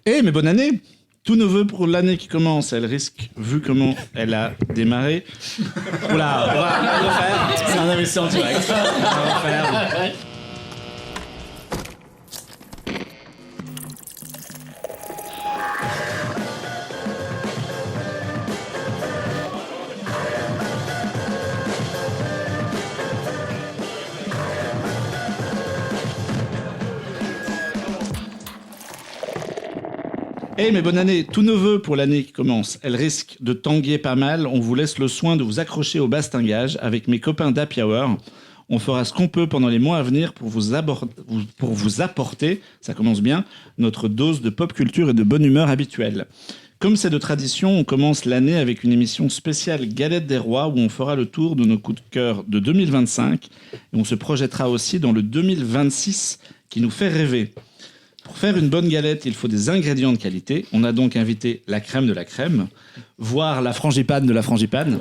Mais bonne année! Tous nos vœux pour l'année qui commence, elle risque, vu comment elle a démarré. Oula, on va le refaire. C'est un AVC en direct. On va refaire. Mais bonne année, tous nos vœux pour l'année qui commence, elle risque de tanguer pas mal, on vous laisse le soin de vous accrocher au bastingage avec mes copains d'Happy Hour. On fera ce qu'on peut pendant les mois à venir pour vous apporter, ça commence bien, notre dose de pop culture et de bonne humeur habituelle. Comme c'est de tradition, on commence l'année avec une émission spéciale Galette des Rois où on fera le tour de nos coups de cœur de 2025 et on se projettera aussi dans le 2026 qui nous fait rêver. Pour faire une bonne galette, il faut des ingrédients de qualité. On a donc invité la crème de la crème, voire la frangipane de la frangipane.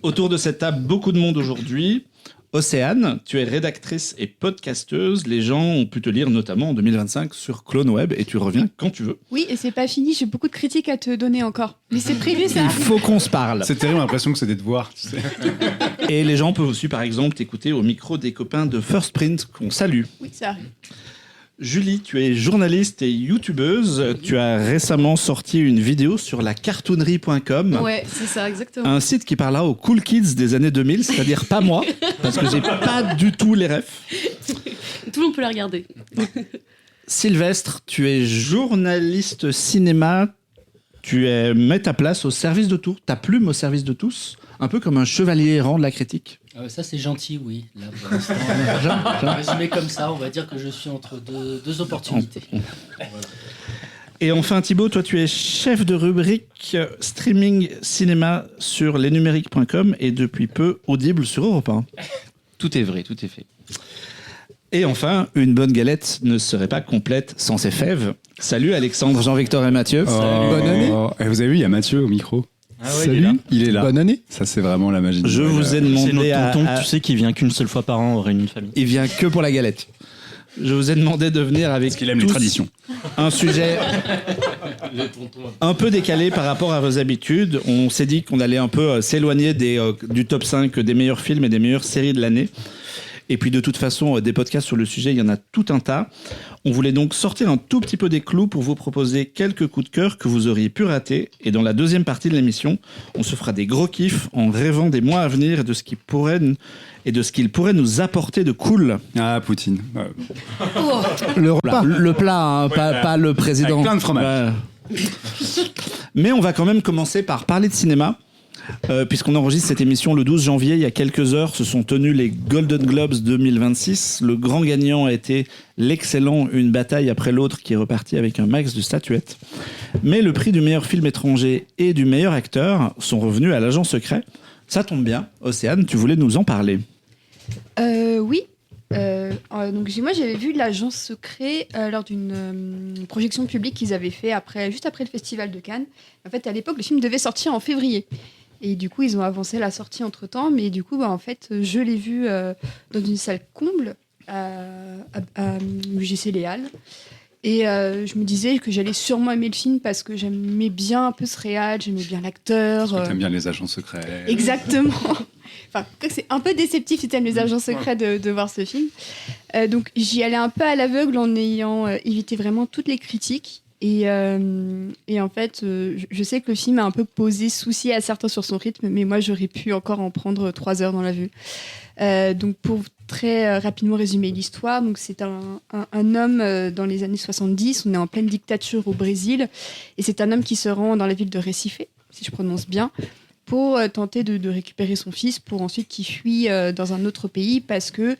Autour de cette table, beaucoup de monde aujourd'hui. Océane, tu es rédactrice et podcasteuse. Les gens ont pu te lire notamment en 2025 sur CloneWeb et tu reviens quand tu veux. Oui, et c'est pas fini, j'ai beaucoup de critiques à te donner encore. Mais c'est prévu, ça. Il faut qu'on se parle. C'est terrible, l'impression que c'est des devoirs, tu sais. Et les gens peuvent aussi, par exemple, t'écouter au micro des copains de First Print qu'on salue. Oui, ça arrive. Julie, tu es journaliste et youtubeuse. Tu as récemment sorti une vidéo sur la cartoonerie.com. Ouais, c'est ça, exactement. Un site qui parlera aux cool kids des années 2000, c'est-à-dire pas moi, parce que j'ai pas du tout les refs. Tout le monde peut la regarder. Sylvestre, tu es journaliste cinéma. Tu mets ta place au service de tout, ta plume au service de tous, un peu comme un chevalier errant de la critique. Ça c'est gentil, oui. Là, pour l'instant, résumé comme ça, on va dire que je suis entre deux opportunités. Voilà. Et enfin Thibaut, toi tu es chef de rubrique streaming cinéma sur lesnumériques.com et depuis peu audible sur Europe 1. Tout est vrai, tout est fait. Et enfin, une bonne galette ne serait pas complète sans ses fèves. Salut Alexandre, Jean-Victor et Mathieu. Salut. Bonne année. Et vous avez vu, il y a Mathieu au micro. Ah ouais, Salut, il est là. Bonne année. Ça, c'est vraiment la magie. Je vous ai C'est demandé notre tonton, tu sais, qui vient qu'une seule fois par an aux réunions de famille. Il vient que pour la galette. Je vous ai demandé de venir avec Parce qu'il aime les traditions. Un sujet un peu décalé par rapport à vos habitudes. On s'est dit qu'on allait un peu s'éloigner du top 5 des meilleurs films et des meilleures séries de l'année. Et puis de toute façon, des podcasts sur le sujet, il y en a tout un tas. On voulait donc sortir un tout petit peu des clous pour vous proposer quelques coups de cœur que vous auriez pu rater. Et dans la deuxième partie de l'émission, on se fera des gros kiffs en rêvant des mois à venir et de ce qu'il pourrait nous apporter de cool. Ah, Poutine. Le plat, hein, pas le président. Avec plein de fromage. Mais on va quand même commencer par parler de cinéma. Puisqu'on enregistre cette émission le 12 janvier, il y a quelques heures se sont tenus les Golden Globes 2026. Le grand gagnant a été l'excellent Une bataille après l'autre qui est reparti avec un max de statuettes. Mais le prix du meilleur film étranger et du meilleur acteur sont revenus à l'agent secret. Ça tombe bien, Océane, tu voulais nous en parler. Oui. Donc moi j'avais vu l'agent secret lors d'une projection publique qu'ils avaient fait juste après le festival de Cannes. En fait à l'époque le film devait sortir en février et du coup ils ont avancé la sortie entre temps, mais du coup en fait je l'ai vu dans une salle comble à UGC Les Halles. Et je me disais que j'allais sûrement aimer le film parce que j'aimais bien un peu ce réal, j'aimais bien l'acteur. Parce que t'aimes bien les agents secrets. Exactement. Enfin, c'est un peu déceptif si t'aimes les agents secrets de voir ce film. Donc j'y allais un peu à l'aveugle en ayant évité vraiment toutes les critiques. Et en fait, je sais que le film a un peu posé souci à certains sur son rythme, mais moi j'aurais pu encore en prendre 3 heures dans la vue. Donc pour très rapidement résumer l'histoire, donc c'est un homme dans les années 70, on est en pleine dictature au Brésil, et c'est un homme qui se rend dans la ville de Recife, si je prononce bien, pour tenter de récupérer son fils, pour ensuite qu'il fuit dans un autre pays, parce que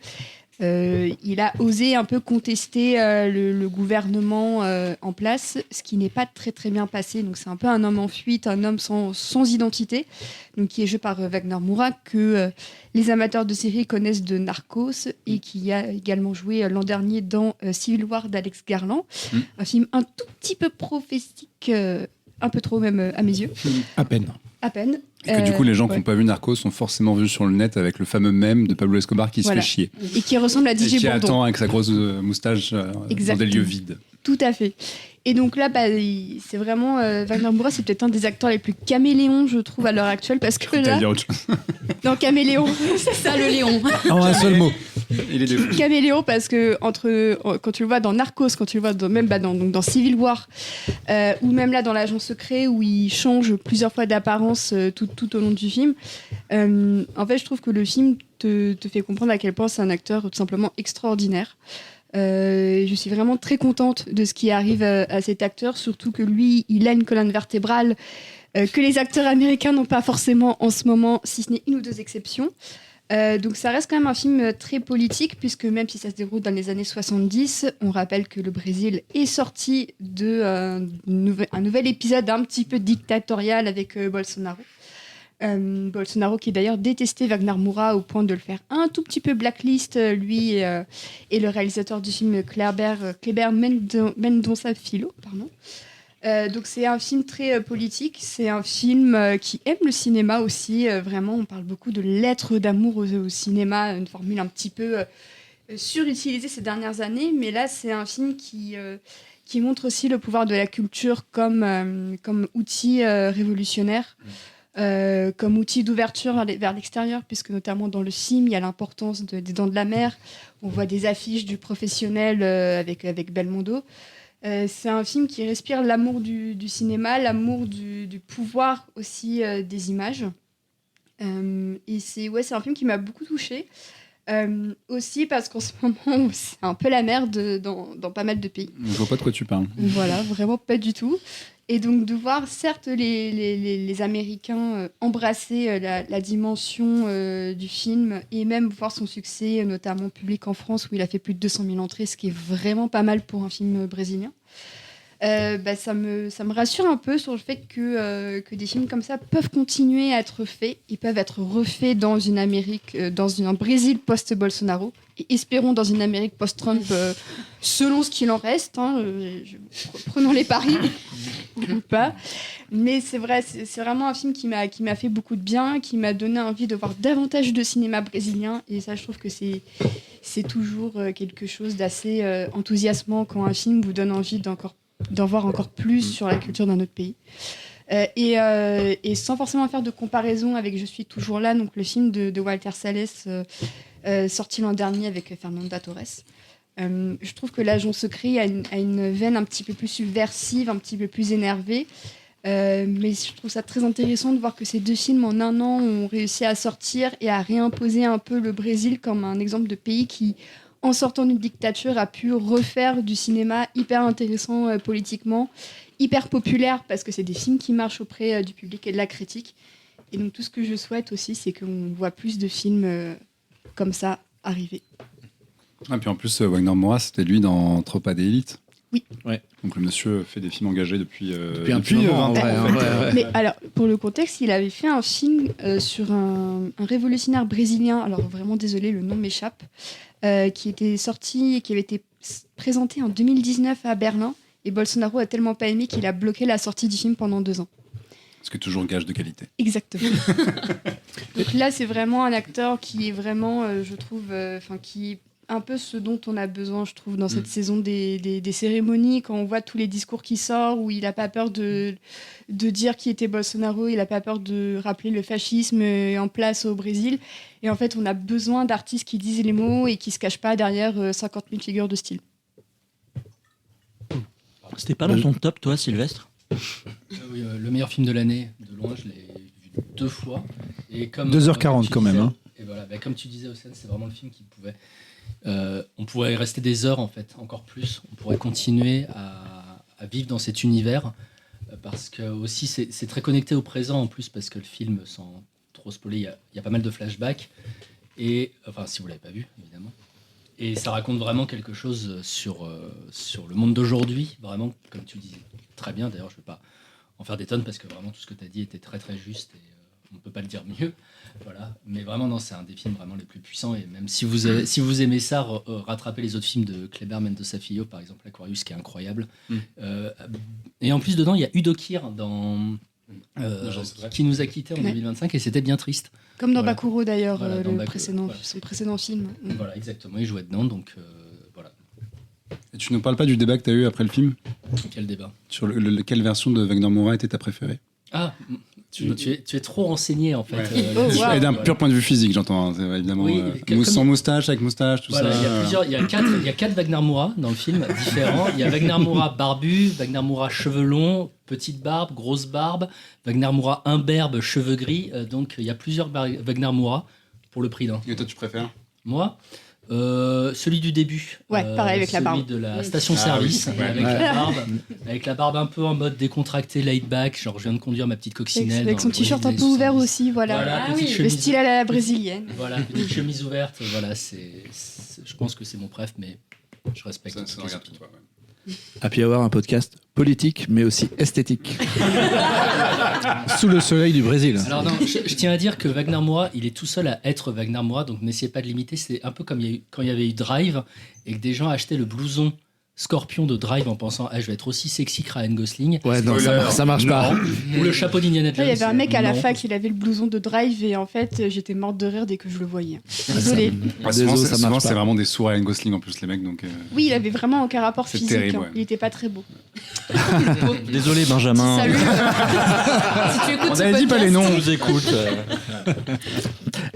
il a osé un peu contester le gouvernement en place, ce qui n'est pas très très bien passé. Donc c'est un peu un homme en fuite, un homme sans identité, donc qui est joué par Wagner Moura, que les amateurs de séries connaissent de Narcos et qui a également joué l'an dernier dans Civil War d'Alex Garland, un film un tout petit peu prophétique, un peu trop même à mes yeux. À peine. Et que du coup, les gens qui n'ont pas vu Narcos sont forcément vus sur le net avec le fameux mème de Pablo Escobar qui se fait chier. Et qui ressemble à Et DJ qui Bourdon. attend avec sa grosse moustache dans des lieux vides. Tout à fait. Et donc là, c'est vraiment Wagner Moura, c'est peut-être un des acteurs les plus caméléons, je trouve, à l'heure actuelle, parce que T'as là, dit autre chose. non, caméléon, c'est ça le léon. En un seul mot. Il est défait. Caméléon, parce que quand tu le vois dans Narcos, quand tu le vois même dans Civil War, ou même là dans L'Agent secret, où il change plusieurs fois d'apparence tout au long du film, en fait, je trouve que le film te fait comprendre à quel point c'est un acteur tout simplement extraordinaire. Je suis vraiment très contente de ce qui arrive à cet acteur, surtout que lui, il a une colonne vertébrale que les acteurs américains n'ont pas forcément en ce moment, si ce n'est une ou deux exceptions. Donc ça reste quand même un film très politique, puisque même si ça se déroule dans les années 70, on rappelle que le Brésil est sorti de un nouvel épisode un petit peu dictatorial avec Bolsonaro. Bolsonaro qui d'ailleurs détestait Wagner Moura au point de le faire un tout petit peu blacklist, lui et le réalisateur du film Kleber Mendonça Filho. Donc c'est un film très politique, c'est un film qui aime le cinéma aussi, vraiment on parle beaucoup de lettres d'amour au cinéma, une formule un petit peu surutilisée ces dernières années, mais là c'est un film qui montre aussi le pouvoir de la culture comme outil révolutionnaire. Comme outil d'ouverture vers l'extérieur, puisque notamment dans le film, il y a l'importance des Dents de la Mer. On voit des affiches du professionnel avec Belmondo. C'est un film qui respire l'amour du cinéma, l'amour du pouvoir aussi des images. Et c'est un film qui m'a beaucoup touchée. Aussi parce qu'en ce moment, c'est un peu la merde dans pas mal de pays. Je vois pas de quoi tu parles. Voilà, vraiment pas du tout. Et donc de voir certes les Américains embrasser la dimension du film et même voir son succès, notamment public en France où il a fait plus de 200 000 entrées, ce qui est vraiment pas mal pour un film brésilien. Ça me rassure un peu sur le fait que des films comme ça peuvent continuer à être faits, ils peuvent être refaits dans une Amérique, un Brésil post-Bolsonaro, et espérons dans une Amérique post-Trump, selon ce qu'il en reste, prenons les paris, ou pas. Mais c'est vrai, c'est vraiment un film qui m'a fait beaucoup de bien, qui m'a donné envie de voir davantage de cinéma brésilien, et ça je trouve que c'est toujours quelque chose d'assez enthousiasmant quand un film vous donne envie d'en voir encore plus sur la culture d'un autre pays. Et sans forcément faire de comparaison avec Je suis toujours là, donc le film de Walter Salles, sorti l'an dernier avec Fernanda Torres. Je trouve que L'Agent secret a une veine un petit peu plus subversive, un petit peu plus énervée. Mais je trouve ça très intéressant de voir que ces deux films, en un an, ont réussi à sortir et à réimposer un peu le Brésil comme un exemple de pays qui, en sortant d'une dictature, a pu refaire du cinéma hyper intéressant politiquement, hyper populaire, parce que c'est des films qui marchent auprès du public et de la critique. Et donc tout ce que je souhaite aussi, c'est qu'on voit plus de films comme ça arriver. Et puis en plus, Wagner Moura, c'était lui dans Tropa d'élite. Oui. Ouais. Donc le monsieur fait des films engagés depuis un petit moment, 20 ans. ouais, en fait. ouais. Mais alors, pour le contexte, il avait fait un film sur un révolutionnaire brésilien, alors vraiment désolé, le nom m'échappe, qui était sorti et qui avait été présenté en 2019 à Berlin. Et Bolsonaro a tellement pas aimé qu'il a bloqué la sortie du film pendant 2 ans. Ce qui est toujours gage de qualité. Exactement. Donc là, c'est vraiment un acteur qui est vraiment, je trouve, qui est un peu ce dont on a besoin, je trouve, dans cette saison des cérémonies, quand on voit tous les discours qui sortent, où il n'a pas peur de dire qui était Bolsonaro, il n'a pas peur de rappeler le fascisme en place au Brésil. Et en fait, on a besoin d'artistes qui disent les mots et qui ne se cachent pas derrière 50 000 figures de style. C'était pas dans ton top, toi, Sylvestre? Oui, le meilleur film de l'année, de loin, je l'ai vu 2 fois. Et comme, 2h40 quand même. Hein. Et voilà, comme tu disais, Océane, c'est vraiment le film qui pouvait... on pourrait y rester des heures, en fait, encore plus. On pourrait continuer à vivre dans cet univers, parce que aussi, c'est très connecté au présent, en plus, parce que le film, sans trop spoiler, il y a pas mal de flashbacks. Et, enfin, si vous ne l'avez pas vu, évidemment. Et ça raconte vraiment quelque chose sur le monde d'aujourd'hui, vraiment, comme tu le disais très bien. D'ailleurs, je ne vais pas en faire des tonnes parce que vraiment tout ce que tu as dit était très très juste et on ne peut pas le dire mieux. Voilà. Mais vraiment, non, c'est un des films vraiment les plus puissants. Et même si vous aimez ça, rattrapez les autres films de Kleber Mendonça Filho, par exemple, Aquarius, qui est incroyable. Et en plus, dedans, il y a Udo Kier qui nous a quittés en 2025 et c'était bien triste. Comme dans Voilà. Bakuro d'ailleurs, Voilà, dans Bakuro, son précédent film. Voilà, exactement, il jouait dedans, donc voilà. Et tu ne parles pas du débat que tu as eu après le film? Quel débat? Sur quelle version de Wagner Moura était ta préférée? Ah, tu es trop renseigné en fait. Oh, wow. Et d'un pur point de vue physique, j'entends. C'est évidemment Oui, sans moustache, avec moustache, tout Voilà, ça. il y a quatre Wagner Moura dans le film différents. Il y a Wagner Moura barbu, Wagner Moura cheveux longs, petite barbe, grosse barbe, Wagner Moura imberbe, cheveux gris. Donc il y a plusieurs Wagner Moura pour le prix d'un. Et toi, tu préfères? Moi, celui du début. Ouais, pareil, avec la barbe. Celui de la station-service, oui, ouais. avec la barbe un peu en mode décontracté, laid back, genre je viens de conduire ma petite coccinelle. Avec son dans le t-shirt un Brésil peu des ouvert 70. aussi, voilà. Petite Le chemise. style à la brésilienne. Voilà, petite chemise ouverte, voilà, je pense que c'est mon préf, mais je respecte. Ça toutes les regarde opinions. toi, ouais. Happy Hour, un podcast politique, mais aussi esthétique. Sous le soleil du Brésil. Alors non, je tiens à dire que Wagner Moura, il est tout seul à être Wagner Moura, donc n'essayez pas de l'imiter. C'est un peu comme quand il y avait eu Drive et que des gens achetaient le blouson Scorpion de Drive en pensant je vais être aussi sexy que Ryan Gosling. Ouais, non, ça marche pas. Ou le chapeau d'Indiana Là, Jones. il y avait un mec à la Non. fac, il avait le blouson de Drive et en fait, j'étais morte de rire dès que je le voyais. Désolée. Souvent, ça marche souvent, pas. c'est vraiment des sourds Ryan Gosling en plus, les mecs. Donc, Oui, il avait vraiment aucun rapport C'est physique. terrible, hein. ouais. Il était pas très beau. Désolé, Benjamin. Salut. Si tu écoutes On ce avait dit pas les podcast, noms. On nous écoute.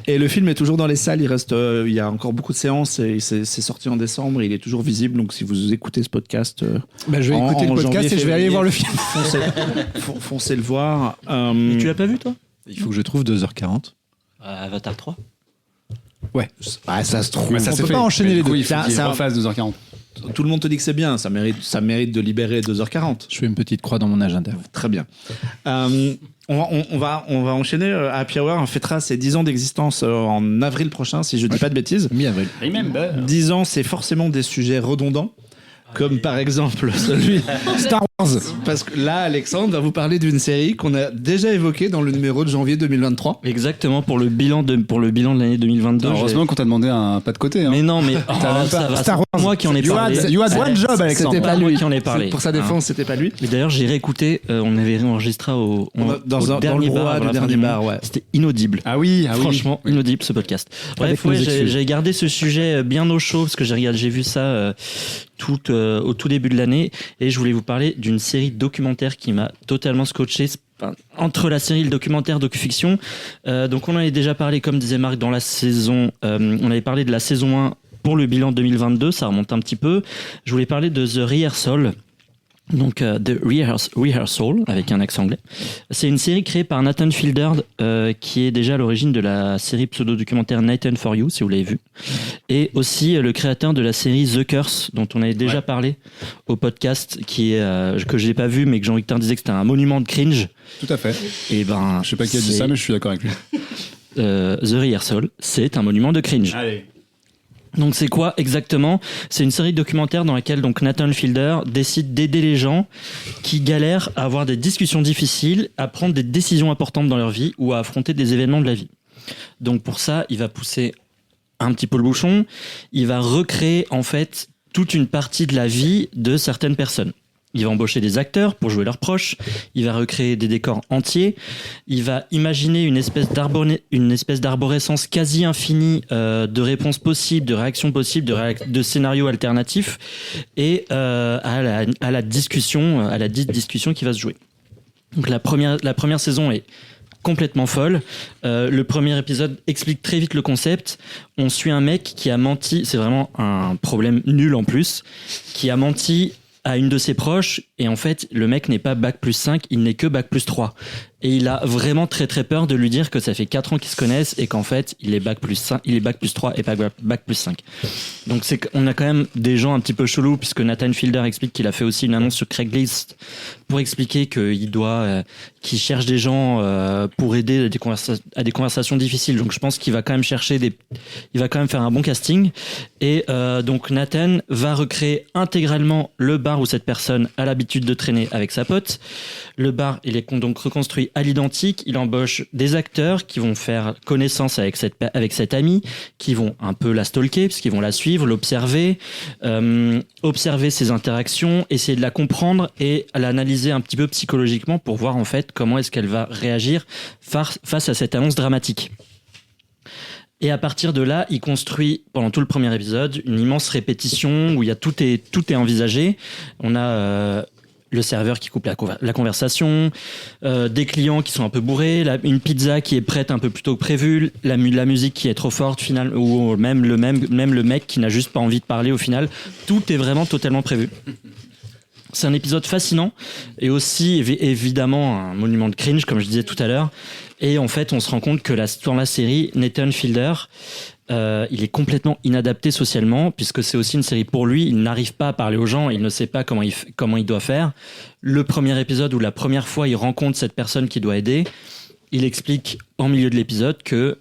Et le film est toujours dans les salles. Il y a encore beaucoup de séances et c'est sorti en décembre. Il est toujours visible. Donc, si vous écoutez ce podcast, Bah, je vais En- écouter le en podcast janvier, et je vais aller février. voir le film. foncez le voir. Mais tu l'as pas vu, toi? Il faut que je trouve 2h40. Avatar 3. Ouais. Ah, ça se trouve. Mais ça On s'est peut fait. pas enchaîner Mais les du coup, deux. Il faut Ça- qu'il ça- refasse 2h40. Tout le monde te dit que c'est bien. Ça mérite de libérer 2h40. Je fais une petite croix dans mon agenda. Très bien. On va enchaîner. Happy Hour fêtera ses 10 ans d'existence en avril prochain, si je dis pas de bêtises. Mi-avril. 10 ans, c'est forcément des sujets redondants. Comme par exemple celui Star Wars. parce que là Alexandre va vous parler d'une série qu'on a déjà évoquée dans le numéro de janvier 2023. Exactement, pour le bilan de l'année 2022. Heureusement qu'on t'a demandé un pas de côté. Hein. Mais non, mais T'as même ça pas- va. Star C'est Wars. moi qui en ai You parlé. had one job, Alexandre. C'était pas moi lui qui en ai parlé. Pour sa défense, c'était pas lui. Mais d'ailleurs, j'ai réécouté. On avait enregistré au Dans le dernier bar, brouhaha avant du la fin dernier du bar, mois. ouais. C'était inaudible. Ah oui, Franchement, oui. inaudible ce podcast. Bref, nos ouais, excuses. j'ai gardé ce sujet bien au chaud parce que j'ai vu ça au tout début de l'année et je voulais vous parler d'une série documentaire qui m'a totalement scotché. Enfin, entre la série et le documentaire docu-fiction. Donc on en avait déjà parlé, comme disait Marc, dans la saison. On avait parlé de la saison 1 pour le bilan 2022, ça remonte un petit peu. Je voulais parler de The Rehearsal. Donc, The Rehearsal, avec un accent anglais. C'est une série créée par Nathan Fielder, qui est déjà à l'origine de la série pseudo-documentaire Night and For You, si vous l'avez vu. Et aussi le créateur de la série The Curse, dont on avait déjà parlé au podcast, que je n'ai pas vu, mais que Jean Victor disait que c'était un monument de cringe. Tout à fait. Et ben, Je sais pas qui a dit ça, mais je suis d'accord avec lui. The Rehearsal, c'est un monument de cringe. Allez. Donc c'est quoi exactement? C'est une série de documentaires dans laquelle donc Nathan Fielder décide d'aider les gens qui galèrent à avoir des discussions difficiles, à prendre des décisions importantes dans leur vie ou à affronter des événements de la vie. Donc pour ça, il va pousser un petit peu le bouchon, il va recréer en fait toute une partie de la vie de certaines personnes. Il va embaucher des acteurs pour jouer leurs proches, il va recréer des décors entiers, il va imaginer une espèce d'arborescence quasi infinie de réponses possibles, de réactions possibles, de scénarios alternatifs et à la discussion qui va se jouer. Donc la première saison est complètement folle. Le premier épisode explique très vite le concept. On suit un mec qui a menti, c'est vraiment un problème nul en plus, qui a menti à une de ses proches et en fait le mec n'est pas bac+5, il n'est que bac+3 et il a vraiment très très peur de lui dire que ça fait 4 ans qu'ils se connaissent et qu'en fait il est bac+5, il est bac+3 et pas bac+5. Donc on a quand même des gens un petit peu chelous puisque Nathan Fielder explique qu'il a fait aussi une annonce sur Craigslist pour expliquer qu'il cherche des gens pour aider à des conversations difficiles. Donc je pense qu'il va quand même il va quand même faire un bon casting et donc Nathan va recréer intégralement le bar où cette personne a l'habitude de traîner avec sa pote. Le bar, il est donc reconstruit à l'identique. Il embauche des acteurs qui vont faire connaissance avec cette amie, qui vont un peu la stalker, puisqu'ils vont la suivre, l'observer, observer ses interactions, essayer de la comprendre et l'analyser un petit peu psychologiquement pour voir en fait comment est-ce qu'elle va réagir face à cette annonce dramatique. Et à partir de là, il construit pendant tout le premier épisode une immense répétition où il y a tout est envisagé. On a le serveur qui coupe la conversation, des clients qui sont un peu bourrés, une pizza qui est prête un peu plus tôt que prévu, la musique qui est trop forte ou même le mec qui n'a juste pas envie de parler au final. Tout est vraiment totalement prévu. C'est un épisode fascinant et aussi évidemment un monument de cringe comme je disais tout à l'heure. Et en fait, on se rend compte que dans la série, Nathan Fielder, il est complètement inadapté socialement puisque c'est aussi une série pour lui. Il n'arrive pas à parler aux gens, il ne sait pas comment il doit faire. Le premier épisode où la première fois il rencontre cette personne qu'il doit aider, il explique en milieu de l'épisode que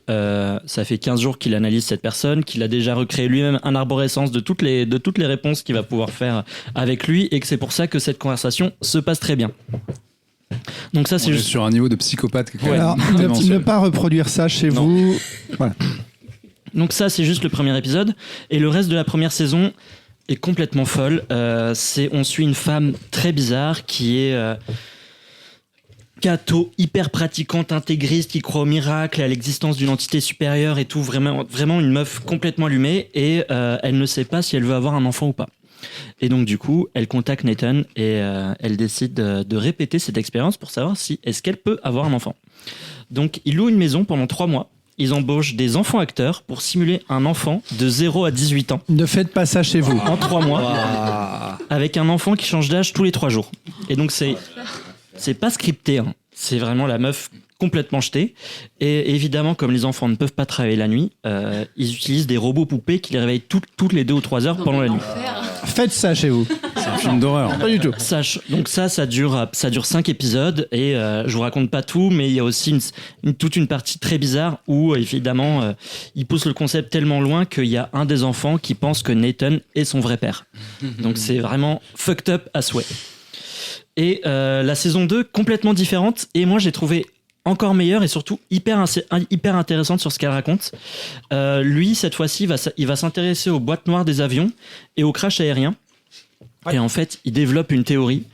ça fait 15 jours qu'il analyse cette personne, qu'il a déjà recréé lui-même un arborescence de toutes les réponses qu'il va pouvoir faire avec lui et que c'est pour ça que cette conversation se passe très bien. Donc ça, c'est juste sur un niveau de psychopathe. Alors, ne pas reproduire ça chez vous. Voilà. Donc ça, c'est juste le premier épisode. Et le reste de la première saison est complètement folle. On suit une femme très bizarre qui est catho, hyper pratiquante, intégriste, qui croit au miracle, à l'existence d'une entité supérieure et tout. Vraiment, vraiment une meuf complètement allumée. Et elle ne sait pas si elle veut avoir un enfant ou pas. Et donc du coup, elle contacte Nathan et elle décide de répéter cette expérience pour savoir si est-ce qu'elle peut avoir un enfant. Donc ils louent une maison pendant 3 mois. Ils embauchent des enfants acteurs pour simuler un enfant de 0 à 18 ans. Ne faites pas ça chez vous. En 3 mois, avec un enfant qui change d'âge tous les 3 jours. Et donc c'est pas scripté, hein. C'est vraiment la meuf complètement jetée. Et évidemment, comme les enfants ne peuvent pas travailler la nuit, ils utilisent des robots poupées qui les réveillent toutes les 2 ou 3 heures pendant la nuit. Faites ça chez vous. C'est un film d'horreur. Pas du tout. Donc ça dure 5 épisodes et je vous raconte pas tout, mais il y a aussi toute une partie très bizarre où évidemment il pousse le concept tellement loin qu'il y a un des enfants qui pense que Nathan est son vrai père. Donc c'est vraiment fucked up à souhait. Et la saison 2, complètement différente, et moi j'ai trouvé encore meilleure et surtout hyper intéressante sur ce qu'elle raconte. Lui, cette fois-ci, il va s'intéresser aux boîtes noires des avions et aux crashs aériens. Ouais. Et en fait, il développe une théorie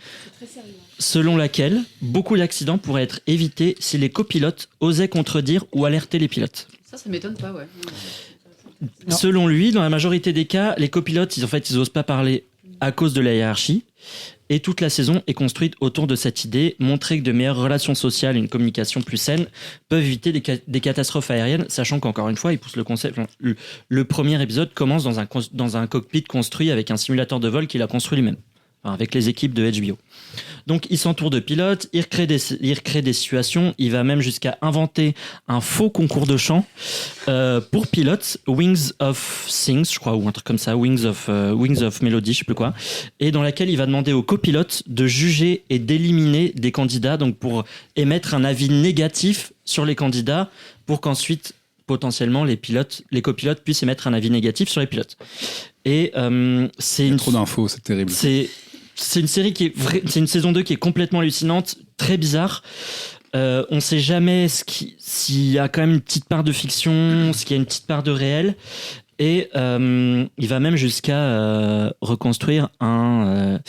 selon laquelle beaucoup d'accidents pourraient être évités si les copilotes osaient contredire ou alerter les pilotes. Ça m'étonne pas, ouais. Non. Selon lui, dans la majorité des cas, les copilotes, ils osent pas parler à cause de la hiérarchie. Et toute la saison est construite autour de cette idée, montrer que de meilleures relations sociales et une communication plus saine peuvent éviter des catastrophes aériennes, sachant qu'encore une fois, il pousse le concept. Le premier épisode commence dans un cockpit construit avec un simulateur de vol qu'il a construit lui-même, avec les équipes de HBO. Donc il s'entoure de pilotes, il recrée des situations, il va même jusqu'à inventer un faux concours de chant pour pilotes, Wings of Things, je crois, ou un truc comme ça, Wings of Melody, je sais plus quoi, et dans laquelle il va demander aux copilotes de juger et d'éliminer des candidats, donc pour émettre un avis négatif sur les candidats, pour qu'ensuite potentiellement les copilotes puissent émettre un avis négatif sur les pilotes. Et c'est trop d'infos, c'est terrible. C'est une série c'est une saison 2 qui est complètement hallucinante, très bizarre. On sait jamais s'il y a quand même une petite part de fiction, s'il y a une petite part de réel. Et il va même jusqu'à reconstruire un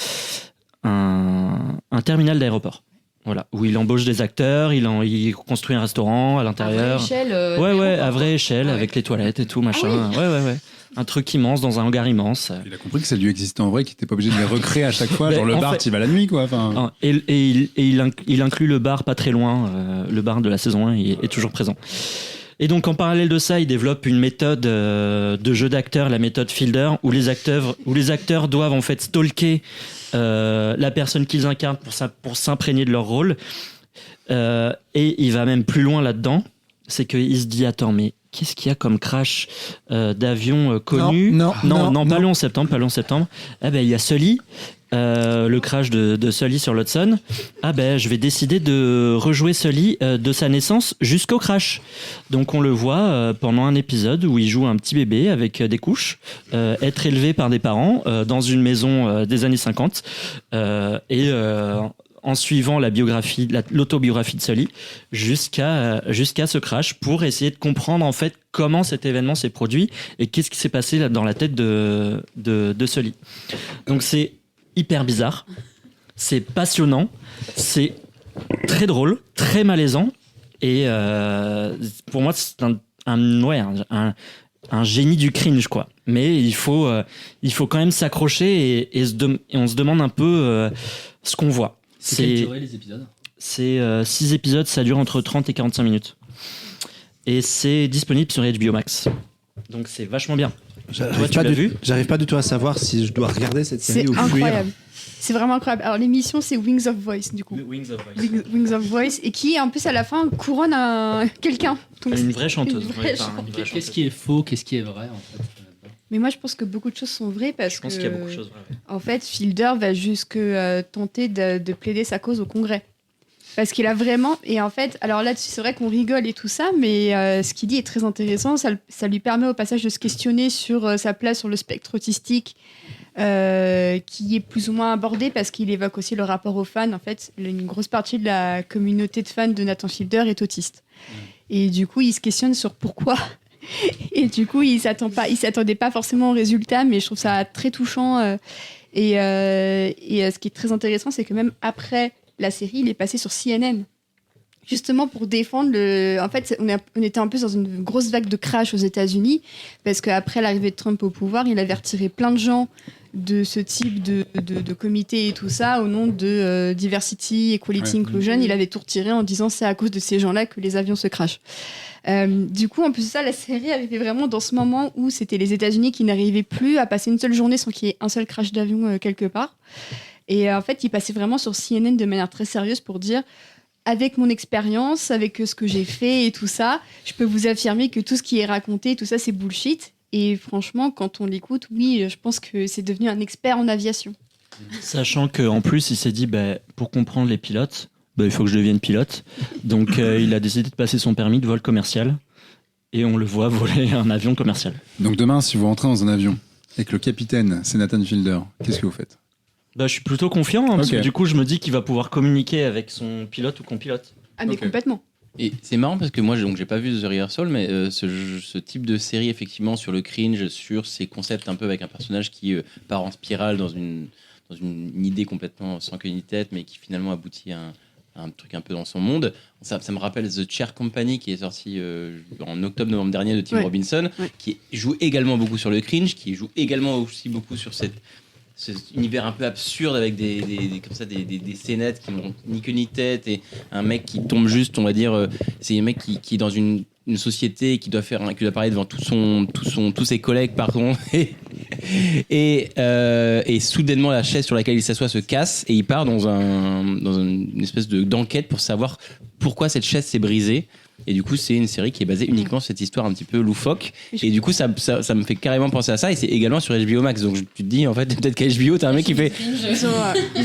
terminal d'aéroport. Voilà, où il embauche des acteurs, il construit un restaurant à l'intérieur. À vraie échelle. Ouais, à vraie échelle, ouais. avec les toilettes et tout, machin. Ah oui. Ouais. Un truc immense dans un hangar immense. Il a compris que ça a dû exister en vrai, qu'il n'était pas obligé de les recréer à chaque fois. Genre le bar, il va la nuit, quoi. Enfin... Et il inclut le bar pas très loin. Le bar de la saison 1 est toujours présent. Et donc en parallèle de ça, il développe une méthode de jeu d'acteur, la méthode Fielder, où les acteurs doivent en fait stalker la personne qu'ils incarnent pour s'imprégner de leur rôle. Et il va même plus loin là-dedans. C'est qu'il se dit, attends, mais qu'est-ce qu'il y a comme crash d'avion connu ? Non, pas le 11 septembre. Ah ben, il y a Sully, le crash de Sully sur l'Hudson. Ah ben, je vais décider de rejouer Sully de sa naissance jusqu'au crash. Donc on le voit pendant un épisode où il joue un petit bébé avec des couches, être élevé par des parents dans une maison des années 50 en suivant l'autobiographie de Sully jusqu'à ce crash pour essayer de comprendre en fait comment cet événement s'est produit et qu'est-ce qui s'est passé là dans la tête de Sully. Donc c'est hyper bizarre, c'est passionnant, c'est très drôle, très malaisant et pour moi c'est un génie du cringe, quoi. Mais il faut quand même s'accrocher et on se demande un peu ce qu'on voit. C'est quelle durée les épisodes ? C'est 6 épisodes, ça dure entre 30 et 45 minutes. Et c'est disponible sur HBO Max. Donc c'est vachement bien. J'arrive pas du tout à savoir si je dois regarder cette série ou C'est incroyable. C'est vraiment incroyable. Alors l'émission c'est Wings of Voice du coup. Wings of Voice. Wings of Voice et qui en plus à la fin couronne quelqu'un. Donc, Une vraie chanteuse. une vraie Qu'est-ce qui est faux ? Qu'est-ce qui est vrai en fait ? Mais moi je pense que beaucoup de choses sont vraies parce Je pense que qu'il y a beaucoup de choses vraies. en fait Fielder va jusque tenter de plaider sa cause au Congrès. Parce qu'il a vraiment... Et en fait, alors là-dessus, c'est vrai qu'on rigole et tout ça, mais ce qu'il dit est très intéressant. Ça lui permet au passage de se questionner sur sa place sur le spectre autistique, qui est plus ou moins abordé parce qu'il évoque aussi le rapport aux fans. En fait, une grosse partie de la communauté de fans de Nathan Fielder est autiste. Et du coup, il se questionne sur pourquoi. Et du coup, il s'attendait pas forcément au résultat, mais je trouve ça très touchant. Et ce qui est très intéressant, c'est que même après la série, il est passé sur CNN. Justement pour défendre le... En fait, on était un peu dans une grosse vague de crash aux États-Unis parce qu'après l'arrivée de Trump au pouvoir, il avait retiré plein de gens de ce type de comité et tout ça au nom de diversity, equality, inclusion. Il avait tout retiré en disant c'est à cause de ces gens-là que les avions se crashent. Du coup, en plus de ça, la série arrivait vraiment dans ce moment où c'était les États-Unis qui n'arrivaient plus à passer une seule journée sans qu'il y ait un seul crash d'avion quelque part. Et en fait, il passait vraiment sur CNN de manière très sérieuse pour dire avec mon expérience, avec ce que j'ai fait et tout ça, je peux vous affirmer que tout ce qui est raconté, tout ça, c'est bullshit. Et franchement, quand on l'écoute, oui, je pense que c'est devenu un expert en aviation. Sachant qu'en plus, il s'est dit, pour comprendre les pilotes, il faut que je devienne pilote. Donc, il a décidé de passer son permis de vol commercial. Et on le voit voler un avion commercial. Donc demain, si vous rentrez dans un avion et que le capitaine, c'est Nathan Fielder, qu'est-ce que vous faites ? Je suis plutôt confiant, parce Ok. que du coup, je me dis qu'il va pouvoir communiquer avec son pilote ou copilote. Ah, mais Ok. complètement. Et c'est marrant parce que moi, donc, j'ai pas vu The Rehearsal, mais ce type de série, effectivement, sur le cringe, sur ces concepts un peu avec un personnage qui part en spirale dans une idée complètement sans queue ni tête, mais qui finalement aboutit à un truc un peu dans son monde. Ça me rappelle The Chair Company, qui est sorti en octobre-novembre dernier de Tim Ouais. Robinson, Ouais. qui joue également beaucoup sur le cringe, qui joue également aussi beaucoup sur cet univers un peu absurde avec des scénettes qui n'ont ni queue ni tête et un mec qui tombe juste, on va dire, c'est un mec qui est dans une société qui doit parler devant tous ses collègues, pardon, et soudainement la chaise sur laquelle il s'assoit se casse et il part dans une espèce d'enquête pour savoir pourquoi cette chaise s'est brisée. Et du coup, c'est une série qui est basée uniquement sur cette histoire un petit peu loufoque. Et du coup, ça me fait carrément penser à ça. Et c'est également sur HBO Max. Donc, tu te dis, en fait, peut-être qu'à HBO, t'as un mec qui fait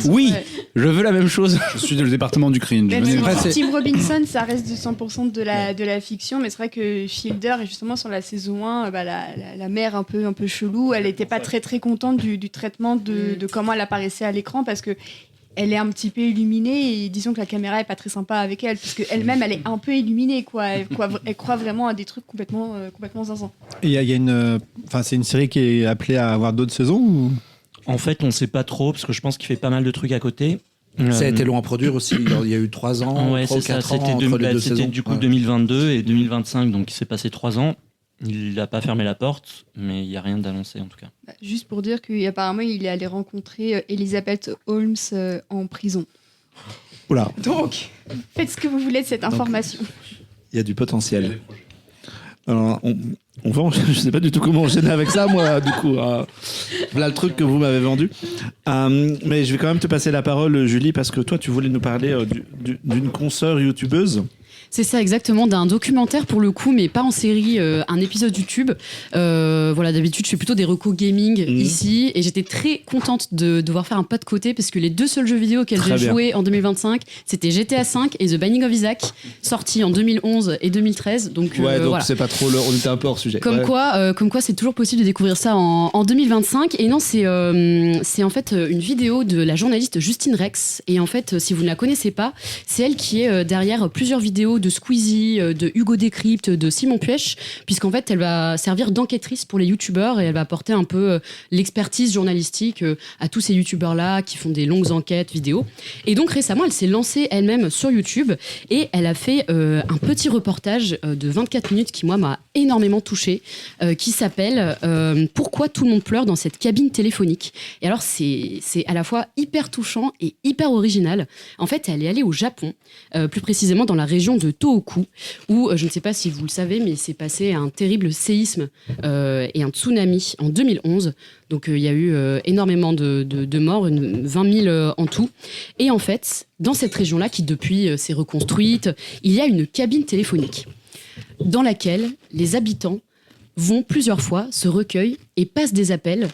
oui, je veux la même chose. Je suis dans le département du cringe. Même Venez. si Tim Robinson, ça reste de 100% de la fiction, mais c'est vrai que Fielder, et justement sur la saison 1, la mère un peu chelou, elle n'était pas très très contente du traitement de comment elle apparaissait à l'écran parce que elle est un petit peu illuminée et disons que la caméra est pas très sympa avec elle puisque elle-même elle est un peu illuminée quoi. Elle croit vraiment à des trucs complètement zinzin. Et il y a une, c'est une série qui est appelée à avoir d'autres saisons ou... En fait, on sait pas trop, parce que je pense qu'il fait pas mal de trucs à côté. Ça a été long à produire aussi. Il y a eu 3 ans, Ouais, 3 ou c'est ça. 4 ans C'était entre les deux c'était saisons. du coup Ouais. 2022 et 2025, donc il s'est passé 3 ans. Il n'a pas fermé la porte, mais il n'y a rien d'annoncé en tout cas. Juste pour dire qu'apparemment il est allé rencontrer Elizabeth Holmes en prison. Oula, Donc, faites ce que vous voulez de cette information. il y a du potentiel. Alors, on va enchaîner. Je sais pas du tout comment enchaîner avec ça, moi, du coup. Voilà le truc que vous m'avez vendu. Mais je vais quand même te passer la parole, Julie, parce que toi, tu voulais nous parler d'une consoeur youtubeuse. C'est ça, exactement, d'un documentaire pour le coup, mais pas en série, un épisode YouTube. Voilà, d'habitude, je fais plutôt des recos gaming ici, et j'étais très contente de devoir faire un pas de côté parce que les 2 seuls jeux vidéo auxquels Très j'ai bien. joué en 2025, c'était GTA V et The Binding of Isaac, sortis en 2011 et 2013. Donc, Donc voilà. c'est pas trop. On était un peu hors sujet. Comme quoi, c'est toujours possible de découvrir ça en 2025. Et non, c'est en fait une vidéo de la journaliste Justine Rex. Et en fait, si vous ne la connaissez pas, c'est elle qui est derrière plusieurs vidéos de Squeezie, de Hugo Décrypte, de Simon Puech, puisqu'en fait, elle va servir d'enquêtrice pour les youtubeurs et elle va apporter un peu l'expertise journalistique à tous ces youtubeurs-là qui font des longues enquêtes vidéo. Et donc récemment, elle s'est lancée elle-même sur YouTube et elle a fait un petit reportage de 24 minutes qui, moi, m'a énormément touchée, qui s'appelle Pourquoi tout le monde pleure dans cette cabine téléphonique. Et alors, c'est à la fois hyper touchant et hyper original. En fait, elle est allée au Japon, plus précisément dans la région de Tohoku, où, je ne sais pas si vous le savez, mais il s'est passé un terrible séisme et un tsunami en 2011. Donc, il y a eu énormément de morts, 20 000 en tout. Et en fait, dans cette région-là, qui depuis s'est reconstruite, il y a une cabine téléphonique dans laquelle les habitants vont plusieurs fois, se recueillent et passent des appels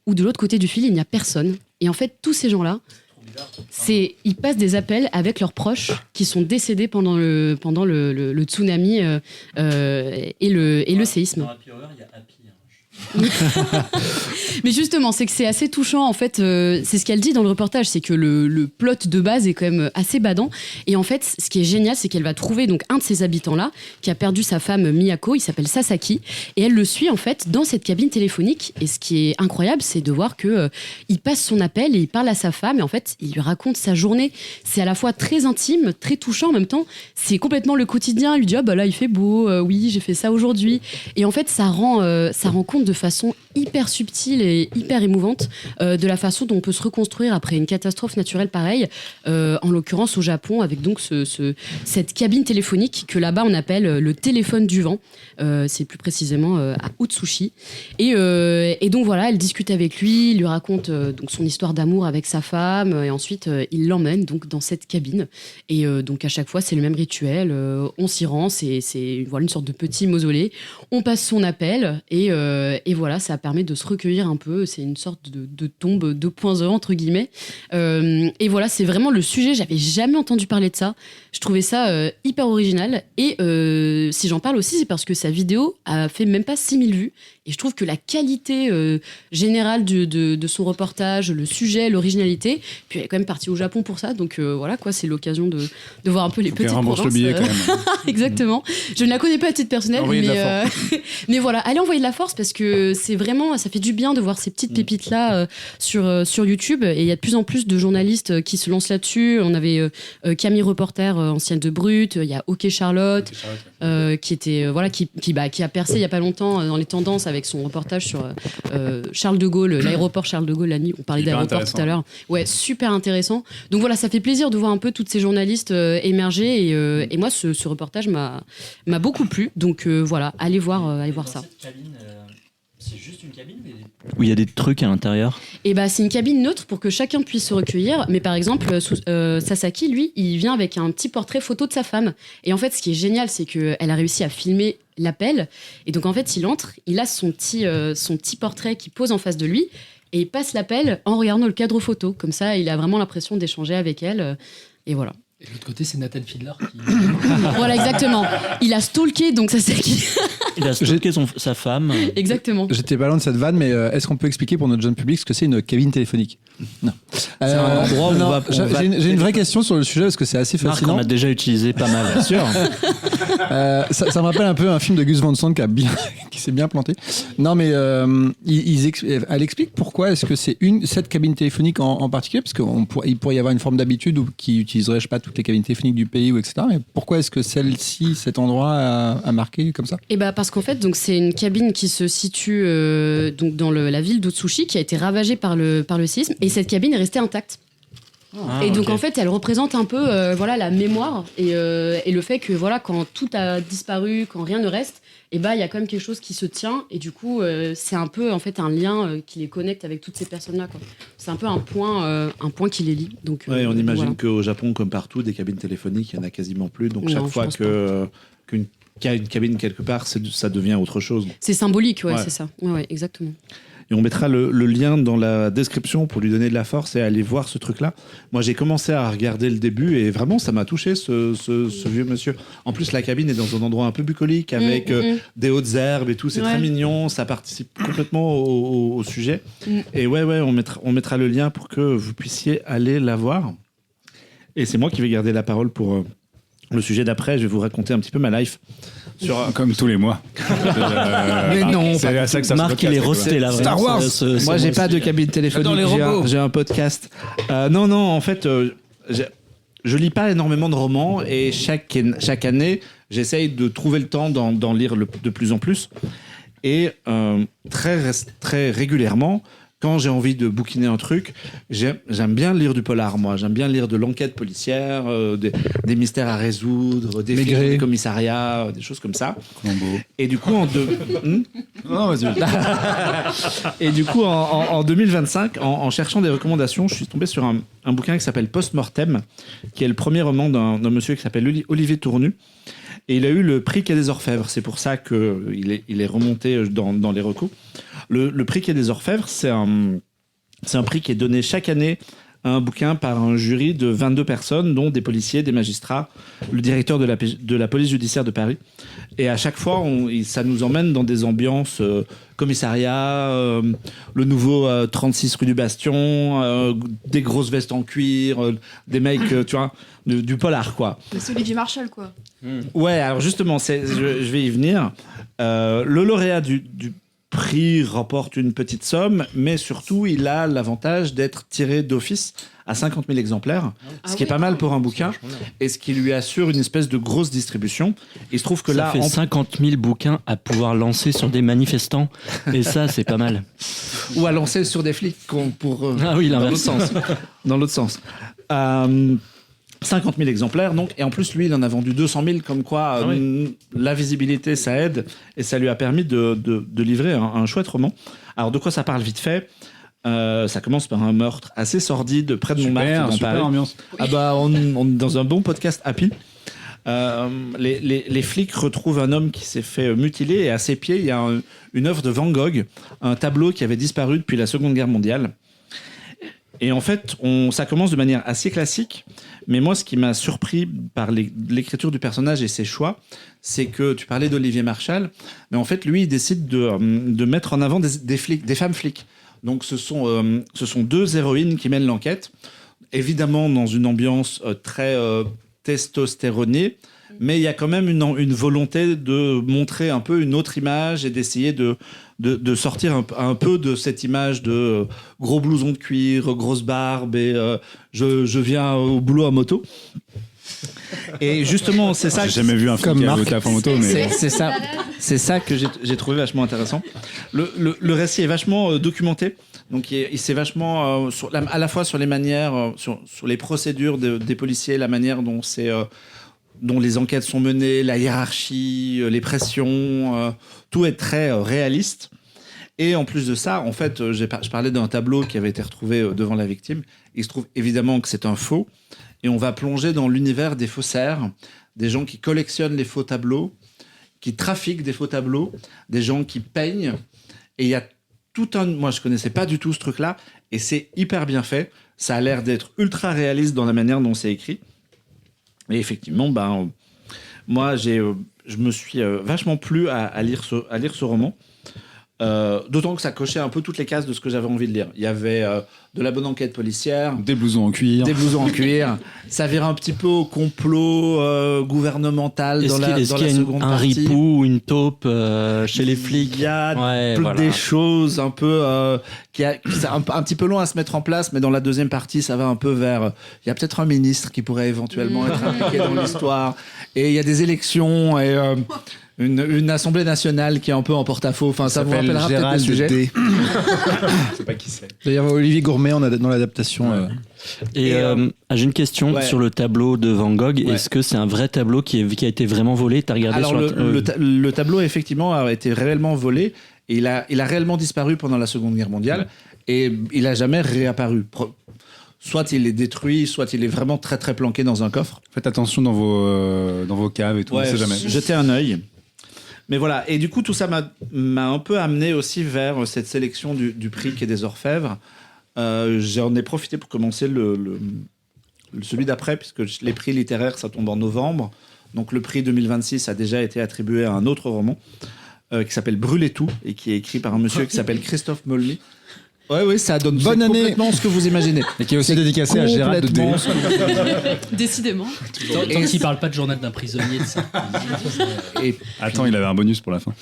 où de l'autre côté du fil, il n'y a personne. Et en fait, tous ces gens-là, ils passent des appels avec leurs proches qui sont décédés pendant le tsunami et le séisme. Dans Happy Hour, il y a Happy. Mais justement, c'est que c'est assez touchant en fait. C'est ce qu'elle dit dans le reportage, c'est que le plot de base est quand même assez badant. Et en fait, ce qui est génial, c'est qu'elle va trouver donc un de ces habitants-là qui a perdu sa femme Miyako. Il s'appelle Sasaki et elle le suit en fait dans cette cabine téléphonique. Et ce qui est incroyable, c'est de voir que il passe son appel et il parle à sa femme et en fait, il lui raconte sa journée. C'est à la fois très intime, très touchant en même temps. C'est complètement le quotidien. Il lui dit bah là il fait beau, oui j'ai fait ça aujourd'hui. Et en fait, ça rend compte de façon hyper subtile et hyper émouvante de la façon dont on peut se reconstruire après une catastrophe naturelle pareille, en l'occurrence au Japon, avec donc cette cabine téléphonique que là-bas on appelle le téléphone du vent. C'est plus précisément à Utsushi. Et donc voilà, elle discute avec lui, il lui raconte donc son histoire d'amour avec sa femme, et ensuite il l'emmène donc dans cette cabine. Et donc à chaque fois c'est le même rituel, on s'y rend, c'est voilà, une sorte de petit mausolée. On passe son appel et voilà, ça permet de se recueillir un peu. C'est une sorte de tombe 2.0 entre guillemets. Et voilà, c'est vraiment le sujet. J'avais jamais entendu parler de ça. Je trouvais ça hyper original. Et si j'en parle aussi, c'est parce que sa vidéo a fait même pas 6000 vues. Et je trouve que la qualité générale de son reportage, le sujet, l'originalité, puis elle est quand même partie au Japon pour ça. Donc voilà, quoi, c'est l'occasion de voir un peu les petites provinces. Le billet, quand même. Exactement. Je ne la connais pas à titre personnel, mais voilà, allez envoyer de la force parce que c'est vraiment, ça fait du bien de voir ces petites pépites là sur YouTube. Et il y a de plus en plus de journalistes qui se lancent là-dessus. On avait Camille Reporter, ancienne de Brut. Il y a OK Charlotte, qui était voilà, qui a percé il y a pas longtemps dans les tendances avec son reportage sur Charles de Gaulle, l'aéroport Charles de Gaulle la nuit. On parlait d'aéroport tout à l'heure. Ouais, super intéressant. Donc voilà, ça fait plaisir de voir un peu toutes ces journalistes émerger et moi ce reportage m'a beaucoup plu. Donc voilà, allez voir ça. Cette cabine, c'est juste une cabine où il y a des trucs à l'intérieur. Et c'est une cabine neutre pour que chacun puisse se recueillir. Mais par exemple, Sasaki, lui, il vient avec un petit portrait photo de sa femme. Et en fait, ce qui est génial, c'est qu'elle a réussi à filmer l'appel. Et donc en fait, il entre, il a son petit portrait qui pose en face de lui. Et il passe l'appel en regardant le cadre photo. Comme ça, il a vraiment l'impression d'échanger avec elle. Et voilà. Et de l'autre côté, c'est Nathan Fiedler qui... Voilà, exactement. Il a stalké, donc Sasaki. Il a stalké sa femme. Exactement. J'étais pas loin de cette vanne, mais est-ce qu'on peut expliquer pour notre jeune public ce que c'est une cabine téléphonique ? Non. C'est un endroit où j'ai une vraie question sur le sujet parce que c'est assez fascinant. Marc, on a déjà utilisé pas mal, bien sûr. Ça me rappelle un peu un film de Gus Van Sant qui s'est bien planté. Non, mais elle explique pourquoi est-ce que c'est cette cabine téléphonique en particulier, parce qu'il pourrait y avoir une forme d'habitude qui utiliserait, je sais pas, toutes les cabines téléphoniques du pays ou etc. Mais pourquoi est-ce que celle-ci, cet endroit a marqué comme ça ? Et parce qu'en fait, donc c'est une cabine qui se situe donc dans la ville d'Otsushi, qui a été ravagée par le séisme, et cette cabine est restée intacte. Et donc en fait, elle représente un peu la mémoire et le fait que voilà, quand tout a disparu, quand rien ne reste, il y a quand même quelque chose qui se tient, et du coup c'est un peu en fait un lien qui les connecte avec toutes ces personnes-là, quoi. C'est un peu un point qui les lie. Donc on imagine qu'au Japon, comme partout, des cabines téléphoniques, il y en a quasiment plus. Donc chaque fois qu'une cabine quelque part, ça devient autre chose. C'est symbolique, c'est ça. Ouais, exactement. Et on mettra le lien dans la description pour lui donner de la force et aller voir ce truc-là. Moi, j'ai commencé à regarder le début et vraiment, ça m'a touché, ce vieux monsieur. En plus, la cabine est dans un endroit un peu bucolique avec des hautes herbes et tout. C'est très mignon. Ça participe complètement au sujet. Et on mettra le lien pour que vous puissiez aller la voir. Et c'est moi qui vais garder la parole pour le sujet d'après. Je vais vous raconter un petit peu ma life. Comme tous les mois. Mais non, c'est à ça que ça Marc, il est roasté là. Star Wars. Moi, j'ai pas de cabine téléphonique. J'ai un podcast. Non, en fait, je lis pas énormément de romans et chaque année, j'essaye de trouver le temps d'en lire de plus en plus. Et très régulièrement, quand j'ai envie de bouquiner un truc, j'aime bien lire du polar, moi. J'aime bien lire de l'enquête policière, des mystères à résoudre, des films des commissariats, des choses comme ça. Colombo. Et du coup, Non, vas-y. Et du coup, en 2025, en cherchant des recommandations, je suis tombé sur un bouquin qui s'appelle Post-Mortem, qui est le premier roman d'un monsieur qui s'appelle Olivier Tournu. Et il a eu le prix Quai des Orfèvres. C'est pour ça qu'il est remonté dans les recos. Le prix Quai des Orfèvres, c'est un prix qui est donné chaque année à un bouquin par un jury de 22 personnes, dont des policiers, des magistrats, le directeur de la police judiciaire de Paris. Et à chaque fois, ça nous emmène dans des ambiances commissariat, le nouveau 36 rue du Bastion, des grosses vestes en cuir, des mecs, tu vois, du polar, quoi. C'est Olivier Marchal, quoi. Ouais, alors justement, je vais y venir. Le lauréat du prix remporte une petite somme, mais surtout, il a l'avantage d'être tiré d'office à 50 000 exemplaires, ce qui est pas mal pour un bouquin, et ce qui lui assure une espèce de grosse distribution. Il se trouve que ça fait 50 000 bouquins à pouvoir lancer sur des manifestants, et ça, c'est pas mal. Ou à lancer sur des flics ah oui, dans l'autre sens. Dans l'autre sens. 50 000 exemplaires, donc, et en plus, lui, il en a vendu 200 000, comme quoi la visibilité, ça aide, et ça lui a permis de livrer un chouette roman. Alors, de quoi ça parle vite fait? Ça commence par un meurtre assez sordide près de Montmartre, dans Paris. Ambiance. Ah bah, on est dans un bon podcast happy. Les flics retrouvent un homme qui s'est fait mutiler, et à ses pieds, il y a une œuvre de Van Gogh, un tableau qui avait disparu depuis la Seconde Guerre mondiale. Et en fait, ça commence de manière assez classique, mais moi, ce qui m'a surpris par l'écriture du personnage et ses choix, c'est que tu parlais d'Olivier Marchal, mais en fait, lui, il décide de mettre en avant des flics, des femmes flics. Donc, ce sont deux héroïnes qui mènent l'enquête, évidemment dans une ambiance très testostéronée, mais il y a quand même une volonté de montrer un peu une autre image et d'essayer de sortir un peu de cette image de gros blouson de cuir, grosse barbe et je viens au boulot à moto. Et justement, c'est ça. J'ai jamais vu un film qui a voté en moto, mais c'est ça que j'ai trouvé vachement intéressant. Le récit est vachement documenté. Donc, c'est vachement à la fois sur les manières, sur les procédures des policiers, la manière dont les enquêtes sont menées, la hiérarchie, les pressions, tout est très réaliste. Et en plus de ça, en fait, je parlais d'un tableau qui avait été retrouvé devant la victime. Il se trouve évidemment que c'est un faux. Et on va plonger dans l'univers des faussaires, des gens qui collectionnent les faux tableaux, qui trafiquent des faux tableaux, des gens qui peignent. Et il y a moi, je connaissais pas du tout ce truc-là. Et c'est hyper bien fait. Ça a l'air d'être ultra réaliste dans la manière dont c'est écrit. Et effectivement, moi, je me suis vachement plu à lire ce roman. D'autant que ça cochait un peu toutes les cases de ce que j'avais envie de lire. Il y avait de la bonne enquête policière, des blousons en cuir. Ça virait un petit peu au complot gouvernemental dans la seconde partie. Un ripou ou une taupe chez les flics? Il y a des choses un peu c'est un petit peu long à se mettre en place, mais dans la deuxième partie, ça va un peu vers. Il y a peut-être un ministre qui pourrait éventuellement être impliqué dans l'histoire, et il y a des élections et. Une assemblée nationale qui est un peu en porte-à-faux. Enfin, ça vous rappellera peut-être le sujet. Je sais pas qui c'est. D'ailleurs, Olivier Gourmet dans l'adaptation. Et j'ai une question sur le tableau de Van Gogh. Ouais. Est-ce que c'est un vrai tableau qui a été vraiment volé? T'as regardé? Alors, le tableau, effectivement, a été réellement volé. Et il a réellement disparu pendant la Seconde Guerre mondiale. Ouais. Et il n'a jamais réapparu. Soit il est détruit, soit il est vraiment très très planqué dans un coffre. Faites attention dans vos caves et tout, on sait jamais. Jetez un œil. Mais voilà, et du coup, tout ça m'a un peu amené aussi vers cette sélection du prix Quai des Orfèvres. J'en ai profité pour commencer celui d'après, puisque les prix littéraires, ça tombe en novembre. Donc le prix 2026 a déjà été attribué à un autre roman qui s'appelle Brûler tout, et qui est écrit par un monsieur qui s'appelle Christophe Molny. Oui, ça donne bonne année. Complètement ce que vous imaginez. Et qui est aussi dédicacé à Gérald de D. Décidément. Tant qu'il parle pas de journal d'un prisonnier de ça. Attends, il avait un bonus pour la fin.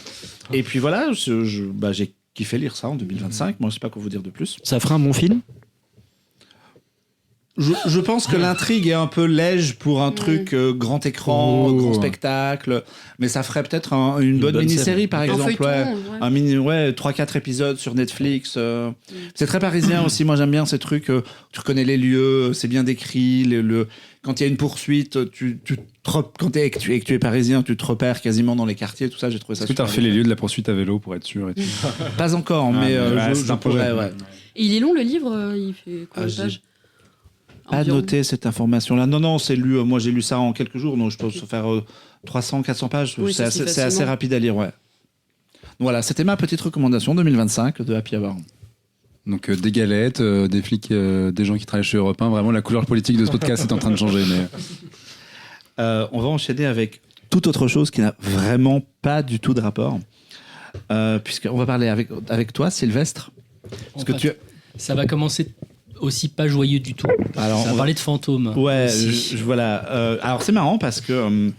Et puis voilà, j'ai kiffé lire ça en 2025. Moi, je sais pas quoi vous dire de plus. Ça fera un bon film? Je pense que l'intrigue est un peu lège pour un truc grand écran, grand spectacle, mais ça ferait peut-être une bonne mini-série par exemple. Un mini, 3-4 épisodes sur Netflix. C'est très parisien aussi, moi j'aime bien ces trucs, tu reconnais les lieux, c'est bien décrit, quand il y a une poursuite, quand tu es parisien, tu te repères quasiment dans les quartiers, tout ça, j'ai trouvé ça super. Est-ce que tu as refait les lieux de la poursuite à vélo pour être sûr et tout? Pas encore, mais je pourrais, ouais. Et il est long le livre, il fait combien de pages? Pas noté cette information-là. Non, c'est lu. Moi, j'ai lu ça en quelques jours, donc je peux faire 300, 400 pages. Oui, c'est assez rapide à lire, ouais. Voilà, c'était ma petite recommandation 2025 de Happy Hour. Donc des galettes, des flics, des gens qui travaillent chez Europe 1. Vraiment, la couleur politique de ce podcast est en train de changer. Mais... on va enchaîner avec toute autre chose qui n'a vraiment pas du tout de rapport. Puisqu'on va parler avec toi, Sylvestre. Parce que ça va commencer aussi pas joyeux du tout. Alors, on va parler de fantômes. Ouais, voilà. Alors c'est marrant parce que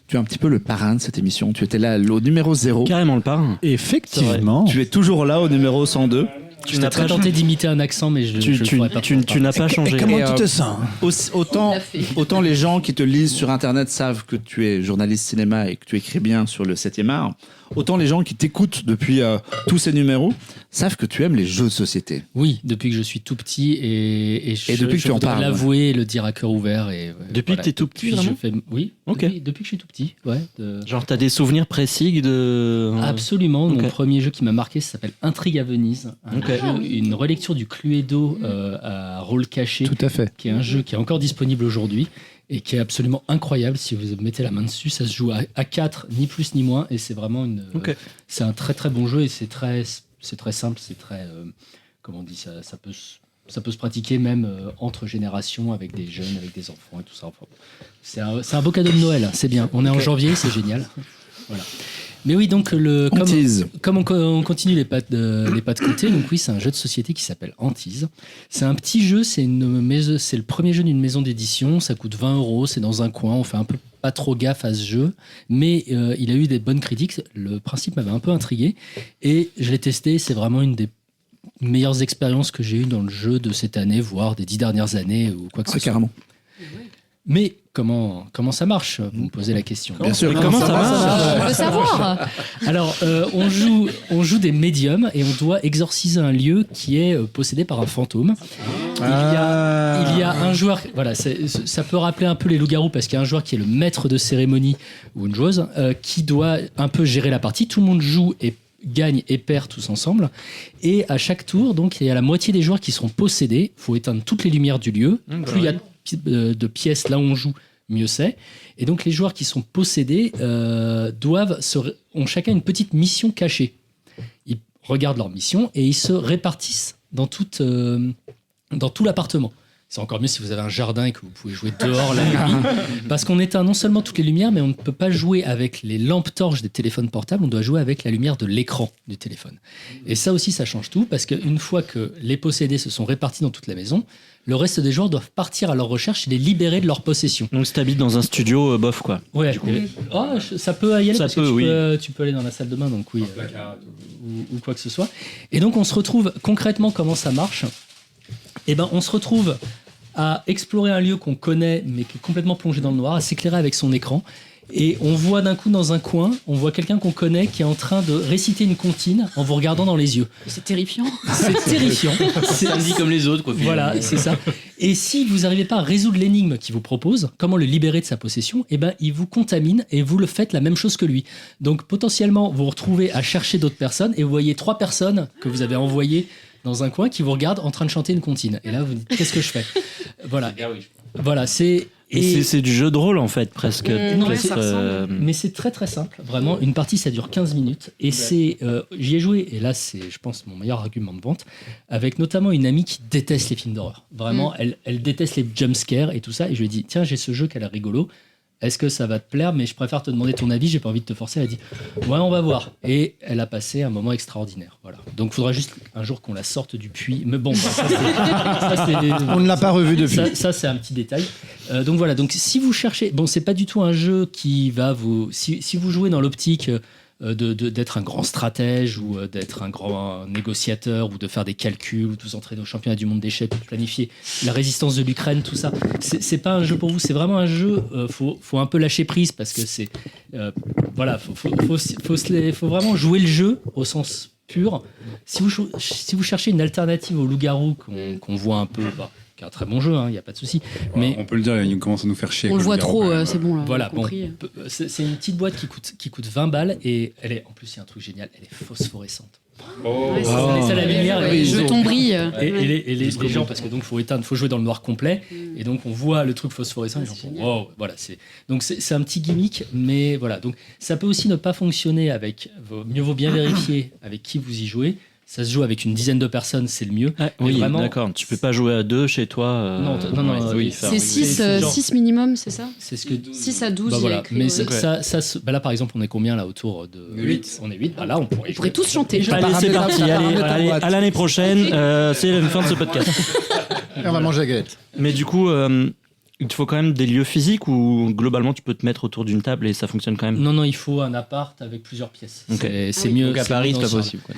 tu es un petit peu le parrain de cette émission. Tu étais là au numéro 0. Carrément le parrain. Effectivement. Tu es toujours là au numéro 102. Je t'ai très tenté d'imiter un accent, mais tu n'as pas changé. Et comment tu te sens? Autant les gens qui te lisent sur Internet savent que tu es journaliste cinéma et que tu écris bien sur le 7e art, autant les gens qui t'écoutent depuis tous ces numéros savent que tu aimes les jeux de société. Oui, depuis que je suis tout petit et depuis que tu en parles. L'avouer et le dire à cœur ouvert. Depuis que tu es tout petit, vraiment Oui, depuis que je suis tout petit. Ouais, Genre, tu as des souvenirs précis de... Absolument. Mon premier jeu qui m'a marqué, ça s'appelle Intrigue à Venise. Une relecture du Cluedo à rôle caché. Tout à fait. Qui est un jeu qui est encore disponible aujourd'hui et qui est absolument incroyable. Si vous mettez la main dessus, ça se joue à 4, ni plus ni moins, et c'est vraiment c'est un très très bon jeu, et c'est très simple, c'est très comment on dit, ça peut se pratiquer même entre générations, avec des jeunes, avec des enfants et tout ça. Enfin, c'est un beau cadeau de Noël, c'est bien. On est en janvier, c'est génial. Voilà. Mais oui, donc comme on continue les pas de côté, donc oui, c'est un jeu de société qui s'appelle Antise. C'est un petit jeu, c'est le premier jeu d'une maison d'édition, ça coûte 20 €, c'est dans un coin, on fait un peu pas trop gaffe à ce jeu, mais il a eu des bonnes critiques, le principe m'avait un peu intrigué, et je l'ai testé, c'est vraiment une des meilleures expériences que j'ai eues dans le jeu de cette année, voire des 10 dernières années, ou quoi que ce soit. Carrément. Mais comment ça marche? Vous me posez la question. Bien sûr. Comment ça marche? On veut savoir. Alors, on joue des médiums et on doit exorciser un lieu qui est possédé par un fantôme. Il y a un joueur. Voilà, ça peut rappeler un peu les loups-garous parce qu'il y a un joueur qui est le maître de cérémonie ou une joueuse qui doit un peu gérer la partie. Tout le monde joue et gagne et perd tous ensemble. Et à chaque tour, donc, il y a la moitié des joueurs qui seront possédés. Il faut éteindre toutes les lumières du lieu. Plus il y a de pièces là où on joue, mieux c'est. Et donc les joueurs qui sont possédés ont chacun une petite mission cachée. Ils regardent leur mission et ils se répartissent dans tout l'appartement. C'est encore mieux si vous avez un jardin et que vous pouvez jouer dehors la nuit. Parce qu'on éteint non seulement toutes les lumières, mais on ne peut pas jouer avec les lampes torches des téléphones portables, on doit jouer avec la lumière de l'écran du téléphone. Et ça aussi, ça change tout, parce qu'une fois que les possédés se sont répartis dans toute la maison, le reste des joueurs doivent partir à leur recherche et les libérer de leur possession. Donc si t'habites dans un studio, bof quoi. Ouais, ça peut y aller, ça parce peut, que tu peux aller dans la salle de bain, donc oui, ou quoi que ce soit. Et donc on se retrouve, concrètement comment ça marche, on se retrouve à explorer un lieu qu'on connaît mais qui est complètement plongé dans le noir, à s'éclairer avec son écran, et on voit d'un coup dans un coin, on voit quelqu'un qu'on connaît qui est en train de réciter une comptine en vous regardant dans les yeux. C'est terrifiant. C'est terrifiant. C'est samedi comme les autres, quoi. Voilà, c'est ça. Et si vous n'arrivez pas à résoudre l'énigme qu'il vous propose, comment le libérer de sa possession, il vous contamine et vous le faites la même chose que lui. Donc potentiellement, vous vous retrouvez à chercher d'autres personnes et vous voyez 3 personnes que vous avez envoyées dans un coin qui vous regardent en train de chanter une comptine. Et là, vous dites, qu'est-ce que je fais? Voilà, c'est... Et c'est du jeu de rôle en fait, presque. Mais c'est très très simple, vraiment. Une partie, ça dure 15 minutes. Et j'y ai joué, et là, c'est, je pense, mon meilleur argument de vente, avec notamment une amie qui déteste les films d'horreur. Vraiment, elle déteste les jumpscares et tout ça. Et je lui ai dit, tiens, j'ai ce jeu qui a l'air rigolo. Est-ce que ça va te plaire? Mais je préfère te demander ton avis, j'ai pas envie de te forcer. Elle a dit, ouais, on va voir. Et elle a passé un moment extraordinaire. Voilà. Donc il faudra juste un jour qu'on la sorte du puits. Mais bon, on ne l'a pas revu depuis. Ça c'est un petit détail. Donc voilà, donc si vous cherchez... Bon, c'est pas du tout un jeu qui va vous... Si vous jouez dans l'optique... d'être un grand stratège ou d'être un grand négociateur ou de faire des calculs ou de vous entraîner au championnat du monde d'échecs, de planifier la résistance de l'Ukraine, tout ça. C'est pas un jeu pour vous, c'est vraiment un jeu. Faut un peu lâcher prise parce que c'est voilà, faut vraiment jouer le jeu au sens pur. Si vous cherchez une alternative au loup-garou qu'on voit un peu, qui est un très bon jeu, il n'y a pas de souci. Mais on peut le dire, il commence à nous faire chier. On le voit Loup-garou, trop, quand même. c'est bon là. voilà, on a compris. c'est une petite boîte qui coûte 20 balles et elle est, en plus, il y a un truc génial, elle est phosphorescente. Ouais, c'est Oh. ça, la lumière, les jetons brillent. Et les gens, parce que donc faut jouer dans le noir complet, et donc on voit le truc phosphorescent, et les gens font wow, voilà, c'est un petit gimmick, mais voilà, donc ça peut aussi ne pas fonctionner mieux vaut bien vérifier avec qui vous y jouez. Ça se joue avec une dizaine de personnes, c'est le mieux. Ah, oui, vraiment, d'accord. Tu peux pas jouer à 2 chez toi. Non, oui, faire- C'est 6 minimum, c'est ça c'est ce que 6 à 12. bah il y a voilà, écrit, mais ouais. là par exemple, on est combien là autour de 8. On est 8. Bah là, on pourrait Ils pourraient tous chanter. Allez, c'est parti. Allez, à l'année prochaine. C'est la fin de ce podcast. Et on va manger la galette. Mais du coup, il te faut quand même des lieux physiques ou globalement tu peux te mettre autour d'une table et ça fonctionne quand même. Non, il faut un appart avec plusieurs pièces. Ok. C'est mieux. Donc à c'est Paris, mieux c'est pas dans possible. Quoi.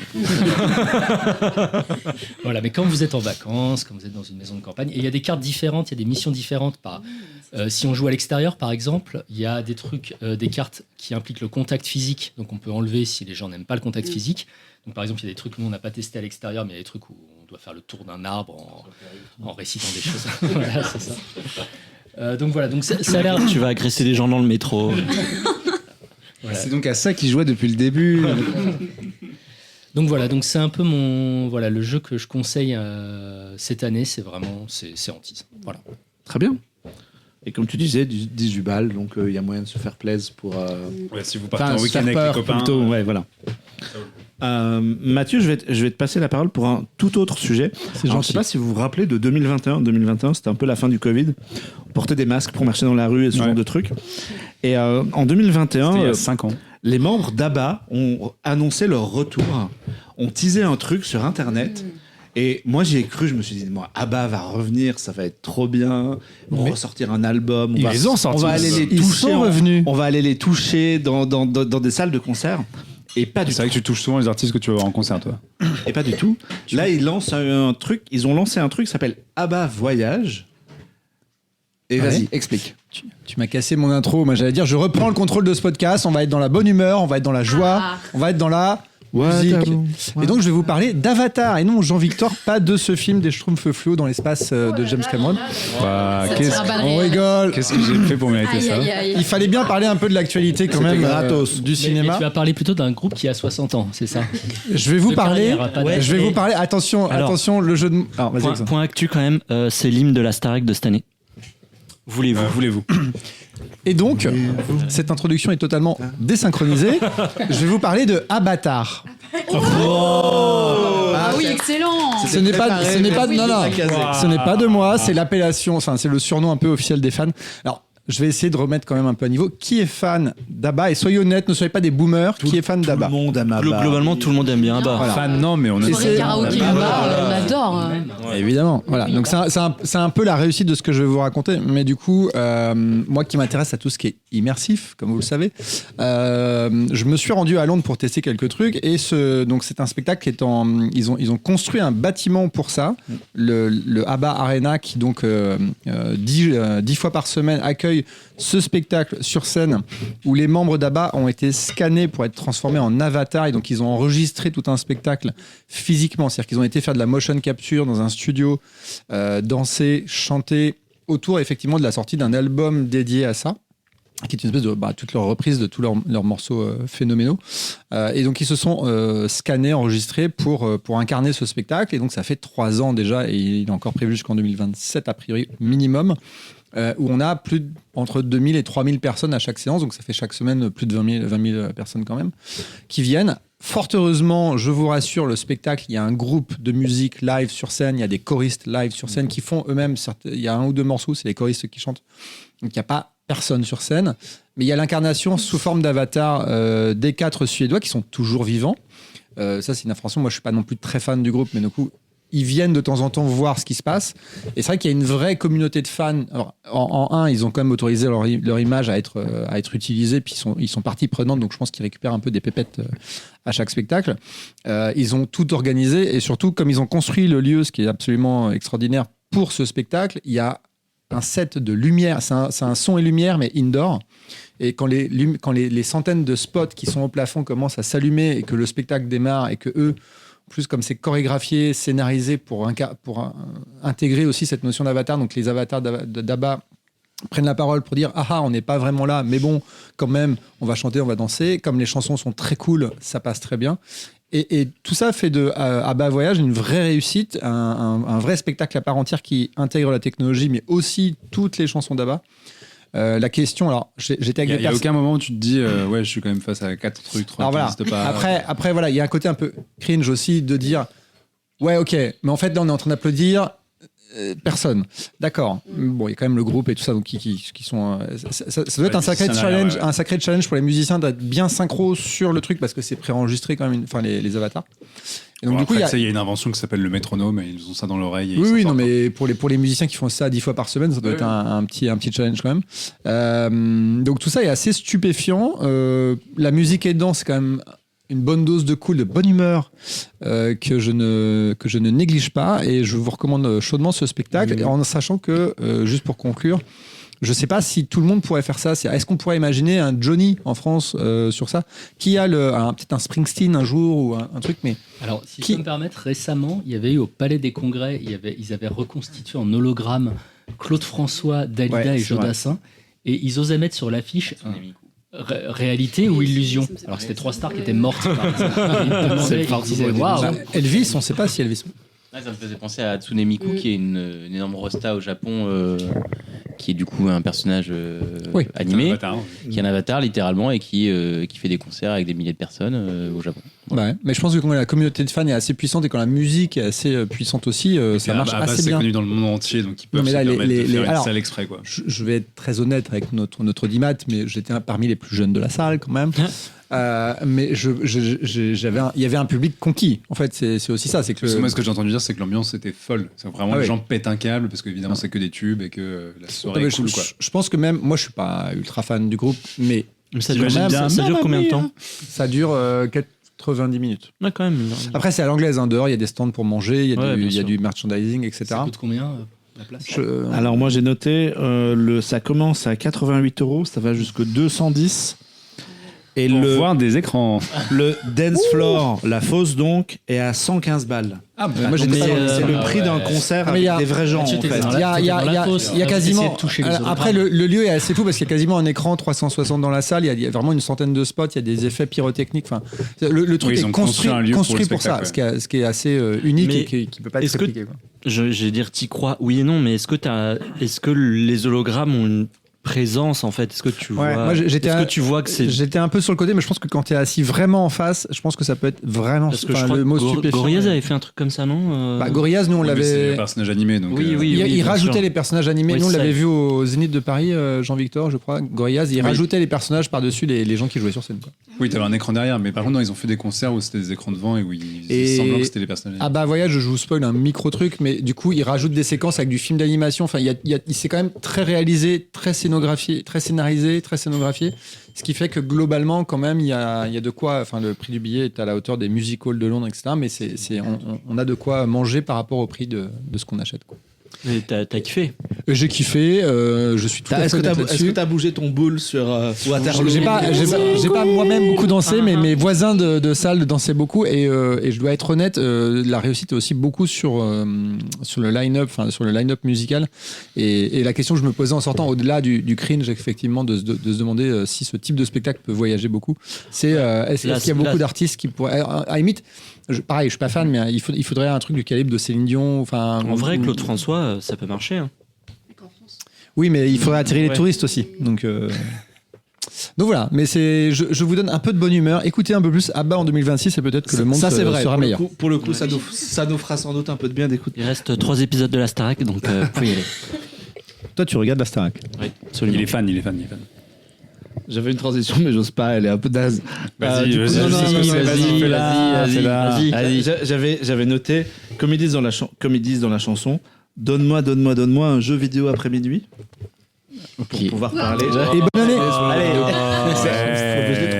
Voilà, mais quand vous êtes en vacances, quand vous êtes dans une maison de campagne, et il y a des cartes différentes, il y a des missions différentes. Si on joue à l'extérieur, par exemple, il y a des trucs, des cartes qui impliquent le contact physique, donc on peut enlever si les gens n'aiment pas le contact physique. Donc par exemple, il y a des trucs nous on n'a pas testé à l'extérieur, mais il y a des trucs où on doit faire le tour d'un arbre en récitant des choses. Voilà, c'est ça. Donc voilà, donc ça a l'air. Tu vas agresser des gens dans le métro. Voilà. C'est donc à ça qu'il jouait depuis le début. Donc voilà, donc c'est un peu le jeu que je conseille cette année, c'est vraiment c'est Antise. Voilà. Très bien. Et comme tu disais, 18 balles, donc il y a moyen de se faire plaisir pour. Ouais, si vous Enfin, partez en se week-end faire avec les peur copains. plutôt, ouais, voilà. Mathieu, je vais te passer la parole pour un tout autre sujet. Alors, je ne sais pas si vous vous rappelez de 2021. 2021, c'était un peu la fin du Covid. On portait des masques pour marcher dans la rue et ce genre de trucs. Et en 2021, C'était il y a 5 ans. les membres d'ABBA ont annoncé leur retour, ont teasé un truc sur Internet. Et moi, j'y ai cru, je me suis dit, ABBA va revenir, ça va être trop bien. Ils vont ressortir un album. Ils les ont sortis. On va aller les Ils toucher. sont revenus. On va aller les toucher dans des salles de concert. Et pas du C'est vrai que tu touches souvent les artistes que tu vas voir en concert, toi. Et pas du tout. Là, ils lancent un truc. Ils ont lancé un truc qui s'appelle ABBA Voyage. Et Ah vas-y, ouais explique. Tu m'as cassé mon intro. Moi, j'allais dire, je reprends le contrôle de ce podcast. On va être dans la bonne humeur, on va être dans la joie, on va être dans la musique. Et donc, je vais vous parler d'Avatar. Et non, Jean-Victor, pas de ce film des Schtroumpfs fluo dans l'espace de James Cameron. Bah, Ça qu'est-ce tire à balles On réelles. rigole. qu'est-ce que j'ai fait pour mériter Aïe, ça aïe, aïe. Il fallait bien parler un peu de l'actualité quand même, gratos. du Mais cinéma. tu vas parler plutôt d'un groupe qui a 60 ans, c'est ça? Je vais vous De parler. carrière, pas de- Je vais vous parler. Attention, Alors, attention, le jeu de. Alors, vas-y, Alexandre. Point actu quand même, c'est l'hymne de la Starac de cette année. Voulez-vous Voulez-vous Et donc, cette introduction est totalement désynchronisée. Je vais vous parler de Avatar. Ah oui, excellent. Ce n'est pas, non, non, ce n'est pas de moi, c'est l'appellation, enfin, c'est le surnom un peu officiel des fans. Alors, je vais essayer de remettre quand même un peu à niveau. Qui est fan d'ABBA? Et soyez honnêtes, ne soyez pas des boomers. Qui est fan Tout le d'ABBA? monde aime ABBA. Globalement, tout le monde aime bien ABBA. Voilà. Fan, non, mais on est. Soirée karaoké là-bas, on adore. Évidemment. Voilà. Donc c'est un peu la réussite de ce que je vais vous raconter. Mais du coup, moi qui m'intéresse à tout ce qui est immersif, comme vous le savez, je me suis rendu à Londres pour tester quelques trucs. Et donc c'est un spectacle qui est en. Ils ont construit un bâtiment pour ça, le ABBA Arena, qui donc 10 fois par semaine accueille ce spectacle sur scène où les membres d'ABBA ont été scannés pour être transformés en avatars. Et donc ils ont enregistré tout un spectacle physiquement. C'est-à-dire qu'ils ont été faire de la motion capture dans un studio, danser, chanter autour effectivement de la sortie d'un album dédié à ça, qui est une espèce de toute leur reprise de tous leurs morceaux phénoménaux. Et donc ils se sont scannés, enregistrés pour incarner ce spectacle. Et donc ça fait 3 ans déjà, et il est encore prévu jusqu'en 2027 a priori minimum, où on a entre 2000 et 3000 personnes à chaque séance. Donc ça fait chaque semaine plus de 20 000 personnes quand même qui viennent. Fort heureusement, je vous rassure, le spectacle, il y a un groupe de musique live sur scène, il y a des choristes live sur scène qui font eux-mêmes, il y a 1 ou 2 morceaux, c'est les choristes qui chantent. Donc il n'y a pas personne sur scène, mais il y a l'incarnation sous forme d'avatar des 4 Suédois qui sont toujours vivants. Ça, c'est une information. Moi, je suis pas non plus très fan du groupe, mais du coup, ils viennent de temps en temps voir ce qui se passe. Et c'est vrai qu'il y a une vraie communauté de fans. Alors, en ils ont quand même autorisé leur image à être utilisée, puis ils sont partie prenante, donc je pense qu'ils récupèrent un peu des pépettes à chaque spectacle. Ils ont tout organisé, et surtout, comme ils ont construit le lieu, ce qui est absolument extraordinaire pour ce spectacle, il y a un set de lumière, c'est un son et lumière, mais indoor. Et quand les centaines de spots qui sont au plafond commencent à s'allumer et que le spectacle démarre et que eux, plus comme c'est chorégraphié, scénarisé pour intégrer aussi cette notion d'avatar, donc les avatars d'Abba prennent la parole pour dire on n'est pas vraiment là, mais bon, quand même, on va chanter, on va danser. Comme les chansons sont très cool, ça passe très bien. Et tout ça fait de Abba Voyage une vraie réussite, un vrai spectacle à part entière qui intègre la technologie, mais aussi toutes les chansons d'Abba. La question, alors j'étais avec il n'y a aucun moment où tu te dis je suis quand même face à 4 trucs, 3 alors, qui voilà. n'existent pas. Après voilà, il y a un côté un peu cringe aussi de dire ouais ok, mais en fait là on est en train d'applaudir personne. D'accord. Bon, il y a quand même le groupe et tout ça, donc qui sont. Ça doit être un sacré challenge pour les musiciens d'être bien synchro sur le truc parce que c'est préenregistré quand même. Enfin, les avatars. Et donc, Bon, du coup, il y a une invention qui s'appelle le métronome et ils ont ça dans l'oreille. Oui, non, mais pour les musiciens qui font ça 10 fois par semaine, ça doit être un petit challenge quand même. Donc tout ça est assez stupéfiant. La musique aidant, c'est quand même une bonne dose de cool, de bonne humeur que je ne néglige pas, et je vous recommande chaudement ce spectacle, en sachant que, juste pour conclure, je ne sais pas si tout le monde pourrait faire ça. Est-ce qu'on pourrait imaginer un Johnny en France sur ça, qui a peut-être un Springsteen un jour ou un truc, mais alors si je peux me permettre, récemment il y avait eu au Palais des Congrès, ils avaient reconstitué en hologramme Claude François, Dalida et Jodassin, et ils osaient mettre sur l'affiche réalité ou illusion. Alors c'était 3 stars qui étaient mortes par exemple. Ils disaient waouh. Elvis, on ne sait pas si Elvis. Ça me faisait penser à Hatsune Miku, qui est une énorme rosta au Japon, qui est du coup un personnage animé, qui est un avatar littéralement, et qui fait des concerts avec des milliers de personnes au Japon. Voilà. Ouais, mais je pense que quand la communauté de fans est assez puissante et quand la musique est assez puissante aussi, ça marche assez bien. C'est connu dans le monde entier, donc ils peuvent se permettre de faire une salle exprès. Quoi. Je vais être très honnête avec notre audimat, mais j'étais parmi les plus jeunes de la salle quand même. Mais il y avait un public conquis. En fait, c'est aussi ça. C'est que moi, ce que j'ai entendu dire, c'est que l'ambiance était folle. C'est vraiment les gens pètent un câble parce qu'évidemment, c'est que des tubes et que la soirée est cool. Quoi. Je pense que même moi, je suis pas ultra fan du groupe, mais ça dure combien de temps ? Ça dure 90 minutes. Ouais, quand même. Après, c'est à l'anglaise. Dehors, il y a des stands pour manger, il y a du merchandising, etc. Ça coûte combien la place ? Alors moi, j'ai noté, ça commence à 88 €, ça va jusqu'à 210. Et pour voir des écrans. Le dance floor, la fosse donc, est à 115 balles. Ah, moi j'ai c'est le prix d'un concert avec des vrais gens. En fait. Il y a quasiment. Après, le lieu est assez fou parce qu'il y a quasiment un écran 360 dans la salle. Il y a vraiment une centaine de spots. Il y a des effets pyrotechniques. Enfin, le truc est construit pour ça, ce qui est assez unique et qui ne peut pas être répliqué. Je vais dire, t'y crois, oui et non, mais est-ce que les hologrammes ont une présence en fait? Est-ce que tu vois que c'est... J'étais un peu sur le côté, mais je pense que quand tu es assis vraiment en face, je pense que ça peut être vraiment. Parce que je crois le mot que Gorillaz avait fait un truc comme ça, non Gorillaz, nous on l'avait. C'est les personnages animés, donc. Il rajoutait les personnages animés. Nous on l'avait vu au Zénith de Paris, Jean-Victor, je crois. Gorillaz, il rajoutait les personnages par-dessus les gens qui jouaient sur scène. Quoi. Oui, t'avais un écran derrière, mais par contre, non, ils ont fait des concerts où c'était des écrans devant et où ils faisaient semblant que c'était les personnages. Ah bah Voyage, je vous spoil un micro truc, mais du coup, ils rajoutent des séquences avec du film d'animation. Enfin, c'est quand même très réalisé, très scénographié, très scénarisé, très scénographié. Ce qui fait que globalement, quand même, il y a de quoi. Enfin, le prix du billet est à la hauteur des music halls de Londres, etc. Mais on a de quoi manger par rapport au prix de ce qu'on achète, quoi. Mais t'as kiffé? J'ai kiffé, je suis tout à fait là-dessus. Est-ce que t'as bougé ton boule sur Waterloo? J'ai pas moi-même beaucoup dansé, mais mes voisins de salle dansaient beaucoup et je dois être honnête, la réussite est aussi beaucoup sur le line-up musical et la question que je me posais en sortant au-delà du cringe effectivement de se demander si ce type de spectacle peut voyager beaucoup, c'est est-ce qu'il y a beaucoup d'artistes qui pourraient à la limite. Pareil, je suis pas fan, mais il faudrait un truc du calibre de Céline Dion. En vrai, Claude François, ça peut marcher. Hein. Oui, mais il faudrait attirer les touristes aussi. Donc voilà, mais je vous donne un peu de bonne humeur. Écoutez un peu plus Abba en 2026 et peut-être que le monde sera meilleur. Pour le coup, ça nous fera sans doute un peu de bien d'écouter. Il reste 3 épisodes de la Starac, donc vous pouvez y aller. Toi, tu regardes la Starac? Oui, absolument. Il est fan. J'avais une transition, mais j'ose pas, elle est un peu naze. Vas-y. J'avais noté Comme ils disent dans la chanson, donne-moi un jeu vidéo après minuit. Pour pouvoir parler. Et bonne année.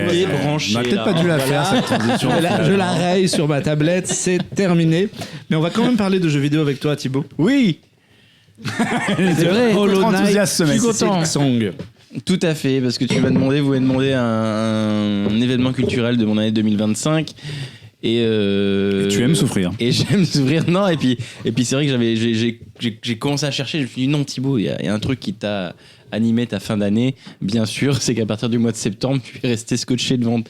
Allez, branché. On a peut-être pas dû la faire cette transition. Je la raye sur ma tablette, c'est terminé. Mais on va quand même parler de jeux vidéo avec toi, Thibaut. Oui. C'est vrai. Hollow Knight, ce mec. Silksong. Tout à fait, parce que vous m'avez demandé un événement culturel de mon année 2025. Et tu aimes souffrir. Et j'aime souffrir, non. Et puis c'est vrai que j'ai commencé à chercher. Je me suis dit non, Thibaut, il y a un truc qui t'a animé ta fin d'année. Bien sûr, c'est qu'à partir du mois de septembre, tu es resté scotché devant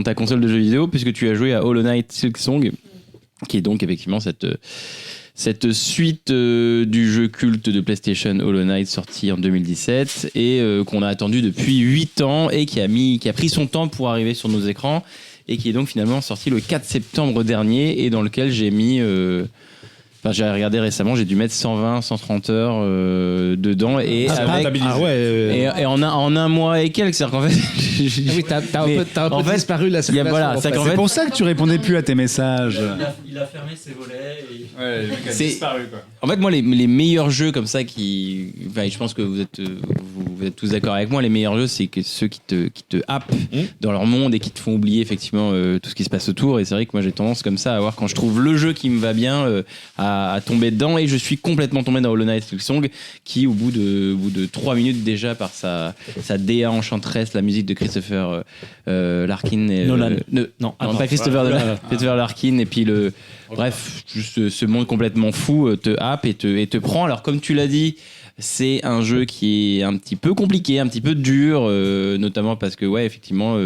ta console de jeux vidéo puisque tu as joué à Hollow Knight Silksong, qui est donc effectivement cette suite du jeu culte de PlayStation Hollow Knight sorti en 2017 et qu'on a attendu depuis 8 ans et qui a pris son temps pour arriver sur nos écrans et qui est donc finalement sorti le 4 septembre dernier et dans lequel j'ai mis j'ai regardé récemment, j'ai dû mettre 120-130 heures dedans et et en un mois et quelques, c'est-à-dire qu'en fait Oui, t'as un peu disparu la circulation. C'est pour ça que tu répondais plus à tes messages. Il a fermé ses volets. Ouais, le mec a C'est- disparu quoi. En fait, moi, les meilleurs jeux comme ça je pense que vous êtes tous d'accord avec moi, les meilleurs jeux, c'est que ceux qui te happent dans leur monde et qui te font oublier effectivement tout ce qui se passe autour. Et c'est vrai que moi, j'ai tendance comme ça à voir quand je trouve le jeu qui me va bien à tomber dedans. Et je suis complètement tombé dans Hollow Knight Silksong qui, au bout de 3 minutes déjà, par sa DA enchanteresse, la musique de Christopher Larkin. Nolan. Non, pas Christopher Nolan. Christopher Larkin. Et puis bref, juste ce monde complètement fou te happe et te prend. Alors comme tu l'as dit, c'est un jeu qui est un petit peu compliqué, un petit peu dur, notamment parce que effectivement,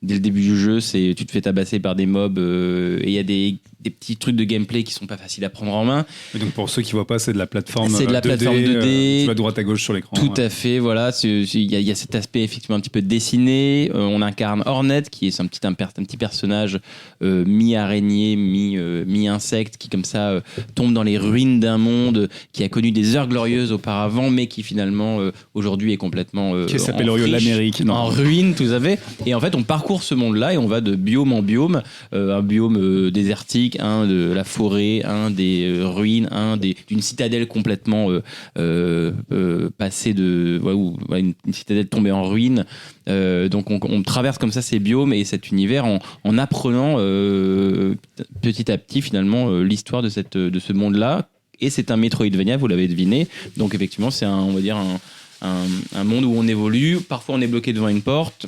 dès le début du jeu, tu te fais tabasser par des mobs et il y a des petits trucs de gameplay qui sont pas faciles à prendre en main. Et donc pour ceux qui voient pas, c'est de la plateforme 2D. C'est de la plateforme 2D. Tu vas droite à gauche sur l'écran. Tout à fait, voilà. Il y a cet aspect effectivement un petit peu dessiné. On incarne Hornet, qui est un petit personnage mi-araignée, mi-insecte, qui comme ça tombe dans les ruines d'un monde qui a connu des heures glorieuses auparavant, mais qui finalement aujourd'hui est complètement Qui s'appelle Oriol l'Amérique. en ruine, tout à fait. Et en fait, on parcourt ce monde-là et on va de biome en biome, un biome désertique, un de la forêt, un des ruines, d'une citadelle complètement passée une citadelle tombée en ruine. Donc on traverse comme ça ces biomes et cet univers en apprenant petit à petit finalement l'histoire de ce monde-là. Et c'est un Metroidvania, vous l'avez deviné. Donc effectivement, c'est un monde où on évolue. Parfois, on est bloqué devant une porte.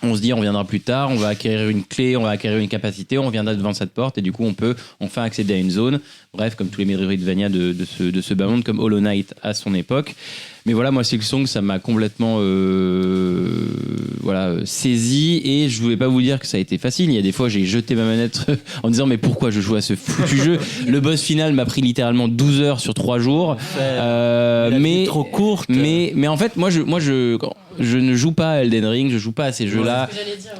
On se dit, on reviendra plus tard, on va acquérir une clé, on va acquérir une capacité, on reviendra devant cette porte et du coup, on peut enfin accéder à une zone. Bref, comme tous les Metroidvania de ce bas monde, comme Hollow Knight à son époque. Mais voilà, moi, Silksong, ça m'a complètement saisi et je voulais pas vous dire que ça a été facile. Il y a des fois, j'ai jeté ma manette en disant, mais pourquoi je joue à ce foutu jeu? Le boss final m'a pris littéralement 12 heures sur 3 jours. Mais trop courte. Mais en fait, moi, je ne joue pas à Elden Ring, je joue pas à ces jeux-là.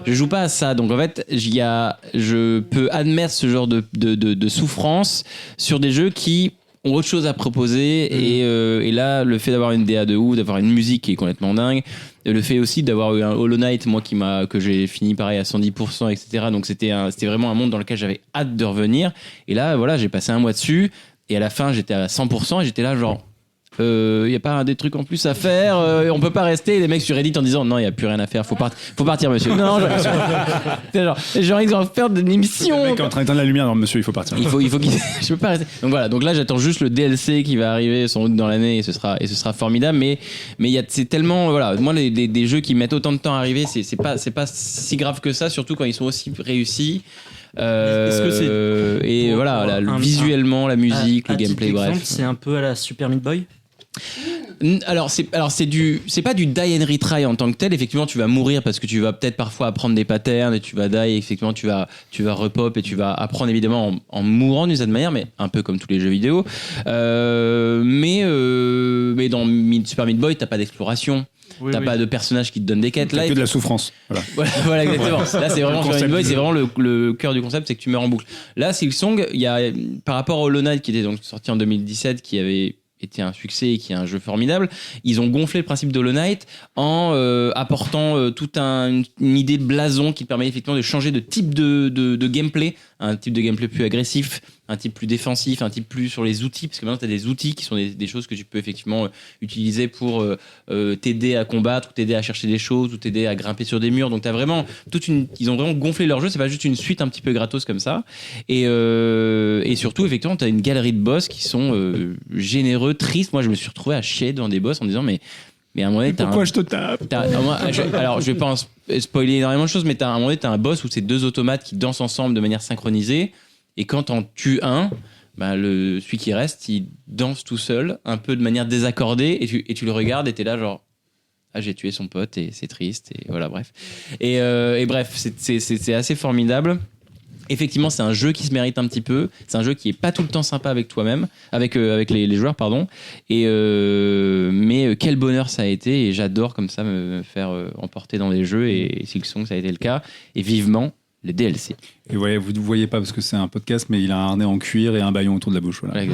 Je joue pas à ça. Donc en fait, je peux admettre ce genre de souffrance sur des jeux qui ont autre chose à proposer et là le fait d'avoir une DA de ouf, d'avoir une musique qui est complètement dingue, le fait aussi d'avoir eu un Hollow Knight moi que j'ai fini pareil à 110%, etc. Donc c'était vraiment un monde dans lequel j'avais hâte de revenir et là voilà, j'ai passé un mois dessus et à la fin j'étais à 100% et j'étais là genre il y a pas des trucs en plus à faire, on peut pas rester. Les mecs sur Reddit en disant non, il y a plus rien à faire, faut partir monsieur. Non, j'ai envie de faire de l'émission. Le mec est en train d'éteindre la lumière, non monsieur, il faut partir. Il faut je peux pas rester. Donc voilà, donc là j'attends juste le DLC qui va arriver sans doute dans l'année et ce sera formidable, mais c'est tellement voilà, moi des jeux qui mettent autant de temps à arriver, c'est pas si grave que ça, surtout quand ils sont aussi réussis. Est-ce que c'est et voilà, visuellement, la musique, le gameplay, exemple, bref. c'est un peu à la Super Meat Boy. Alors c'est pas du die and retry en tant que tel. Effectivement, tu vas mourir parce que tu vas peut-être parfois apprendre des patterns et tu vas die. Et effectivement, tu vas repop et tu vas apprendre évidemment en mourant d'une certaine manière, mais un peu comme tous les jeux vidéo. Mais dans Super Meat Boy, t'as pas d'exploration. T'as pas de personnage qui te donne des quêtes. T'as que de la souffrance. Voilà, exactement. Là, c'est vraiment Super Meat Boy, c'est vraiment le cœur du concept, c'est que tu meurs en boucle. Là, Silksong, il y a par rapport à Hollow Knight qui était donc sorti en 2017, qui avait été un succès et qui est un jeu formidable, ils ont gonflé le principe de Hollow Knight en apportant toute une idée de blason qui te permet effectivement de changer de type de gameplay, un type de gameplay plus agressif, un type plus défensif, un type plus sur les outils, parce que maintenant tu as des outils qui sont des choses que tu peux effectivement utiliser pour t'aider à combattre, ou t'aider à chercher des choses, ou t'aider à grimper sur des murs. Donc t'as vraiment ils ont vraiment gonflé leur jeu, c'est pas juste une suite un petit peu gratos comme ça. Et surtout, effectivement, t'as une galerie de boss qui sont généreux, tristes. Moi, je me suis retrouvé à chier devant des boss en disant mais à un moment donné, Pourquoi je te tape? Alors, je vais pas spoiler énormément de choses, mais à un moment donné, t'as un boss où c'est 2 automates qui dansent ensemble de manière synchronisée, et quand t'en tues un, celui qui reste, il danse tout seul, un peu de manière désaccordée, et tu le regardes et t'es là genre j'ai tué son pote et c'est triste, et voilà, bref. Et bref, c'est assez formidable. Effectivement, c'est un jeu qui se mérite un petit peu. C'est un jeu qui est pas tout le temps sympa avec toi-même, avec les joueurs, pardon. Mais quel bonheur ça a été, et j'adore comme ça me faire emporter dans des jeux, et Silksong ça a été le cas, et vivement les DLC. Et ouais, vous ne voyez pas parce que c'est un podcast, mais il a un harnais en cuir et un bâillon autour de la bouche. Voilà.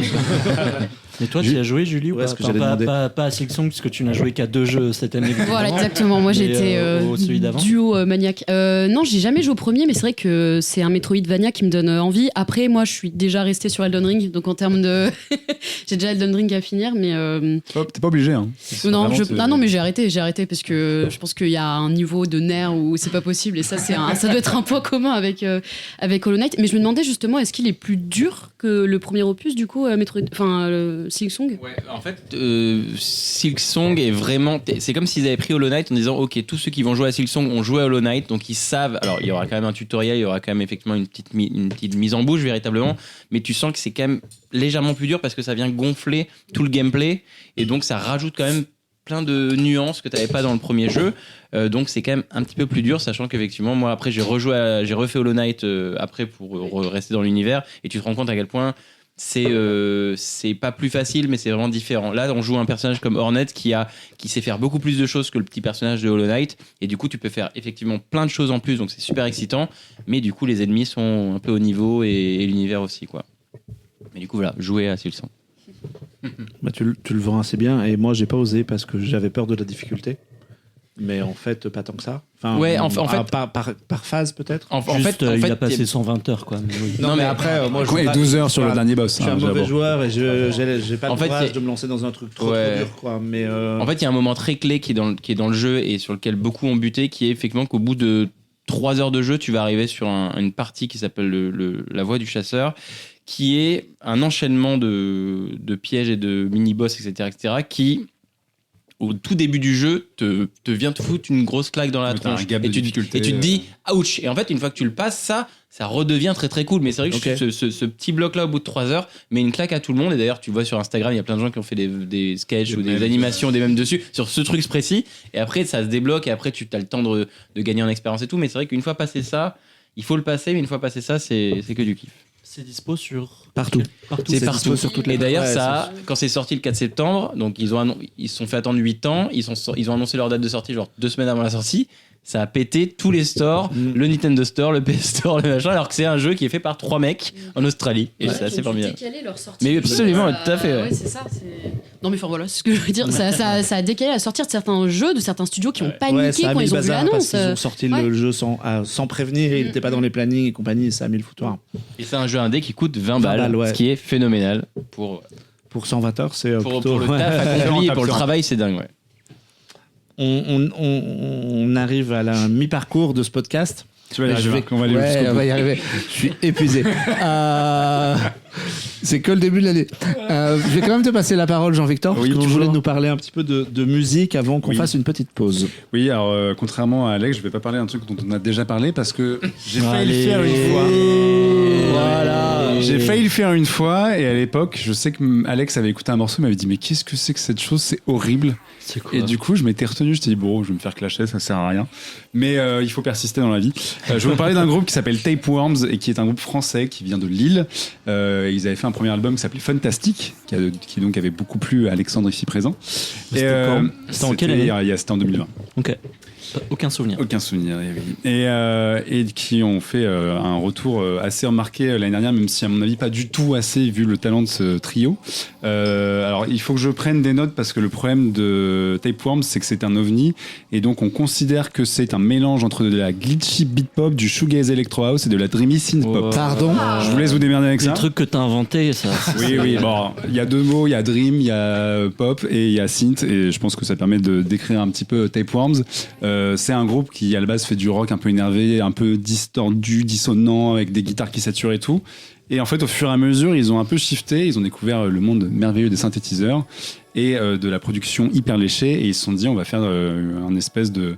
Et toi, tu y as joué, Julie, ou Ouais, pas? ce que j'allais demander. Pas à Silksong, puisque tu n'as joué qu'à 2 jeux cette année. Voilà, exactement. Moi, j'étais celui d'avant. duo maniaque. Non, j'ai jamais joué au premier, mais c'est vrai que c'est un Metroidvania qui me donne envie. Après, moi, je suis déjà restée sur Elden Ring, donc en termes de... j'ai déjà Elden Ring à finir, mais... T'es pas obligé. Hein. Non, mais j'ai arrêté parce que je pense qu'il y a un niveau de nerfs où c'est pas possible, et ça, ça doit être un point commun avec Hollow Knight. Mais je me demandais justement, est-ce qu'il est plus dur que le premier opus, du coup, Silksong? Ouais, en fait, Silksong est vraiment... C'est comme s'ils avaient pris Hollow Knight en disant ok, tous ceux qui vont jouer à Silksong ont joué à Hollow Knight, donc ils savent... Alors, il y aura quand même un tutoriel, il y aura quand même effectivement une petite mise en bouche, véritablement, mais tu sens que c'est quand même légèrement plus dur parce que ça vient gonfler tout le gameplay, et donc ça rajoute quand même plein de nuances que tu n'avais pas dans le premier jeu. Donc c'est quand même un petit peu plus dur, sachant qu'effectivement, moi après j'ai refait Hollow Knight après pour rester dans l'univers, et tu te rends compte à quel point c'est pas plus facile, mais c'est vraiment différent. Là, on joue un personnage comme Hornet qui sait faire beaucoup plus de choses que le petit personnage de Hollow Knight, et du coup tu peux faire effectivement plein de choses en plus, donc c'est super excitant, mais du coup les ennemis sont un peu au niveau, et l'univers aussi, quoi. Mais du coup voilà, jouer à Silksong. Tu le vends assez bien, et moi j'ai pas osé parce que j'avais peur de la difficulté. Mais en fait, pas tant que ça. Enfin, ouais, en fait, par phase peut-être. En fait, il a passé 120 heures, quoi. Mais oui. Non, mais après, moi, Ouais, 12 heures sur le dernier boss. Je suis un mauvais joueur, et j'ai pas En le fait, courage de me lancer dans un truc trop dur, quoi. Mais en fait, il y a un moment très clé qui est dans le jeu, et sur lequel beaucoup ont buté, qui est effectivement qu'au bout de 3 heures de jeu, tu vas arriver sur une partie qui s'appelle la voie du chasseur, qui est un enchaînement de pièges et de mini-boss, etc., qui, au tout début du jeu, te vient te foutre une grosse claque dans la tronche. Et tu te dis, ouch. Et en fait, une fois que tu le passes, ça redevient très très cool. Mais c'est vrai que ce petit bloc-là, au bout de 3 heures, met une claque à tout le monde. Et d'ailleurs, tu vois sur Instagram, il y a plein de gens qui ont fait des sketchs ou des animations, des mèmes dessus, sur ce truc précis. Et après, ça se débloque, et après, tu as le temps de gagner en expérience et tout. Mais c'est vrai qu'une fois passé ça, il faut le passer, mais une fois passé ça, c'est que du kiff. C'est dispo sur... Partout. C'est partout. Sur toutes les... Et d'ailleurs, quand c'est sorti le 4 septembre, donc ils se sont fait attendre 8 ans, ils ont annoncé leur date de sortie genre 2 semaines avant la sortie. Ça a pété tous les stores, le Nintendo Store, le PS Store, le machin, alors que c'est un jeu qui est fait par 3 mecs en Australie. Et c'est assez formidable. Mais absolument, tout à fait. Ouais. Ouais, c'est ça. Non, mais enfin voilà, c'est ce que je veux dire. Ça a décalé la sortie de certains jeux, de certains studios qui ont paniqué quand ils ont vu l'annonce. Ils ont sorti le jeu sans prévenir, il n'était pas dans les plannings et compagnie, et ça a mis le foutoir. Et c'est un jeu indé qui coûte 20 balles, ouais. Ce qui est phénoménal pour 120 heures, c'est pour plutôt... le taf accompli et pour le travail, c'est dingue, ouais. On arrive à la mi-parcours de ce podcast. Tu vas y arriver. On va aller jusqu'au bout. On va y arriver. Je suis épuisé. C'est que le début de l'année. Je vais quand même te passer la parole, Jean-Victor, parce que tu voulais nous parler un petit peu de musique avant qu'on fasse une petite pause. Oui, alors contrairement à Alex, je vais pas parler d'un truc dont on a déjà parlé parce que j'ai failli le faire une fois. Voilà. J'ai failli le faire une fois, et à l'époque, je sais que Alex avait écouté un morceau, il m'avait dit mais qu'est-ce que c'est que cette chose, c'est horrible. C'est quoi? Et du coup, je m'étais retenu, je t'ai dit bon, je vais me faire clasher, ça sert à rien. Mais il faut persister dans la vie. Je vais vous parler d'un groupe qui s'appelle Tapeworms, et qui est un groupe français qui vient de Lille. Ils avaient fait un premier album qui s'appelait Fantastic, qui donc avait beaucoup plu à Alexandre ici présent. C'était en quelle année? C'était en 2020. Ok. Aucun souvenir. Aucun souvenir. Et qui ont fait un retour assez remarqué l'année dernière, même si à mon avis pas du tout assez vu le talent de ce trio. Alors il faut que je prenne des notes parce que le problème de Tapeworms c'est que c'est un ovni et donc on considère que c'est un mélange entre de la glitchy beat pop, du shoegaze electro house et de la dreamy synth pop. Pardon. Je vous laisse vous démerder avec C'est ça. le truc que t'as inventé, ça. Oui, bon, il y a 2 mots, il y a dream, il y a pop et il y a synth et je pense que ça permet de décrire un petit peu Tapeworms. C'est un groupe qui à la base fait du rock un peu énervé, un peu distordu, dissonant avec des guitares qui saturent et tout. Et en fait, au fur et à mesure, ils ont un peu shifté, ils ont découvert le monde merveilleux des synthétiseurs et de la production hyper léchée et ils se sont dit on va faire un espèce de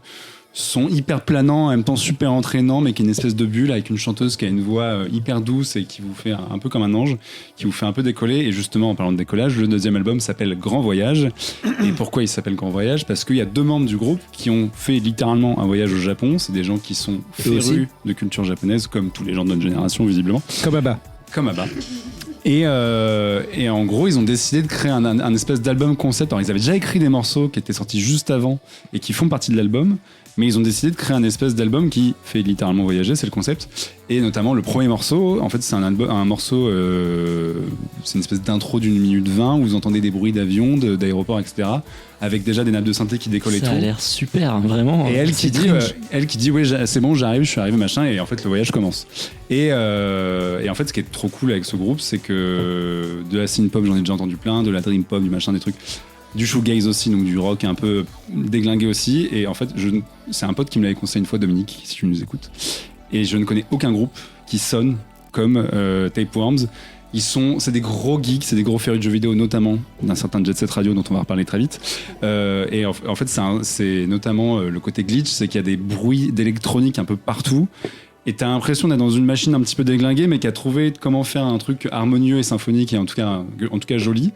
son hyper planant, en même temps super entraînant, mais qui est une espèce de bulle avec une chanteuse qui a une voix hyper douce et qui vous fait un peu comme un ange, qui vous fait un peu décoller. Et justement, en parlant de décollage, le 2e album s'appelle Grand Voyage. Et pourquoi il s'appelle Grand Voyage ? Parce qu'il y a 2 membres du groupe qui ont fait littéralement un voyage au Japon. C'est des gens qui sont férus de culture japonaise, comme tous les gens de notre génération, visiblement. Comme Abba. Comme Abba. Et en gros, ils ont décidé de créer un espèce d'album concept. Alors, ils avaient déjà écrit des morceaux qui étaient sortis juste avant et qui font partie de l'album. Mais ils ont décidé de créer un espèce d'album qui fait littéralement voyager, c'est le concept. Et notamment le premier morceau, en fait c'est un morceau, c'est une espèce d'intro d'1 minute 20 où vous entendez des bruits d'avions, d'aéroports, etc. Avec déjà des nappes de synthé qui décollent et tout. Ça a l'air super, vraiment. Et elle qui dit oui c'est bon j'arrive, je suis arrivé machin et en fait le voyage commence. Et en fait ce qui est trop cool avec ce groupe c'est que de la synth pop j'en ai déjà entendu plein, de la dream pop, du machin, des trucs. Du shoegaze aussi, donc du rock un peu déglingué aussi. Et en fait, c'est un pote qui me l'avait conseillé une fois, Dominique, si tu nous écoutes. Et je ne connais aucun groupe qui sonne comme Tapeworms. C'est des gros geeks, c'est des gros férus de jeux vidéo, notamment d'un certain Jet Set Radio dont on va reparler très vite. Et en fait, c'est notamment le côté glitch, c'est qu'il y a des bruits d'électronique un peu partout. Et t'as l'impression d'être dans une machine un petit peu déglinguée, mais qui a trouvé comment faire un truc harmonieux et symphonique et en tout cas joli.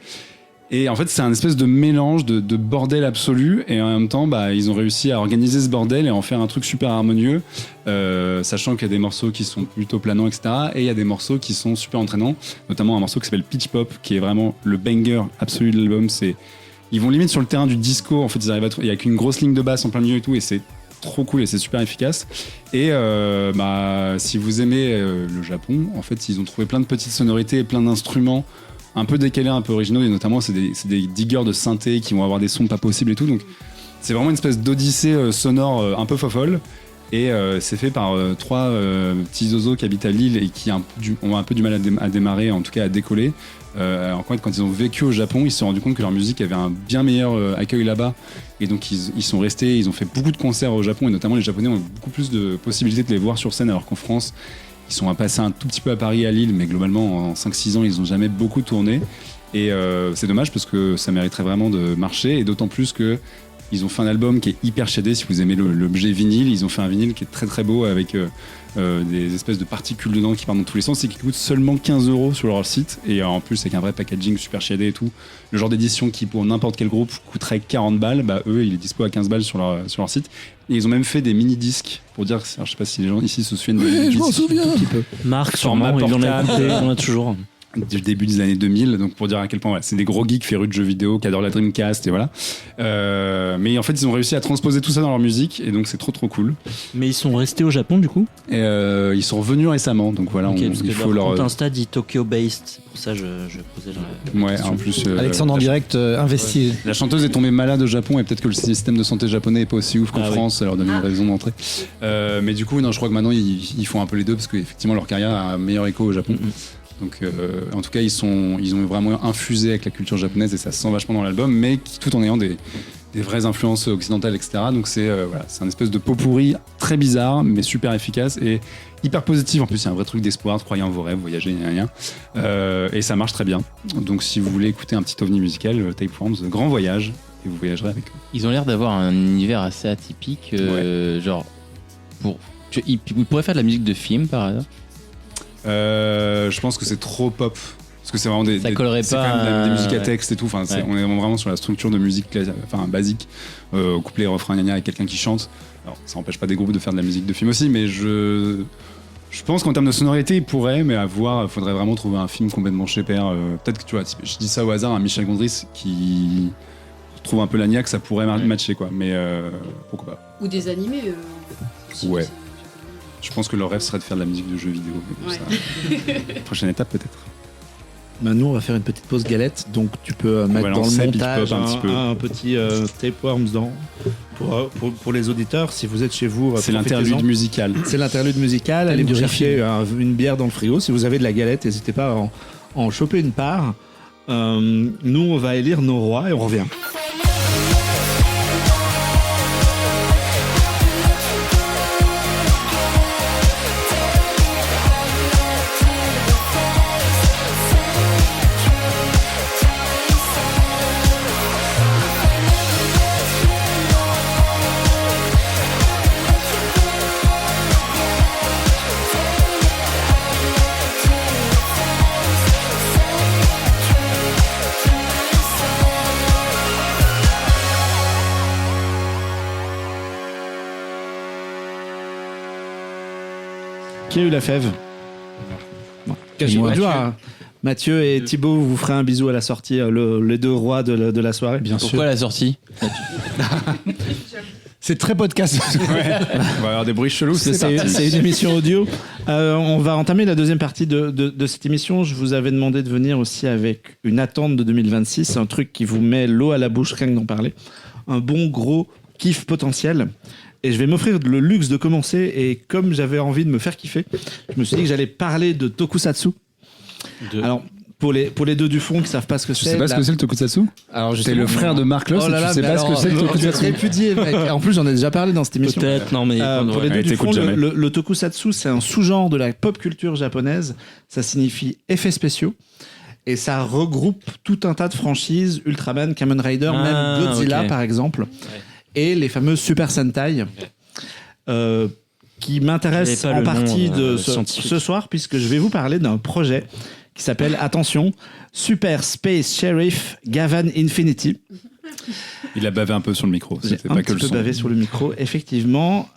Et en fait, c'est un espèce de mélange de bordel absolu. Et en même temps, ils ont réussi à organiser ce bordel et en faire un truc super harmonieux, sachant qu'il y a des morceaux qui sont plutôt planants, etc. Et il y a des morceaux qui sont super entraînants, notamment un morceau qui s'appelle Pitch Pop, qui est vraiment le banger absolu de l'album. Ils vont limite sur le terrain du disco. En fait, il y a qu'une grosse ligne de basse en plein milieu et tout, et c'est trop cool et c'est super efficace. Et si vous aimez le Japon, en fait, ils ont trouvé plein de petites sonorités et plein d'instruments un peu décalés, un peu originaux, et notamment c'est des diggers de synthé qui vont avoir des sons pas possibles et tout, donc c'est vraiment une espèce d'odyssée sonore un peu fofolle, et c'est fait par 3 petits zozos qui habitent à Lille et qui ont un peu du mal à démarrer, en tout cas à décoller. Quand ils ont vécu au Japon, ils se sont rendus compte que leur musique avait un bien meilleur accueil là-bas, et donc ils sont restés, ils ont fait beaucoup de concerts au Japon, et notamment les Japonais ont beaucoup plus de possibilités de les voir sur scène, alors qu'en France ils sont passés un tout petit peu à Paris, à Lille, mais globalement en 5-6 ans ils n'ont jamais beaucoup tourné, et c'est dommage parce que ça mériterait vraiment de marcher, et d'autant plus que ils ont fait un album qui est hyper shadé. Si vous aimez l'objet vinyle, ils ont fait un vinyle qui est très très beau avec des espèces de particules dedans qui partent dans tous les sens et qui coûte seulement 15 € sur leur site, et en plus avec un vrai packaging super shadé et tout. Le genre d'édition qui pour n'importe quel groupe coûterait 40 balles, eux il est dispo à 15 balles sur leur site. Et ils ont même fait des mini-disques pour dire, alors, je sais pas si les gens ici se souviennent Oui, je m'en souviens. Un petit peu. Marc, Format sûrement, il en a portable. écouté, il en a toujours. Du début des années 2000, donc pour dire à quel point c'est des gros geeks férus de jeux vidéo qui adorent la Dreamcast et voilà. Mais en fait ils ont réussi à transposer tout ça dans leur musique, et donc c'est trop cool. Mais ils sont restés au Japon du coup. Et ils sont revenus récemment, donc voilà, Ok, parce que il faut leur leur. compte Insta dit Tokyo based, c'est pour ça que je posais la Ouais, question. en plus. Alexandre en direct, investi. La chanteuse est tombée malade au Japon, et peut-être que le système de santé japonais est pas aussi ouf qu'en Ah oui. France, ça leur donne une raison d'entrer. Mais du coup, non, je crois que maintenant ils font un peu les deux, parce qu'effectivement leur carrière a un meilleur écho au Japon. Donc, en tout cas, ils ont vraiment infusé avec la culture japonaise, et ça se sent vachement dans l'album, mais tout en ayant des vraies influences occidentales, etc. Donc c'est un espèce de pot pourri très bizarre, mais super efficace et hyper positif. En plus, il y a un vrai truc d'espoir, croyez en vos rêves, voyagez, et ça marche très bien. Donc si vous voulez écouter un petit ovni musical, Tapeworms, Grand Voyage, et vous voyagerez avec eux. Ils ont l'air d'avoir un univers assez atypique, genre ils pourraient faire de la musique de film par hasard. Je pense que c'est trop pop, parce que c'est vraiment Ça collerait c'est pas quand même des musiques à ouais. texte et tout. Enfin, Ouais. on est vraiment sur la structure de musique basique, couplet, refrain, gna gna, avec quelqu'un qui chante. Alors ça n'empêche pas des groupes de faire de la musique de film aussi, mais je pense qu'en termes de sonorité ils pourraient, mais à voir, il faudrait vraiment trouver un film complètement chez père. Peut-être que tu vois, je dis ça au hasard, un Michel Gondry qui trouve un peu l'agnac, ça pourrait matcher quoi, mais pourquoi pas. Ou des animés. Ouais. Je pense que leur rêve serait de faire de la musique de jeux vidéo. Mais bon, Ouais. ça- Prochaine étape peut-être. Nous, on va faire une petite pause galette, donc tu peux mettre dans le lancer montage Beach Pop un petit peu. un petit tapeworms dans pour les auditeurs. Si vous êtes chez vous, C'est l'interlude profitez-en. musical. C'est l'interlude musical. Allez du vous chercher riffing. une bière dans le frigo. Si vous avez de la galette, n'hésitez pas à en choper une part. Nous, on va élire nos rois et on revient. Qui a eu la fève? Bon, cachez-vous. Mathieu. Mathieu et Thibaut, vous ferez un bisou à la sortie, les deux rois de la soirée. Bien sûr. Pourquoi la sortie? C'est très podcast. On va avoir des bruits chelous. C'est C'est parti. une émission audio. On va entamer la deuxième partie de cette émission. Je vous avais demandé de venir aussi avec une attente de 2026, un truc qui vous met l'eau à la bouche, rien que d'en parler. Un bon gros kiff potentiel. Et je vais m'offrir le luxe de commencer. Et comme j'avais envie de me faire kiffer, je me suis dit que j'allais parler de Tokusatsu. Alors, pour les deux du fond qui savent pas ce que Je c'est. sais pas ce que c'est le Tokusatsu. Alors, T'es le frère de Mark Loss Oh là et là, tu sais mais pas ce que alors, c'est le vous êtes Tokusatsu. répudié, mec. En plus, j'en ai déjà parlé dans cette émission. Peut-être, non, mais. Pour les Ouais, deux du t'écoutes fond, jamais. le tokusatsu, c'est un sous-genre de la pop culture japonaise. Ça signifie effets spéciaux. Et ça regroupe tout un tas de franchises, Ultraman, Kamen Rider, Ah, même Godzilla ok. par exemple, et les fameux Super Sentai, qui m'intéressent J'avais pas en le partie nom, de scientifique. ce soir, puisque je vais vous parler d'un projet qui s'appelle, attention, Super Space Sheriff Gavan Infinity. Il a bavé un peu sur le micro. J'ai C'était un pas que petit le peu son. bavé sur le micro, effectivement.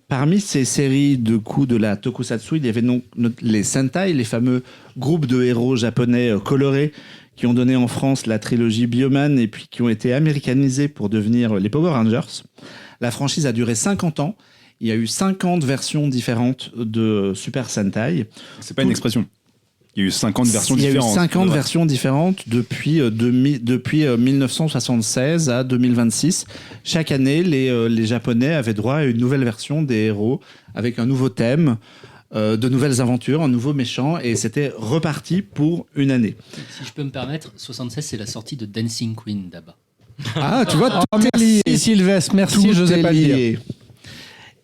Parmi ces séries de coups de la Tokusatsu, il y avait donc les Sentai, les fameux groupes de héros japonais colorés qui ont donné en France la trilogie Bioman et puis qui ont été américanisés pour devenir les Power Rangers. La franchise a duré 50 ans. Il y a eu 50 versions différentes de Super Sentai. C'est pas une expression. Il y a eu 50 versions Il y a eu différentes. 50 Ouais. versions différentes depuis 1976 à 2026. Chaque année, les Japonais avaient droit à une nouvelle version des héros avec un nouveau thème, de nouvelles aventures, un nouveau méchant, et c'était reparti pour une année. Si je peux me permettre, 76, c'est la sortie de Dancing Queen d'Abba. Ah, tu vois, merci Sylvestre, merci, Tout je sais est pas le dire. lié.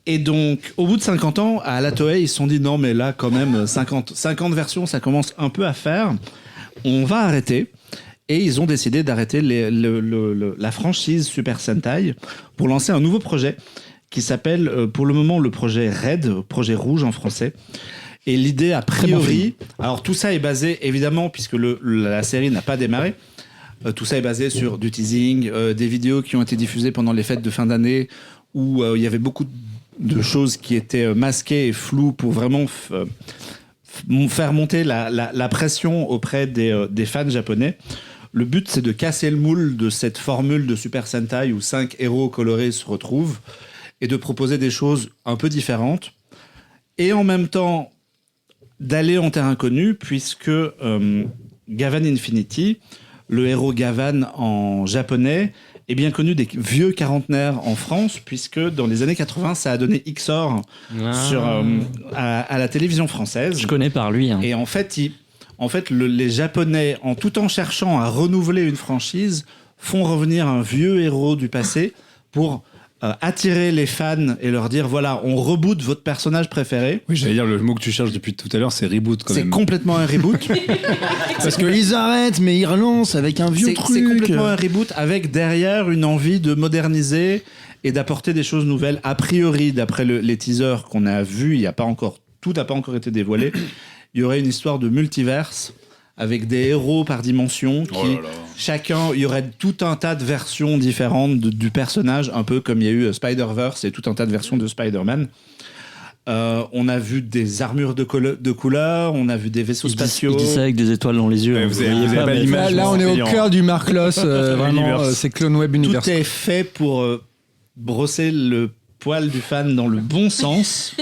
Et donc, au bout de 50 ans, à la Toei, ils se sont dit non, mais là, quand même, 50 versions, ça commence un peu à faire. On va arrêter. Et ils ont décidé d'arrêter la franchise Super Sentai pour lancer un nouveau projet qui s'appelle, pour le moment, le projet Red, projet rouge en français. Et l'idée, a priori, alors tout ça est basé, évidemment, puisque la série n'a pas démarré, tout ça est basé sur du teasing, des vidéos qui ont été diffusées pendant les fêtes de fin d'année, où il y avait beaucoup de choses qui étaient masquées et floues pour vraiment faire monter la pression auprès des fans japonais. Le but, c'est de casser le moule de cette formule de Super Sentai où 5 héros colorés se retrouvent et de proposer des choses un peu différentes. Et en même temps, d'aller en terre inconnue, puisque Gavan Infinity, le héros Gavan en japonais, est bien connu des vieux quarantenaires en France, puisque dans les années 80, ça a donné XOR à la télévision française. Je connais par lui. Hein. Et en fait, les Japonais, tout en cherchant à renouveler une franchise, font revenir un vieux héros du passé pour attirer les fans et leur dire voilà, on reboot votre personnage préféré. Oui, j'allais dire le mot que tu cherches depuis tout à l'heure, c'est reboot quand C'est même. complètement un reboot. Parce qu'ils arrêtent, mais ils relancent avec un vieux C'est truc. complètement un reboot avec derrière une envie de moderniser et d'apporter des choses nouvelles. A priori, d'après les teasers qu'on a vus, tout n'a pas encore été dévoilé. Il y aurait une histoire de multiverse avec des héros par dimension qui, chacun, il y aurait tout un tas de versions différentes du personnage, un peu comme il y a eu Spider-Verse et tout un tas de versions de Spider-Man. On a vu des armures de couleur, on a vu des vaisseaux spatiaux. Il dit ça avec des étoiles dans les yeux. Ouais, hein, vous avez voyez pas mais- l'image. Là, on est au Brillant. cœur du Mark Loss, vraiment, Universe. c'est Clone Web Universe. Tout est fait pour brosser le poil du fan dans le bon sens.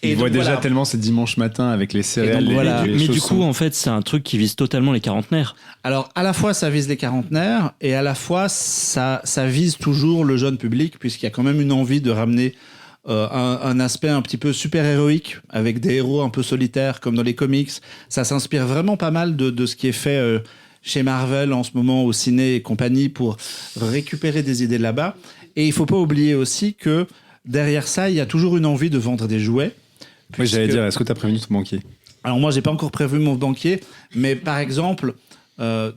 Il voit donc, déjà voilà. tellement c'est dimanche matin avec les céréales. donc, voilà. les Mais du chaussons. coup, en fait, c'est un truc qui vise totalement les quarantenaires. Alors, à la fois, ça vise les quarantenaires et à la fois, ça vise toujours le jeune public, puisqu'il y a quand même une envie de ramener un aspect un petit peu super-héroïque, avec des héros un peu solitaires, comme dans les comics. Ça s'inspire vraiment pas mal de ce qui est fait chez Marvel en ce moment, au ciné et compagnie, pour récupérer des idées là-bas. Et il faut pas oublier aussi que derrière ça, il y a toujours une envie de vendre des jouets. Oui, j'allais puisque- dire, est-ce que tu as prévenu ton banquier? Alors moi, j'ai pas encore prévu mon banquier, mais par exemple,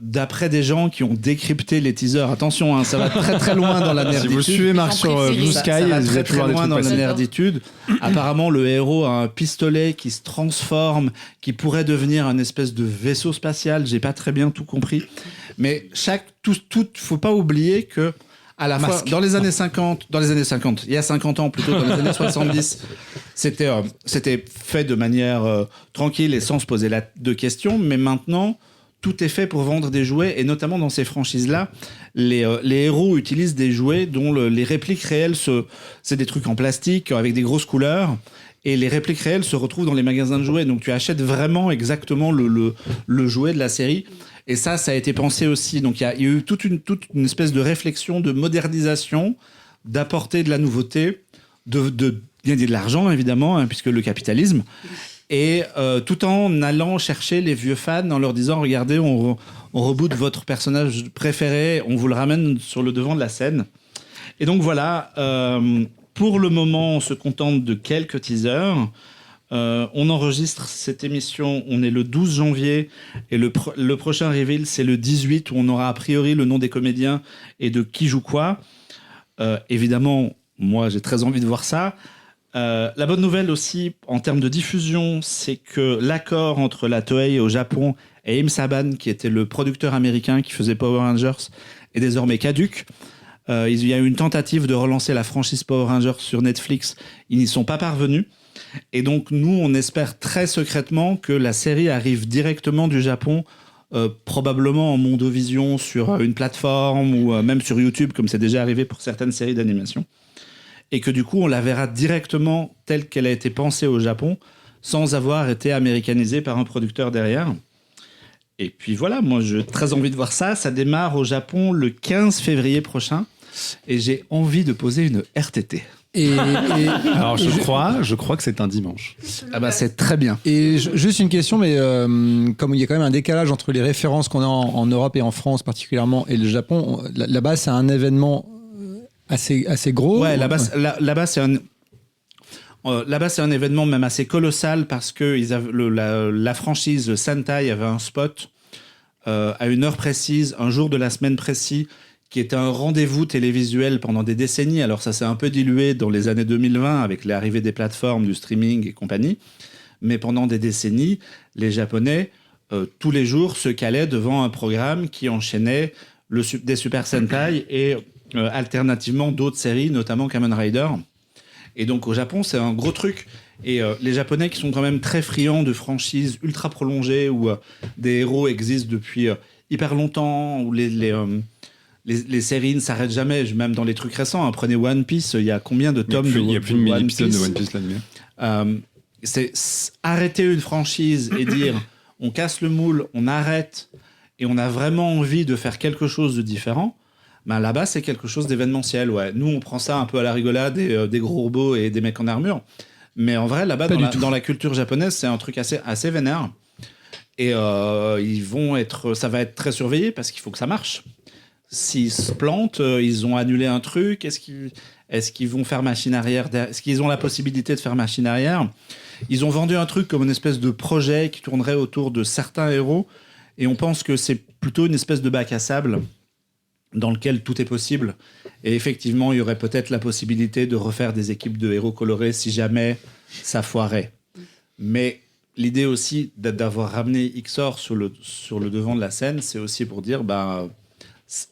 d'après des gens qui ont décrypté les teasers, attention, hein, ça va très très loin dans la Si nerditude. vous suivez Marc sur Blue Ça- Sky, ça va vous très allez très pouvoir des loin trucs dans la passer. nerditude. Apparemment, le héros a un pistolet qui se transforme, qui pourrait devenir un espèce de vaisseau spatial. J'ai pas très bien tout compris, mais faut pas oublier que à la fois dans les années 50, il y a 50 ans plutôt, dans les années 70, c'était fait de manière tranquille et sans se poser de questions, mais maintenant tout est fait pour vendre des jouets, et notamment dans ces franchises-là, les héros utilisent des jouets dont les répliques réelles, c'est des trucs en plastique avec des grosses couleurs, et les répliques réelles se retrouvent dans les magasins de jouets. Donc tu achètes vraiment exactement le jouet de la série. Et ça a été pensé aussi. Donc il y a eu toute une espèce de réflexion, de modernisation, d'apporter de la nouveauté, de gagner de l'argent évidemment, hein, puisque le capitalisme. Et tout en allant chercher les vieux fans, en leur disant, regardez, on reboot votre personnage préféré, on vous le ramène sur le devant de la scène. Et donc voilà, pour le moment, on se contente de quelques teasers. On enregistre cette émission, on est le 12 janvier, et le prochain reveal, c'est le 18, où on aura a priori le nom des comédiens et de qui joue quoi. Évidemment, moi j'ai très envie de voir ça. La bonne nouvelle aussi, en termes de diffusion, c'est que l'accord entre la Toei au Japon et Aim Saban, qui était le producteur américain qui faisait Power Rangers, est désormais caduque. Il y a eu une tentative de relancer la franchise Power Rangers sur Netflix. Ils n'y sont pas parvenus. Et donc, nous, on espère très secrètement que la série arrive directement du Japon, probablement en Mondovision sur une plateforme ou même sur YouTube, comme c'est déjà arrivé pour certaines séries d'animation. Et que du coup, on la verra directement telle qu'elle a été pensée au Japon, sans avoir été américanisée par un producteur derrière. Et puis voilà, moi j'ai très envie de voir ça. Ça démarre au Japon le 15 février prochain. Et j'ai envie de poser une RTT. Alors je crois que c'est un dimanche. Ah bah c'est très bien. Et juste une question, mais comme il y a quand même un décalage entre les références qu'on a en Europe et en France particulièrement et le Japon, là-bas c'est un événement assez gros. Ouais, là-bas c'est un... Là-bas, c'est un événement même assez colossal parce que la franchise Sentai avait un spot à une heure précise, un jour de la semaine précis, qui était un rendez-vous télévisuel pendant des décennies. Alors ça s'est un peu dilué dans les années 2020 avec l'arrivée des plateformes, du streaming et compagnie. Mais pendant des décennies, les Japonais, tous les jours, se calaient devant un programme qui enchaînait des Super Sentai et alternativement d'autres séries, notamment Kamen Rider. Et donc au Japon, c'est un gros truc. Et les Japonais qui sont quand même très friands de franchises ultra prolongées où des héros existent depuis hyper longtemps, où les séries ne s'arrêtent jamais, même dans les trucs récents. Hein, prenez One Piece, il y a combien de tomes Il y a plus de 1000 One épisodes de Piece One Piece là-dessus. C'est arrêter une franchise et dire on casse le moule, on arrête et on a vraiment envie de faire quelque chose de différent. Ben là-bas, c'est quelque chose d'événementiel. Ouais. Nous, on prend ça un peu à la rigolade, des gros robots et des mecs en armure. Mais en vrai, là-bas, dans la culture japonaise, c'est un truc assez vénère. Et ça va être très surveillé parce qu'il faut que ça marche. S'ils se plantent, ils ont annulé un truc. Est-ce qu'ils vont faire machine arrière? Est-ce qu'ils ont la possibilité de faire machine arrière? Ils ont vendu un truc comme une espèce de projet qui tournerait autour de certains héros. Et on pense que c'est plutôt une espèce de bac à sable dans lequel tout est possible. Et effectivement, il y aurait peut-être la possibilité de refaire des équipes de héros colorés si jamais ça foirait. Mais l'idée aussi d'avoir ramené XOR sur le devant de la scène, c'est aussi pour dire,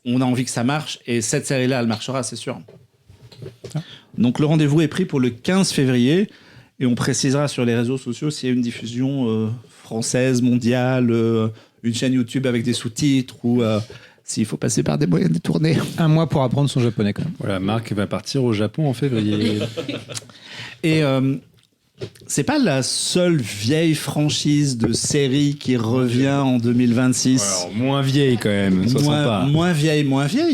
on a envie que ça marche, et cette série-là, elle marchera, c'est sûr. Donc le rendez-vous est pris pour le 15 février, et on précisera sur les réseaux sociaux s'il y a une diffusion française, mondiale, une chaîne YouTube avec des sous-titres, ou... s'il faut passer par des moyens détournés. Un mois pour apprendre son japonais quand même. Voilà, Marc va partir au Japon en février. Et C'est pas la seule vieille franchise de série qui revient en 2026. Alors, moins vieille quand même, ça sent pas. Moins vieille,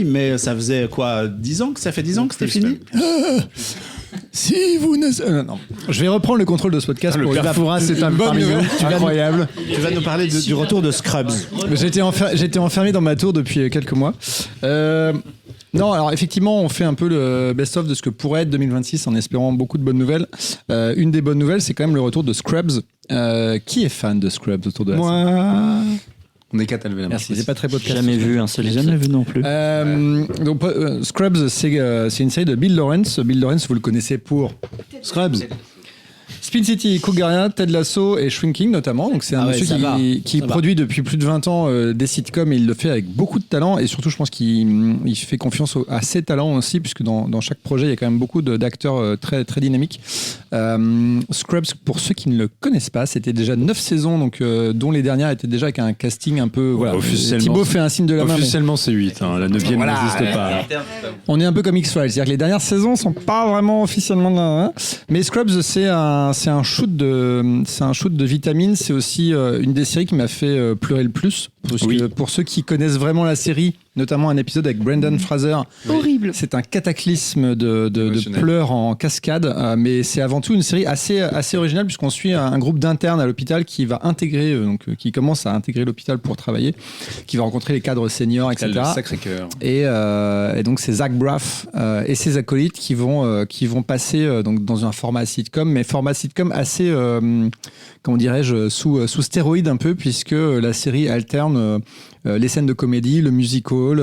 mais ça faisait quoi 10 ans que ça fait 10 ans que c'était fini. Si vous ne... non. Je vais reprendre le contrôle de ce podcast pour père Fouras, c'est un bonne parmi nous. nouvelle. Incroyable. Tu vas nous parler du retour de Scrubs. J'étais enfermé dans ma tour depuis quelques mois. Non, alors effectivement, on fait un peu le best-of de ce que pourrait être 2026 en espérant beaucoup de bonnes nouvelles. Une des bonnes nouvelles, c'est quand même le retour de Scrubs. Qui est fan de Scrubs autour de la scène? Moi. On est 4 à lever la main. Merci, c'est pas très podcast. Jamais vu un seul épisode. Jamais vu non plus. Donc, Scrubs, c'est une série de Bill Lawrence. Bill Lawrence, vous le connaissez pour Scrubs, Spin City, Cougaria, Ted Lasso et Shrinking notamment. Donc c'est un monsieur qui produit depuis plus de 20 ans des sitcoms et il le fait avec beaucoup de talent et surtout je pense qu'il fait confiance à ses talents aussi puisque dans chaque projet il y a quand même beaucoup d'acteurs très, très dynamiques. Scrubs, pour ceux qui ne le connaissent pas, c'était déjà 9 saisons donc, dont les dernières étaient déjà avec un casting un peu... Voilà, Thibaut fait un signe de la main. Officiellement c'est 8, hein, la 9e n'existe pas. On est un peu comme X-Files, c'est-à-dire que les dernières saisons sont pas vraiment officiellement... Mais Scrubs c'est un shoot de vitamines. C'est aussi une des séries qui m'a fait pleurer le plus. Parce que pour ceux qui connaissent vraiment la série, notamment un épisode avec Brendan Fraser, horrible. C'est un cataclysme de pleurs en cascade, mais c'est avant tout une série assez originale puisqu'on suit un groupe d'internes à l'hôpital qui va intégrer, qui commence à intégrer l'hôpital pour travailler, qui va rencontrer les cadres seniors, etc. Le Sacré-Cœur. Et donc c'est Zach Braff et ses acolytes qui vont passer donc dans un format sitcom, mais format sitcom assez, comment dirais-je, sous stéroïde un peu puisque la série alterne les scènes de comédie, le musical,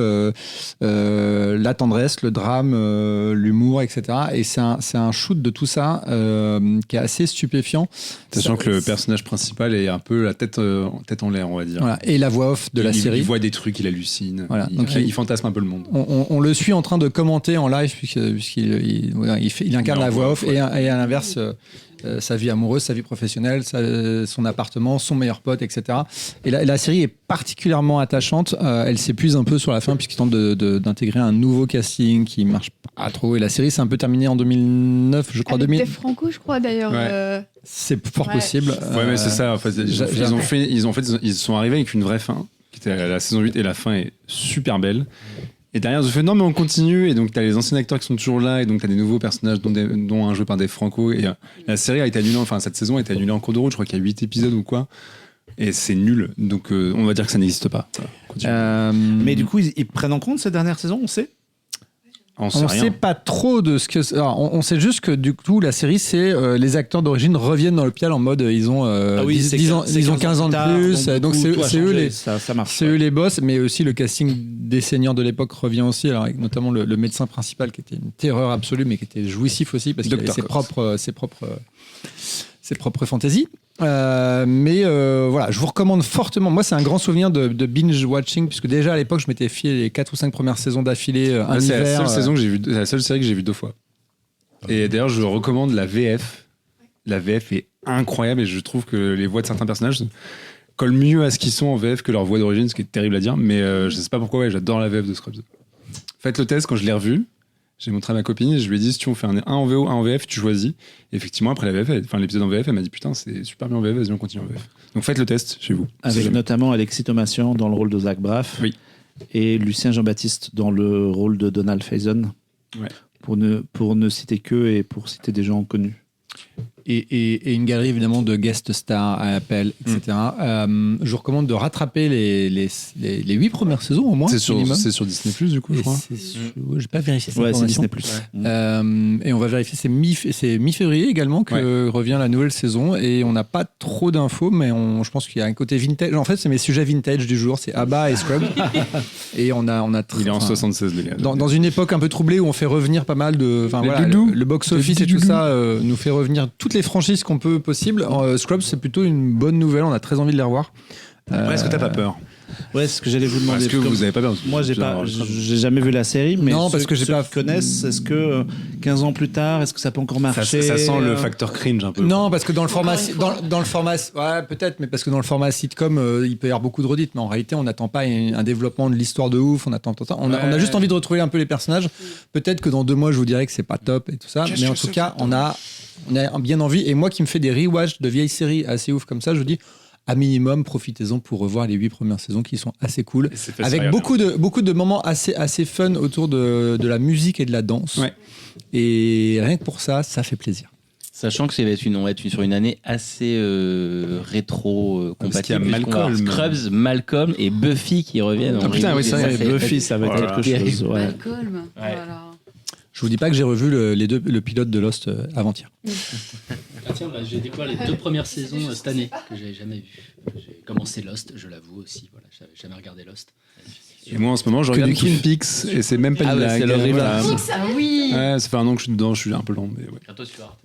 la tendresse, le drame, l'humour, etc. Et c'est un shoot de tout ça qui est assez stupéfiant. Sachant que le personnage principal est un peu la tête en l'air, on va dire. Voilà. Et la voix off de la série. Il voit des trucs, il hallucine. Voilà. Il fantasme un peu le monde. On le suit en train de commenter en live puisqu'il incarne la voix off et à l'inverse... sa vie amoureuse, sa vie professionnelle, son appartement, son meilleur pote, etc. Et la série est particulièrement attachante. Elle s'épuise un peu sur la fin puisqu'il tente d'intégrer un nouveau casting qui marche pas trop. Et la série s'est un peu terminée en 2009, je crois. Avec Dave Franco, je crois d'ailleurs. Ouais. C'est fort possible. Ouais, mais c'est ça. En fait, ils sont arrivés avec une vraie fin, qui était la saison 8, et la fin est super belle. Et derrière, ils ont fait non, mais on continue. Et donc, t'as les anciens acteurs qui sont toujours là. Et donc, t'as des nouveaux personnages, dont un joué par Dave Franco. Et la série a été annulée, enfin, cette saison a été annulée en cours de route. Je crois qu'il y a 8 épisodes ou quoi. Et c'est nul. Donc, on va dire que ça n'existe pas. Mais du coup, ils prennent en compte cette dernière saison, on sait? On sait pas trop de ce que... Alors, on sait juste que du coup, la série, c'est les acteurs d'origine reviennent dans l'hôpital en mode ils ont 15 ans de plus. Donc, c'est eux les boss. Mais aussi, le casting des seniors de l'époque revient aussi. Alors, avec notamment le médecin principal qui était une terreur absolue, mais qui était jouissif aussi parce qu'il avait ses propres fantaisies. Mais voilà, je vous recommande fortement. Moi, c'est un grand souvenir de binge watching, puisque déjà à l'époque, je m'étais fié les 4 ou 5 premières saisons d'affilée. C'est la seule série que j'ai vue 2 fois. Et d'ailleurs, je recommande la VF. La VF est incroyable et je trouve que les voix de certains personnages collent mieux à ce qu'ils sont en VF que leur voix d'origine, ce qui est terrible à dire. Mais je sais pas pourquoi, j'adore la VF de Scrubs. Faites le test quand je l'ai revu. J'ai montré à ma copine et je lui ai dit si tu veux faire un en VO, un en VF, tu choisis. Et effectivement, après l'épisode en VF, elle m'a dit putain, c'est super bien en VF, vas-y, on continue en VF. Donc faites le test chez vous. Avec notamment Alexis Thomasian dans le rôle de Zach Braff. Oui. Et Lucien Jean-Baptiste dans le rôle de Donald Faison. Ouais. Pour ne citer qu'eux et pour citer des gens connus. Et une galerie évidemment de guest stars à appel, etc. Je vous recommande de rattraper les 8 premières saisons au moins. C'est sur Disney+, du coup, je crois. J'ai pas vérifié cette information. C'est Disney+. Et on va vérifier, c'est mi-février également que revient la nouvelle saison. Et on n'a pas trop d'infos, mais je pense qu'il y a un côté vintage. En fait, c'est mes sujets vintage du jour, c'est ABBA et Scrubs. Et on a il est en 76, les gars. Dans une époque un peu troublée où on fait revenir pas mal de... le box-office et tout ça nous fait revenir toutes les franchises qu'on peut possible. Scrubs, c'est plutôt une bonne nouvelle. On a très envie de les revoir. Est-ce que t'as pas peur? Ouais, c'est ce que j'allais vous demander. Est-ce que vous avez pas peur? Moi, j'ai jamais vu la série, mais non, parce que j'ai pas connaissent. Est-ce que 15 ans plus tard, est-ce que ça peut encore marcher? Ça sent le facteur cringe un peu. Non, parce que dans le format, ouais, peut-être, mais parce que dans le format sitcom, il peut y avoir beaucoup de redites, mais en réalité, on n'attend pas un développement de l'histoire de ouf. On attend ça. On a juste envie de retrouver un peu les personnages. Peut-être que dans 2 mois, je vous dirai que c'est pas top et tout ça, mais en tout cas, on a on a bien envie. Et moi qui me fais des rewatch de vieilles séries assez ouf comme ça, je dis à minimum, profitez-en pour revoir les 8 premières saisons qui sont assez cool. Avec beaucoup de moments assez fun autour de la musique et de la danse. Ouais. Et rien que pour ça, ça fait plaisir. Sachant que on va être sur une année assez rétro compatible. Parce qu'il y a Malcolm. Scrubs, Malcolm et Buffy qui reviennent. Ah putain, oui, c'est vrai, fait Buffy, ça va être Voilà. quelque chose. Ouais. Malcolm. Voilà. Je vous dis pas que j'ai revu le pilote de Lost avant-hier. Ah tiens, j'ai découvert les 2 premières saisons cette année que j'avais jamais vues. J'ai commencé Lost, je l'avoue aussi. Voilà, j'avais jamais regardé Lost. Et moi, en ce moment, je regarde Twin Peaks et c'est même pas une blague. c'est l'horrible. Voilà. Ah oui. Ouais, ça fait un an que je suis dedans, je suis un peu lent. Mais ouais. Bientôt sur Arte.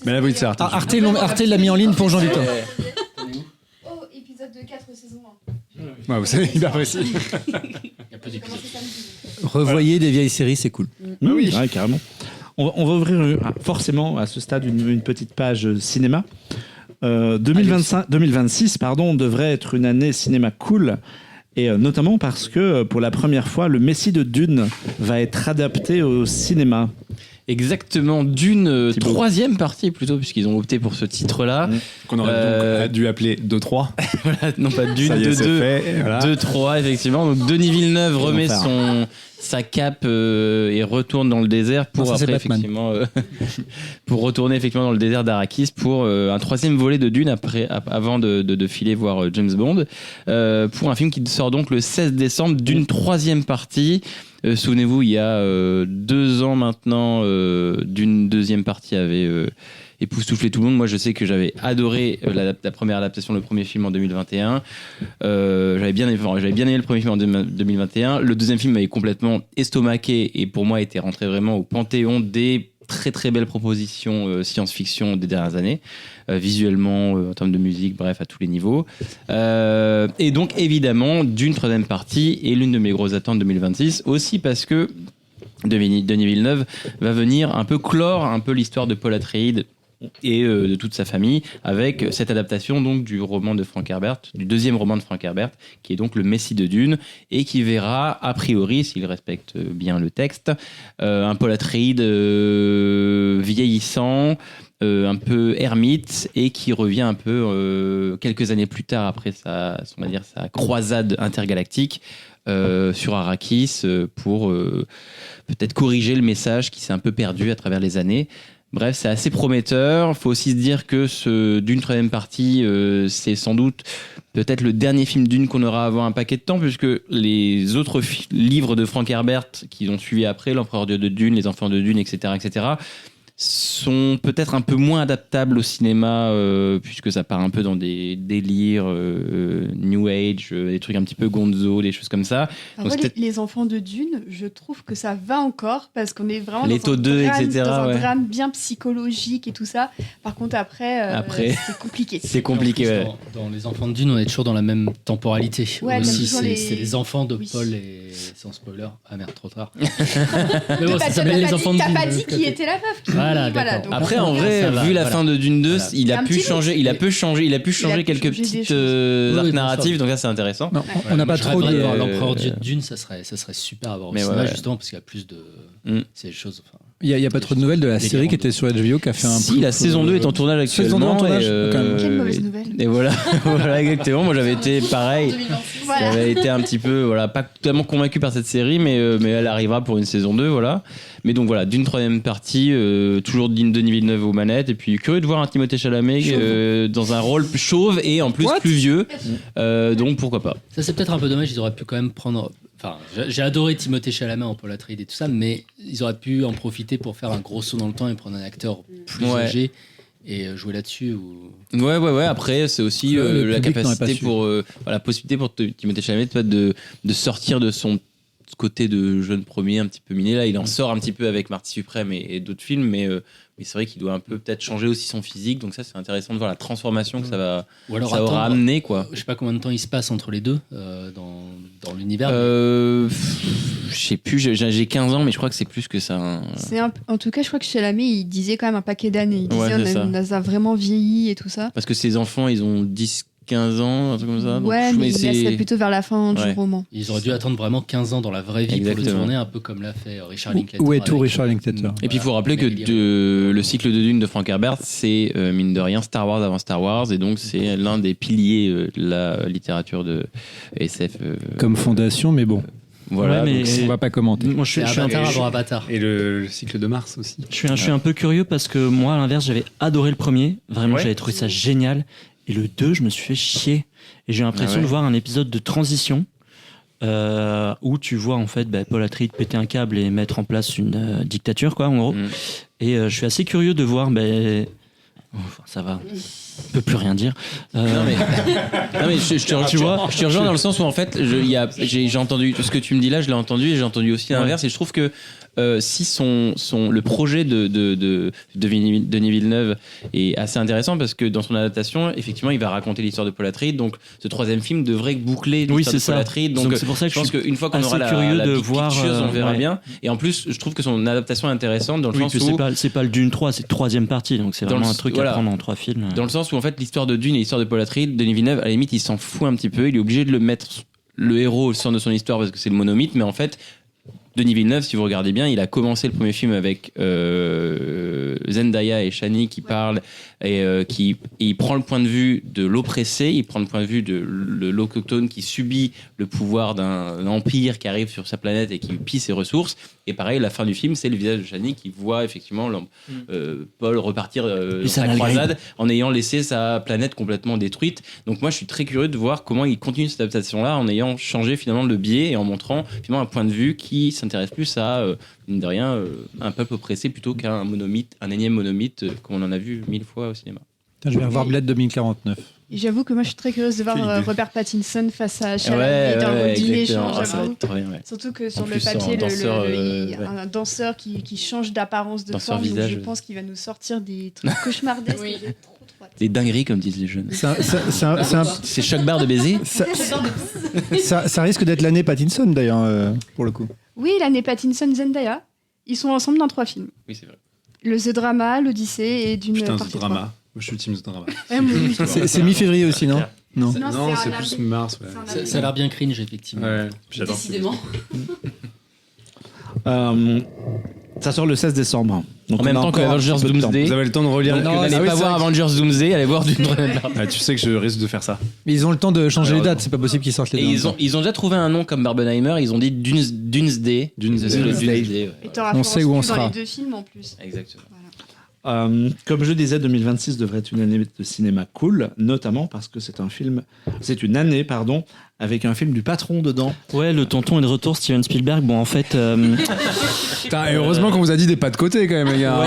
Mais là, oui, c'est Arte. Arte l'a mis en ligne pour Jean-Victor. Oh, épisode de 4, saison 1. Ouais, vous savez, hyper précis. Il y a un peu d'épisodes. Revoyez des vieilles séries, c'est cool. Oui, ouais, carrément. On va ouvrir forcément à ce stade une petite page cinéma. 2026, pardon, devrait être une année cinéma cool. Et notamment parce que pour la première fois, le Messie de Dune va être adapté au cinéma. Exactement, d'une Thibaut. 3e partie plutôt, puisqu'ils ont opté pour ce titre-là. Qu'on aurait donc dû appeler 2-3. Voilà, non pas d'une, Ça y est, c'est 2-2. fait, et voilà. 2-3, effectivement. Donc Denis Villeneuve remet l'enfer. sa cape et retourne dans le désert pour Non, ça, c'est après Batman. effectivement pour retourner effectivement dans le désert d'Arrakis pour un 3e volet de Dune avant de filer voir James Bond pour un film qui sort donc le 16 décembre d'une 3e partie. Souvenez-vous, il y a 2 ans maintenant, d'une 2e partie avait époustouflé tout le monde. Moi, je sais que j'avais adoré la première adaptation, le premier film en 2021. J'avais bien aimé le premier film en 2021. Le 2e film m'avait complètement estomaqué et pour moi était rentré vraiment au panthéon des très très belles propositions science-fiction des dernières années, visuellement, en termes de musique, bref, à tous les niveaux. Et donc, évidemment, d'une 3e partie et l'une de mes grosses attentes 2026, aussi parce que Denis Villeneuve va venir un peu clore un peu l'histoire de Paul Atreides et de toute sa famille avec cette adaptation donc du roman de Frank Herbert, du 2e roman de Frank Herbert, qui est donc le Messie de Dune et qui verra a priori, s'il respecte bien le texte, un Paul Atreides vieillissant, un peu ermite et qui revient un peu quelques années plus tard après sa croisade intergalactique sur Arrakis pour peut-être corriger le message qui s'est un peu perdu à travers les années. Bref, c'est assez prometteur. Faut aussi se dire que d'une 3e partie, c'est sans doute peut-être le dernier film Dune qu'on aura avant un paquet de temps, puisque les autres livres de Frank Herbert qui ont suivi après, L'Empereur de Dune, Les Enfants de Dune, etc., sont peut-être un peu moins adaptables au cinéma, puisque ça part un peu dans des délires New Age, des trucs un petit peu gonzo, des choses comme ça. Alors Donc, moi, les enfants de Dune, je trouve que ça va encore parce qu'on est vraiment Les dans un taux 2, drame, etc., dans un ouais. drame bien psychologique et tout ça. Par contre, après, c'est compliqué. C'est compliqué, En plus, ouais. dans Les Enfants de Dune, on est toujours dans la même temporalité. Ouais, aussi, même toujours c'est les enfants de Oui. Paul et sans spoiler. Ah merde, trop tard. Mais T'as bon, ça pas- s'appelle Les Enfants de T'as Dune. pas de dit l'autre qui côté. était la meuf. Voilà, d'accord. donc Après, en vrai, ça va, vu la voilà. fin de Dune 2, Voilà. il a Un pu petit changer, look. il a pu changer quelques changer des petites choses. arcs Oui, narratifs, bien donc là c'est intéressant. Non, on n'a pas Je trop rêverais de voir de. l'Empereur de Dune, ça serait super à voir au Mais cinéma, ouais. justement, parce qu'il y a plus de. Mm. C'est des choses. Enfin, Il n'y a pas trop de nouvelles de la Délirant. série qui était sur HBO qui a fait un. Si, la saison 2 est en tournage Saison actuellement. 2 en tournage, et, quand même. Quelle mauvaise nouvelle. Et voilà, voilà exactement. Moi j'avais été pareil. Voilà. J'avais été un petit peu, voilà, pas totalement convaincu par cette série, mais elle arrivera pour une saison 2, voilà. Mais donc voilà, d'une 3e partie, toujours Denis Villeneuve aux manettes, et puis curieux de voir un Timothée Chalamet dans un rôle chauve et en plus plus vieux, donc pourquoi pas. ça, c'est peut-être un peu dommage. Ils auraient pu quand même prendre. Enfin, j'ai adoré Timothée Chalamet en Paul Atreides et tout ça, mais ils auraient pu en profiter pour faire un gros saut dans le temps et prendre un acteur plus Ouais. âgé et jouer là-dessus. Ouais. Après, c'est aussi Le la public n'aurait pas capacité su. pour la possibilité pour Timothée Chalamet peut-être de sortir de son côté de jeune premier un petit peu miné. Là, il en sort un petit peu avec Marty Suprême et d'autres films, mais c'est vrai qu'il doit un peu peut-être changer aussi son physique. Donc ça, c'est intéressant de voir la transformation que ça va, Ou alors ça aura attendre- amené, quoi. Je sais pas combien de temps il se passe entre les deux dans l'univers. Je sais plus, j'ai 15 ans, mais je crois que c'est plus que ça. Hein. En tout cas, je crois que Chalamet, il disait quand même un paquet d'années. Il Ouais, disait c'est ça. on a vraiment vieilli et tout ça. Parce que ses enfants, ils ont 15 ans, un truc comme ça. Donc, Ouais, mais c'est- là, c'est plutôt vers la fin du Ouais. roman. Ils auraient dû attendre vraiment 15 ans dans la vraie vie pour Exactement. le tourner, un peu comme l'a fait Richard Linklater. Où est tout avec- Richard Linklater Et puis il faut rappeler que le cycle de Dune de Frank Herbert, c'est mine de rien Star Wars avant Star Wars, et donc c'est l'un des piliers de la littérature de SF. comme fondation, mais bon, Voilà. Ouais, mais- donc, on va pas commenter. Moi, C'est Avatar avant Avatar. Et le cycle de Mars aussi. Je suis un peu curieux parce que moi, à l'inverse, j'avais adoré le premier. Vraiment, Ouais. j'avais trouvé ça génial. Et le 2, je me suis fait chier. Et j'ai l'impression Ah ouais. de voir un épisode de transition où tu vois en fait Paul Atreides péter un câble et mettre en place une dictature, quoi, en gros. Mm. Et je suis assez curieux de voir. Enfin, ça va. On peut plus rien dire. Non mais, je te rejoins dans le sens où en fait j'ai entendu tout ce que tu me dis là, je l'ai entendu et j'ai entendu aussi l'inverse, et je trouve que si le projet de Denis Villeneuve est assez intéressant, parce que dans son adaptation effectivement il va raconter l'histoire de Paul Atreides, donc ce troisième film devrait boucler l'histoire Oui, de c'est Paul ça. Atreides, Donc donc c'est pour ça que je pense je suis qu'une fois qu'on assez aura la curieux de big voir, pictures, on verra ouais. bien, et en plus je trouve que son adaptation est intéressante dans le Oui, sens puis où c'est pas le Dune 3, c'est la troisième partie. Donc c'est Dans vraiment le- un truc voilà. à prendre en 3 films. dans le sens où en fait l'histoire de Dune et l'histoire de Paul Atreides, Denis Villeneuve à la limite il s'en fout un petit peu, il est obligé de le mettre le héros au centre de son histoire parce que c'est le monomythe, mais en fait Denis Villeneuve, si vous regardez bien, il a commencé le premier film avec Zendaya et Chani qui parlent et il prend le point de vue de l'oppressé, il prend le point de vue de l'autochtone qui subit le pouvoir d'un empire qui arrive sur sa planète et qui pille ses ressources. Et pareil, la fin du film, c'est le visage de Chani qui voit effectivement Paul repartir dans ça sa la croisade en ayant laissé sa planète complètement détruite. Donc moi, je suis très curieux de voir comment il continue cette adaptation-là en ayant changé finalement le biais et en montrant finalement un point de vue qui s'intéresse plus à, mine de rien, un peuple oppressé plutôt qu'à un monomythe, un énième monomythe comme on en a vu 1000 fois au cinéma. Putain, je vais revoir Blade 2049. Et j'avoue que moi, je suis très curieuse de voir Quelle idée. Robert Pattinson face à Chalamet dans le rôle du méchant, exactement. Ah, ça va j'avoue. être trop bien, ouais. Surtout que sur En le plus, papier, en danseur, il y a ouais. un danseur qui change d'apparence de Danseur forme, donc visage, je ouais. pense qu'il va nous sortir des trucs cauchemardesques. Oui. J'ai trop hâte. Des dingueries, comme disent les jeunes. C'est C'est choc barre de baiser. ça risque d'être l'année Pattinson d'ailleurs, pour le coup. Oui, l'année Pattinson-Zendaya, ils sont ensemble dans 3 films. Oui, c'est vrai. Le The Drama, l'Odyssée et d'une Putain, partie ce drama. Moi, je suis le team ce drama. 3. Ouais, moi, oui. C'est mi-février aussi, non? Non. Non, Non, c'est c'est un plus avril. mars. Ouais. C'est un Ça, avril. ça a l'air bien cringe, effectivement. Ouais, j'adore. Décidément. Ça sort le 16 décembre. Donc En même on a temps que encore un Avengers petit peu de temps. Doomsday. Vous avez le temps de relire. Donc, Non, n'allez ah oui, pas c'est voir vrai Avengers Doomsday, allez voir Dune. Ah, tu sais que je risque de faire ça. Mais ils ont le temps de changer les dates, c'est pas possible qu'ils sortent les Et dates. ils ont déjà trouvé un nom comme Barbenheimer, ils ont dit Doomsday. Doomsday. Ouais. Et t'auras On Florence sait où on Pugh dans sera. les 2 films en plus. Exactement. Voilà. Comme je disais, 2026 devrait être une année de cinéma cool, notamment parce que c'est une année, avec un film du patron dedans. Ouais, le tonton est de retour, Steven Spielberg. Bon, en fait, Putain, et heureusement qu'on vous a dit des pas de côté quand même, les gars.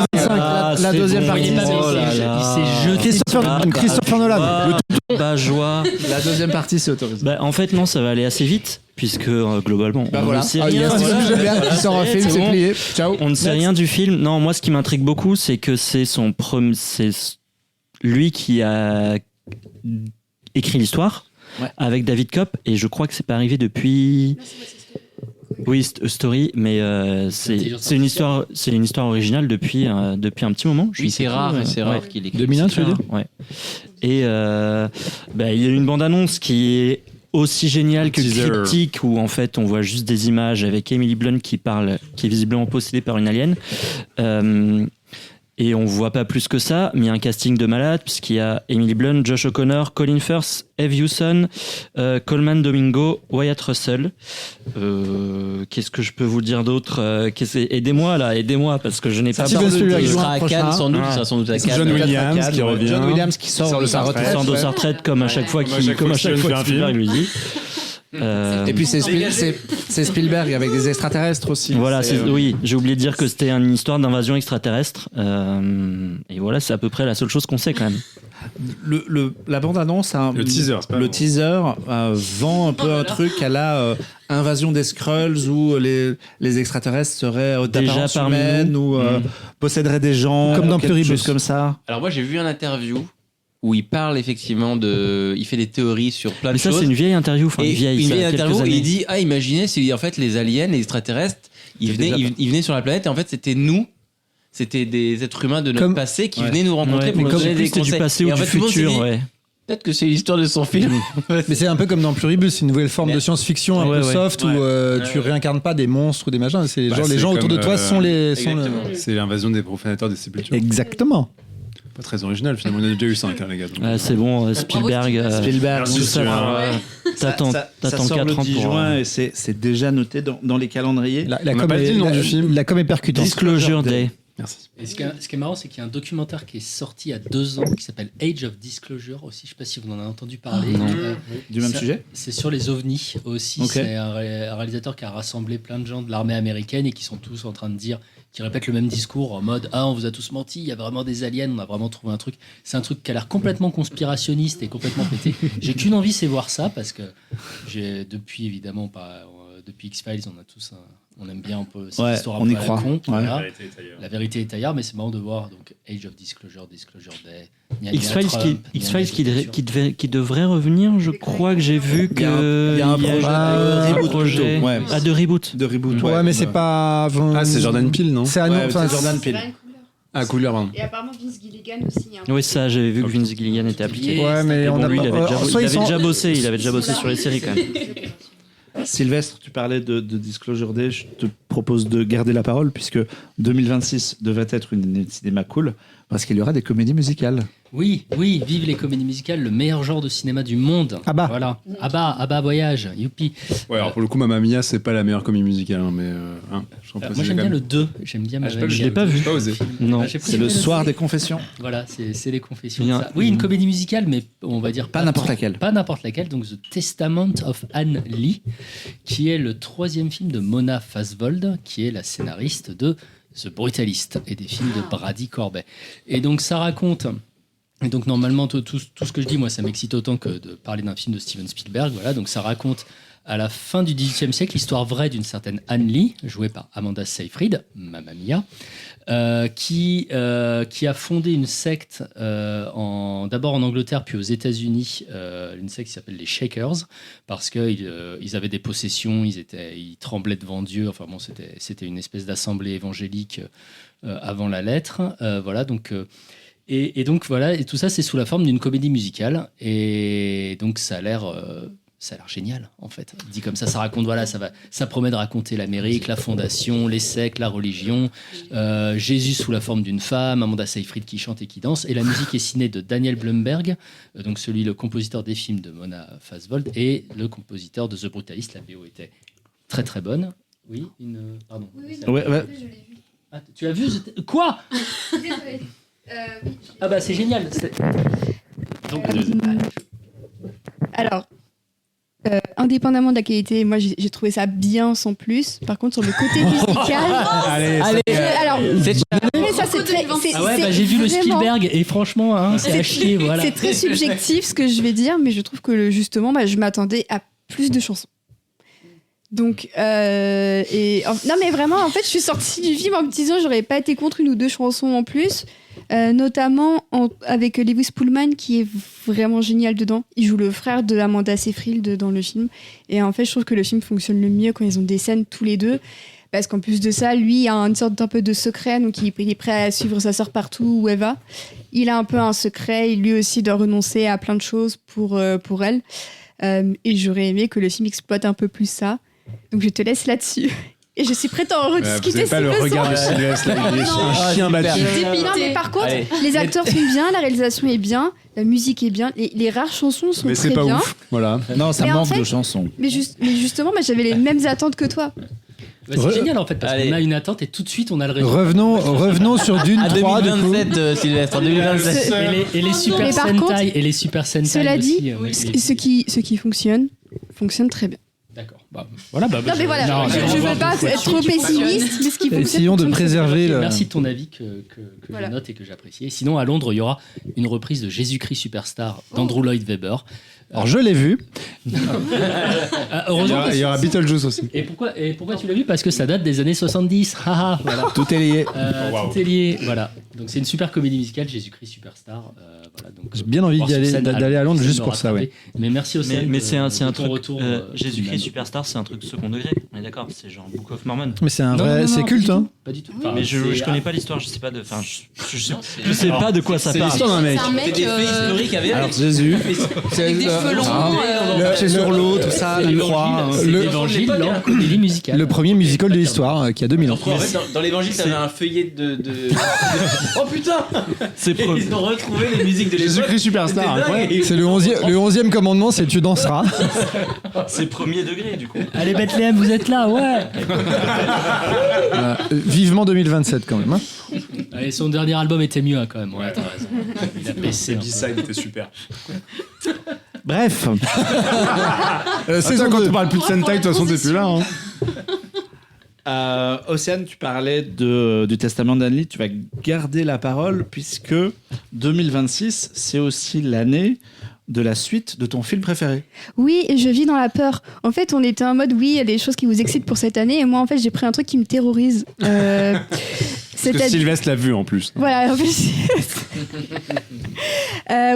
La c'est deuxième partie, Il Oh là là. s'est jeté. Christopher Nolan. Bah, joie. La deuxième partie, c'est autorisé. Bah, en fait, non, ça va aller assez vite, puisque globalement, on ne sait Ah, il y rien. a Steven Voilà. Spielberg qui sort un film, c'est bon. plié. Ciao. On ne sait rien du film. Non, moi, ce qui m'intrigue beaucoup, c'est que c'est lui qui a écrit l'histoire avec David Kopp, et je crois que c'est pas arrivé depuis. Oui, Story, mais c'est une histoire originale depuis un petit moment. Je Puis sais c'est plus, rare, ouais. c'est rare qu'il écrive. 2001, tu veux dire? Ouais. Et il y a une bande-annonce qui est aussi géniale que Teaser. critique, où en fait on voit juste des images avec Emily Blunt qui parle, qui est visiblement possédée par une alien. Et on voit pas plus que ça, mais il y a un casting de malade, puisqu'il y a Emily Blunt, Josh O'Connor, Colin Firth, Eve Hewson, Coleman Domingo, Wyatt Russell. Qu'est-ce que je peux vous dire d'autre? Aidez-moi, parce que je n'ai pas Steven parlé Spielberg, Il de... sera à Cannes sans doute, il sera sans doute à Cannes. John Williams qui revient. John Williams qui sort de sa retraite. Sans de sa retraite, comme à chaque fois Comme à chaque fois que Steven fait un Spielberg lui dit. Et puis c'est Spielberg avec des extraterrestres aussi. Voilà, C'est, oui, j'ai oublié de dire que c'était une histoire d'invasion extraterrestre. Et voilà, c'est à peu près la seule chose qu'on sait quand même. La bande-annonce, Le teaser, c'est pas le bon. teaser vend un peu un truc à la invasion des Skrulls où les extraterrestres seraient Déjà d'apparence parmi humaine nous. ou posséderaient des gens, Comme dans quelque Pluribus. chose comme ça. Alors moi j'ai vu une interview où il parle effectivement il fait des théories sur plein Mais de ça, choses. c'est une vieille interview, enfin Et une vieille ça a quelques interview où années. il dit imaginez si en fait les aliens, les extraterrestres, ils C'est venaient sur la planète et en fait c'était nous C'était des êtres humains de notre Comme- passé qui venaient nous rencontrer pour nous Comme donner des c'était du conseils. passé Et ou en du fait, tout le monde s'est futur, dit, ouais. peut-être que c'est l'histoire de son film. Mais c'est un peu comme dans Pluribus, c'est une nouvelle forme Mais- de science-fiction un Ouais, peu ouais. soft où tu Ouais. réincarnes pas des monstres ou des machins. C'est Bah, genre les c'est gens autour de comme, toi sont les. sont le- Exactement. C'est l'invasion des profanateurs des sépultures. Exactement. Pas très original, finalement. On en a déjà eu 5, les gars. donc. Ouais, c'est bon, Spielberg. Spielberg, Merci, tout ça. Steven. T'attends ça 4 sort le ans 10 pour. juin et c'est déjà noté dans les calendriers. La On m'a com pas est- dit le nom la- du film. La com est percutante. Disclosure Day. Merci. Et ce qui est marrant, c'est qu'il y a un documentaire qui est sorti il y a 2 ans qui s'appelle Age of Disclosure aussi. Je ne sais pas si vous en avez entendu parler. Non. Du même Ça- sujet C'est sur les ovnis aussi. Ok. C'est un réalisateur qui a rassemblé plein de gens de l'armée américaine et qui sont tous en train de dire, qui répètent le même discours en mode on vous a tous menti, il y a vraiment des aliens, on a vraiment trouvé un truc. C'est un truc qui a l'air complètement conspirationniste et complètement pété. J'ai qu'une envie, c'est voir ça parce que j'ai depuis évidemment depuis X-Files, on aime bien un peu cette Ouais, histoire un on peu y à la croit. con, Ouais. voilà. La vérité est ailleurs, mais c'est marrant de voir donc Age of Disclosure Day. Gna gna X-Files Trump, gna gna qui devrait revenir, je crois que j'ai vu Il y a un- que. il y a un projet de un reboot projet. plutôt, ouais. Ah, de reboot. De reboot. Ouais, mais c'est pas. Ah, c'est Jordan Peele, non? C'est Ouais, annon- enfin, c'est Jordan Peele. Ah, Couleur, pardon. Et apparemment Vince Gilligan aussi. Oui, ça, j'avais vu que Vince Gilligan était appliqué. Ouais, mais Mais on bon, a lui, pas- il avait déjà, soit il ils avait sont- déjà bossé, il avait déjà bossé sur les séries quand même. Sylvestre, tu parlais de Disclosure Day. Je te propose de garder la parole puisque 2026 devait être une année de cinéma cool parce qu'il y aura des comédies musicales. Oui, vive les comédies musicales, le meilleur genre de cinéma du monde. Abba. Voilà. Abba voyage, youpi. Ouais, alors pour le coup, Mamma Mia, c'est pas la meilleure comédie musicale, hein, mais. je Moi j'aime bien le 2, j'aime bien Mamma je Mia. l'ai pas vu. J'ai pas osé. Non. J'ai C'est le préféré soir aussi. des confessions. Voilà, c'est les confessions. Bien. de ça. Oui, une comédie musicale, mais on va dire Pas n'importe laquelle. Pas n'importe laquelle. Donc The Testament of Anne Lee, qui est le 3e film de Mona Fazvold, qui est la scénariste de The Brutalist et des films de Brady Corbet. Et donc ça raconte. Et donc normalement tout ce que je dis, moi, ça m'excite autant que de parler d'un film de Steven Spielberg. Voilà, donc ça raconte à la fin du XVIIIe siècle l'histoire vraie d'une certaine Anne Lee, jouée par Amanda Seyfried, Mamma Mia, qui a fondé une secte d'abord en Angleterre puis aux États-Unis, une secte qui s'appelle les Shakers, parce qu'ils avaient des possessions, ils tremblaient devant Dieu. Enfin bon, c'était une espèce d'assemblée évangélique avant la lettre. Voilà, donc. Et donc voilà, et tout ça c'est sous la forme d'une comédie musicale, et donc ça a l'air génial en fait. Dit comme ça raconte, voilà, ça promet de raconter l'Amérique, la fondation, les sectes, la religion, Jésus sous la forme d'une femme, Amanda Seyfried qui chante et qui danse, et la musique est signée de Daniel Blumberg, donc le compositeur des films de Mona Fazvold et le compositeur de The Brutalist. La BO était très très bonne. Oui, pardon. Ouais, ouais. Ah, tu as vu quoi? Ah bah c'est génial. Donc, Alors, indépendamment de la qualité, moi j'ai trouvé ça bien sans plus. Par contre, sur le côté musical. Allez, Alors, c'est mais ça c'est très. ah ouais, bah, j'ai vu le vraiment- Spielberg et franchement, hein, c'est à chier, voilà. C'est très subjectif ce que je vais dire, mais je trouve que justement, je m'attendais à plus de chansons. Donc, non mais vraiment, en fait, je suis sortie du film en me disant j'aurais pas été contre une ou deux chansons en plus, notamment avec Lewis Pullman qui est vraiment génial dedans. Il joue le frère de Amanda Seyfried dans le film, et en fait, je trouve que le film fonctionne le mieux quand ils ont des scènes tous les deux. Parce qu'en plus de ça, lui a une sorte d'un peu de secret, donc il est prêt à suivre sa sœur partout où elle va. Il a un peu un secret, et lui aussi doit renoncer à plein de choses pour elle. Et j'aurais aimé que le film exploite un peu plus ça. Donc je te laisse là-dessus. Et je suis prête à en Vous rediscuter n'avez si pas le besoin. regard de Sylvestre, là, il est un chien battu. Non, mais par contre, Allez. les acteurs sont bien, la réalisation est bien, la musique est bien, les rares chansons sont Mais très c'est pas bien. ouf. Voilà. Non, ça Mais en manque fait- de chansons. Mais justement, j'avais les mêmes attentes que toi. Bah, c'est génial en fait, parce Allez. qu'on a une attente et tout de suite on a le résultat. Revenons sur Dune à 3 du coup. 2027, Sylvestre, en 2027. Et les Super Mais par Sentai contre, et les Super Sentai Cela aussi, dit, oui, ce qui fonctionne très bien. D'accord. Bah, voilà. Bah, Non mais voilà, non, je on veux va pas voir être trop pessimiste, mais ce qui fonctionne. Essayons de fonctionne très bien. préserver le. Merci de ton avis que Voilà. je note et que j'apprécie. Sinon, à Londres, il y aura une reprise de Jésus-Christ Superstar d'Andrew Lloyd Webber, Alors je l'ai vu. Heureusement. Il y aura Beetlejuice aussi. Et pourquoi tu l'as vu? Parce que ça date des années 70. Haha, voilà. Tout est lié. Tout est lié. Voilà. Donc c'est une super comédie musicale, Jésus-Christ Superstar. Voilà, donc, J'ai bien envie voir sur scène, d'aller à Londres scène juste me pour ça, rattraper. ouais. Mais merci au Mais c'est un truc. retour. Jésus-Christ Superstar, c'est un truc second degré. On est d'accord. C'est genre Book of Mormon. Mais c'est un Non, vrai, non, c'est non, culte, hein. Pas du tout. Mais je connais pas l'histoire. Je sais pas de. Enfin, je sais pas de quoi ça C'est parle. l'histoire d'un mec. C'est un mec. C'est des faits historiques avec. Alors Jésus, Avec des cheveux longs. Marcher sur l'eau, tout ça, la croix. C'est l'évangile dans comédie musicale. le premier musical de l'histoire qui a 2000 ans. En fait, dans l'évangile, t'avais un feuillet de. Oh putain! C'est Et ils ont retrouvé les musiques de l'époque. Jésus-Christ Superstar, C'était dingue. incroyable. C'est le 11e commandement, c'est tu danseras. C'est premier degré du coup. Allez Bethléem, vous êtes là, ouais. Voilà. Vivement 2027 quand même. Hein. Allez, son dernier album était mieux quand même. Ouais, t'as raison. Il a baissé. un peu. B-side était super. Bref, Saison Quand 2. on parle plus de Sentai, de toute façon, t'es plus là. Hein. Océane, tu parlais du testament d'Anne-Lee, tu vas garder la parole puisque 2026, c'est aussi l'année de la suite de ton film préféré. Oui, et je vis dans la peur. En fait, on était en mode, oui, il y a des choses qui vous excitent pour cette année, et moi, en fait, j'ai pris un truc qui me terrorise. Parce que Sylvestre l'a vu en plus. Voilà, en fait.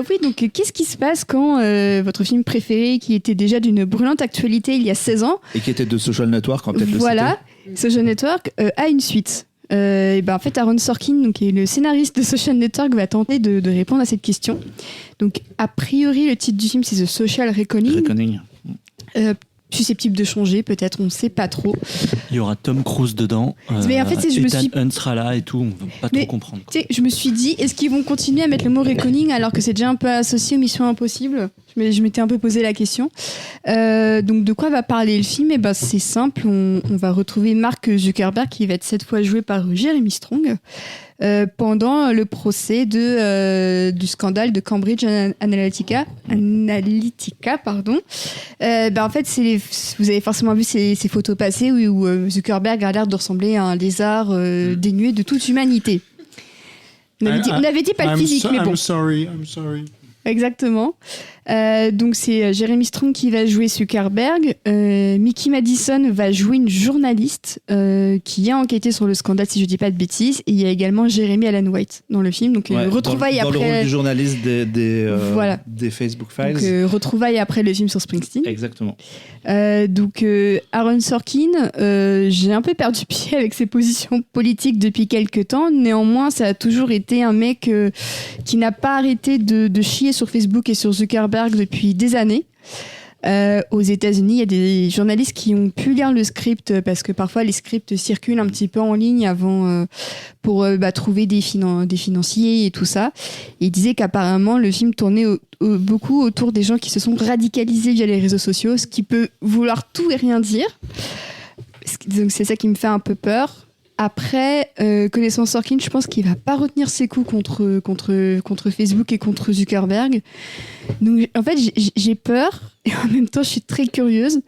Oui, donc qu'est-ce qui se passe quand votre film préféré, qui était déjà d'une brûlante actualité il y a 16 ans, Et qui était de Social Network, on va peut-être le voilà, Social Network a une suite. Et ben en fait, Aaron Sorkin, donc, qui est le scénariste de Social Network, va tenter de répondre à cette question. Donc, a priori, le titre du film, c'est The Social Reckoning. Reckoning. Susceptible de changer, peut-être, on ne sait pas trop. Il y aura Tom Cruise dedans. Mais en fait, je me Ethan suis- Hunt sera là et tout. On veut pas Mais- trop comprendre. Tu sais, je me suis dit, est-ce qu'ils vont continuer à mettre le mot Reckoning alors que c'est déjà un peu associé aux Missions Impossibles? Je m'étais un peu posé la question. Donc, de quoi va parler le film? Eh ben, c'est simple, on va retrouver Mark Zuckerberg qui va être cette fois joué par Jeremy Strong pendant le procès du scandale de Cambridge Analytica. Pardon. En fait, vous avez forcément vu ces photos passées où Zuckerberg a l'air de ressembler à un lézard dénué de toute humanité. On avait dit pas le physique, mais bon. I'm sorry. Exactement. Donc c'est Jeremy Strong qui va jouer Zuckerberg. Mickey Madison va jouer une journaliste qui a enquêté sur le scandale, si je dis pas de bêtises. Et il y a également Jeremy Allen White dans le film. Donc retrouvailles dans le rôle après. du journaliste Voilà. des Facebook Files. Donc retrouvailles après le film sur Springsteen. Exactement. Donc Aaron Sorkin, j'ai un peu perdu pied avec ses positions politiques depuis quelques temps. Néanmoins, ça a toujours été un mec qui n'a pas arrêté de chier sur Facebook et sur Zuckerberg depuis des années. Aux États-Unis, il y a des journalistes qui ont pu lire le script parce que parfois les scripts circulent un petit peu en ligne avant pour trouver des financiers et tout ça. Et ils disaient qu'apparemment le film tournait beaucoup autour des gens qui se sont radicalisés via les réseaux sociaux, ce qui peut vouloir tout et rien dire. Donc c'est ça qui me fait un peu peur. Après, connaissant Sorkin, je pense qu'il va pas retenir ses coups contre Facebook et contre Zuckerberg. Donc, en fait, j'ai peur et en même temps, je suis très curieuse.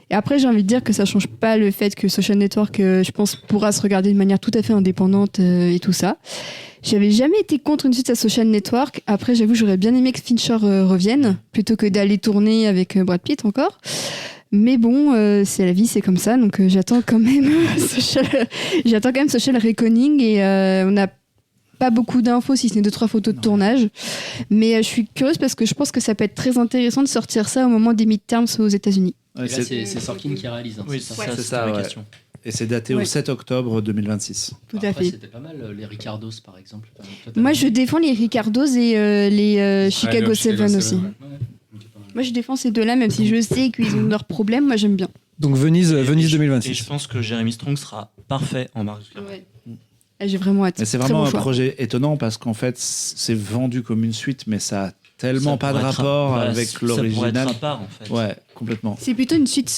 Et après, j'ai envie de dire que ça change pas le fait que Social Network, je pense, pourra se regarder de manière tout à fait indépendante et tout ça. J'avais jamais été contre une suite à Social Network. Après, j'avoue, j'aurais bien aimé que Fincher revienne plutôt que d'aller tourner avec Brad Pitt encore. Mais bon, c'est la vie, c'est comme ça. Donc j'attends quand même Social Reckoning et on n'a pas beaucoup d'infos, si ce n'est 2-3 photos de tournage. Mais je suis curieuse parce que je pense que ça peut être très intéressant de sortir ça au moment des midterms aux États-Unis. Ouais, Et là, c'est Sorkin qui réalise. Hein, Oui, c'est ça, ça. c'est ça, ma ouais. question. Et c'est daté au 7 octobre 2026. Tout Après, à fait. C'était pas mal, les Ricardos par exemple. Toi, t'as Moi, vu je défends les Ricardos et les Chicago le 7 Chicago aussi. 7, Moi, je défends ces deux-là, même si je sais qu'ils ont leurs problèmes. Moi, j'aime bien. Donc Venise Et 2026. je pense que Jeremy Strong sera parfait en Mark Zuckerberg. J'ai vraiment hâte. Mais c'est Très vraiment bon un choix. projet étonnant parce qu'en fait, c'est vendu comme une suite, mais ça a tellement Ça pas de pourrait être rapport un- avec ça pourrait l'original. être à part en fait. Ouais, complètement. C'est plutôt une suite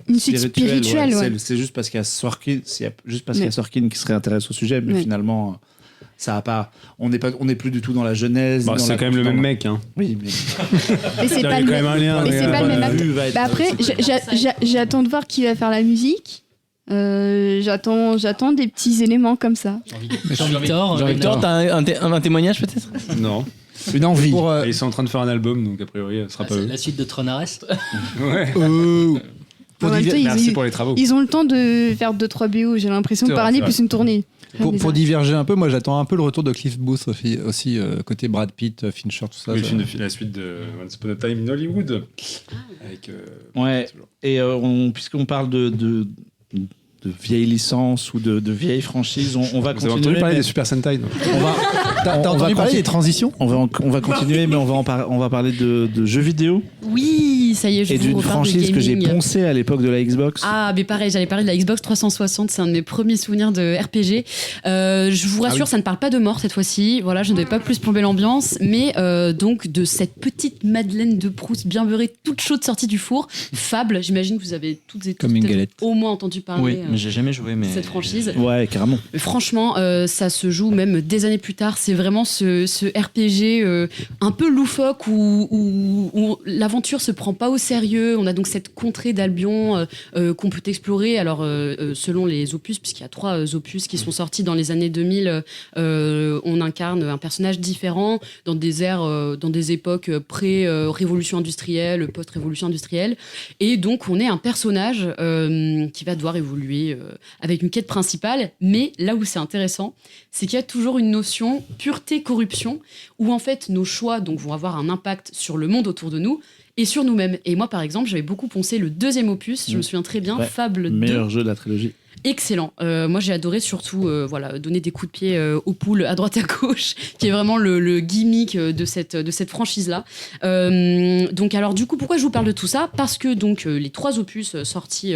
spirituelle. Ouais. C'est juste parce qu'il y a Sorkin, juste parce qu'il y a Ouais. Sorkin qui se réintéresse au sujet, mais Ouais. finalement, ça a pas. On n'est plus du tout dans la genèse. Bah, dans c'est la- quand même le dans- même mec. Hein. Oui, mais Mais c'est Il y a pas quand le même un lien. mais c'est pas le même acteur. vue va être- Bah après, j'attends de voir qui va faire la musique. J'attends des petits éléments comme ça. Jean-Victor, Jean-Victor, t'as un témoignage peut-être? Non. Une envie. Et ils sont en train de faire un album, donc a priori, ce sera pas C'est eux. la suite de Tron Arrest. Ouais. En même temps, Merci pour les travaux. ils ont le temps de faire 2-3 BO, j'ai l'impression, C'est par vrai, année, c'est plus une tournée. Pour diverger un peu, moi j'attends un peu le retour de Cliff Booth aussi côté Brad Pitt, Fincher, tout ça. Oui, ça. la suite de Once Upon a Time in Hollywood. Avec, Ouais. Et puisqu'on parle de vieilles licences ou de vieilles franchises, on va Vous avez continuer. entendu parler mais des Super Sentai, non? T'as entendu parler des transitions? On va continuer, mais on va parler de jeux vidéo Oui, ça y est, je et vous d'une reparle de franchise que j'ai gaming. poncée à l'époque de la Xbox. Ah, mais pareil, j'allais parler de la Xbox 360, c'est un de mes premiers souvenirs de RPG. Je vous rassure, ça ne parle pas de mort cette fois-ci. Voilà, je ne vais pas plus plomber l'ambiance, mais donc de cette petite Madeleine de Proust bien beurrée, toute chaude sortie du four. Fable, j'imagine que vous avez toutes et tous Comme une galette. au moins entendu parler Oui, mais j'ai jamais joué. Mais de cette franchise. Ouais, carrément. Mais franchement, ça se joue même des années plus tard. C'est vraiment ce RPG un peu loufoque où l'aventure se prend pas au sérieux. On a donc cette contrée d'Albion qu'on peut explorer. Alors, selon les opus, puisqu'il y a 3 opus qui sont sortis dans les années 2000, on incarne un personnage différent dans des ères, dans des époques pré-révolution industrielle, post-révolution industrielle. Et donc, on est un personnage qui va devoir évoluer avec une quête principale, mais là où c'est intéressant, c'est qu'il y a toujours une notion pureté-corruption, où en fait nos choix donc, vont avoir un impact sur le monde autour de nous et sur nous-mêmes. Et moi par exemple, j'avais beaucoup poncé le 2e opus, je me souviens très bien, Ouais, Fable 2. Meilleur jeu de la trilogie. Excellent. Moi, j'ai adoré surtout donner des coups de pied aux poules à droite à gauche, qui est vraiment le gimmick de cette franchise-là. Donc, alors, du coup, pourquoi je vous parle de tout ça? Parce que donc les 3 opus sortis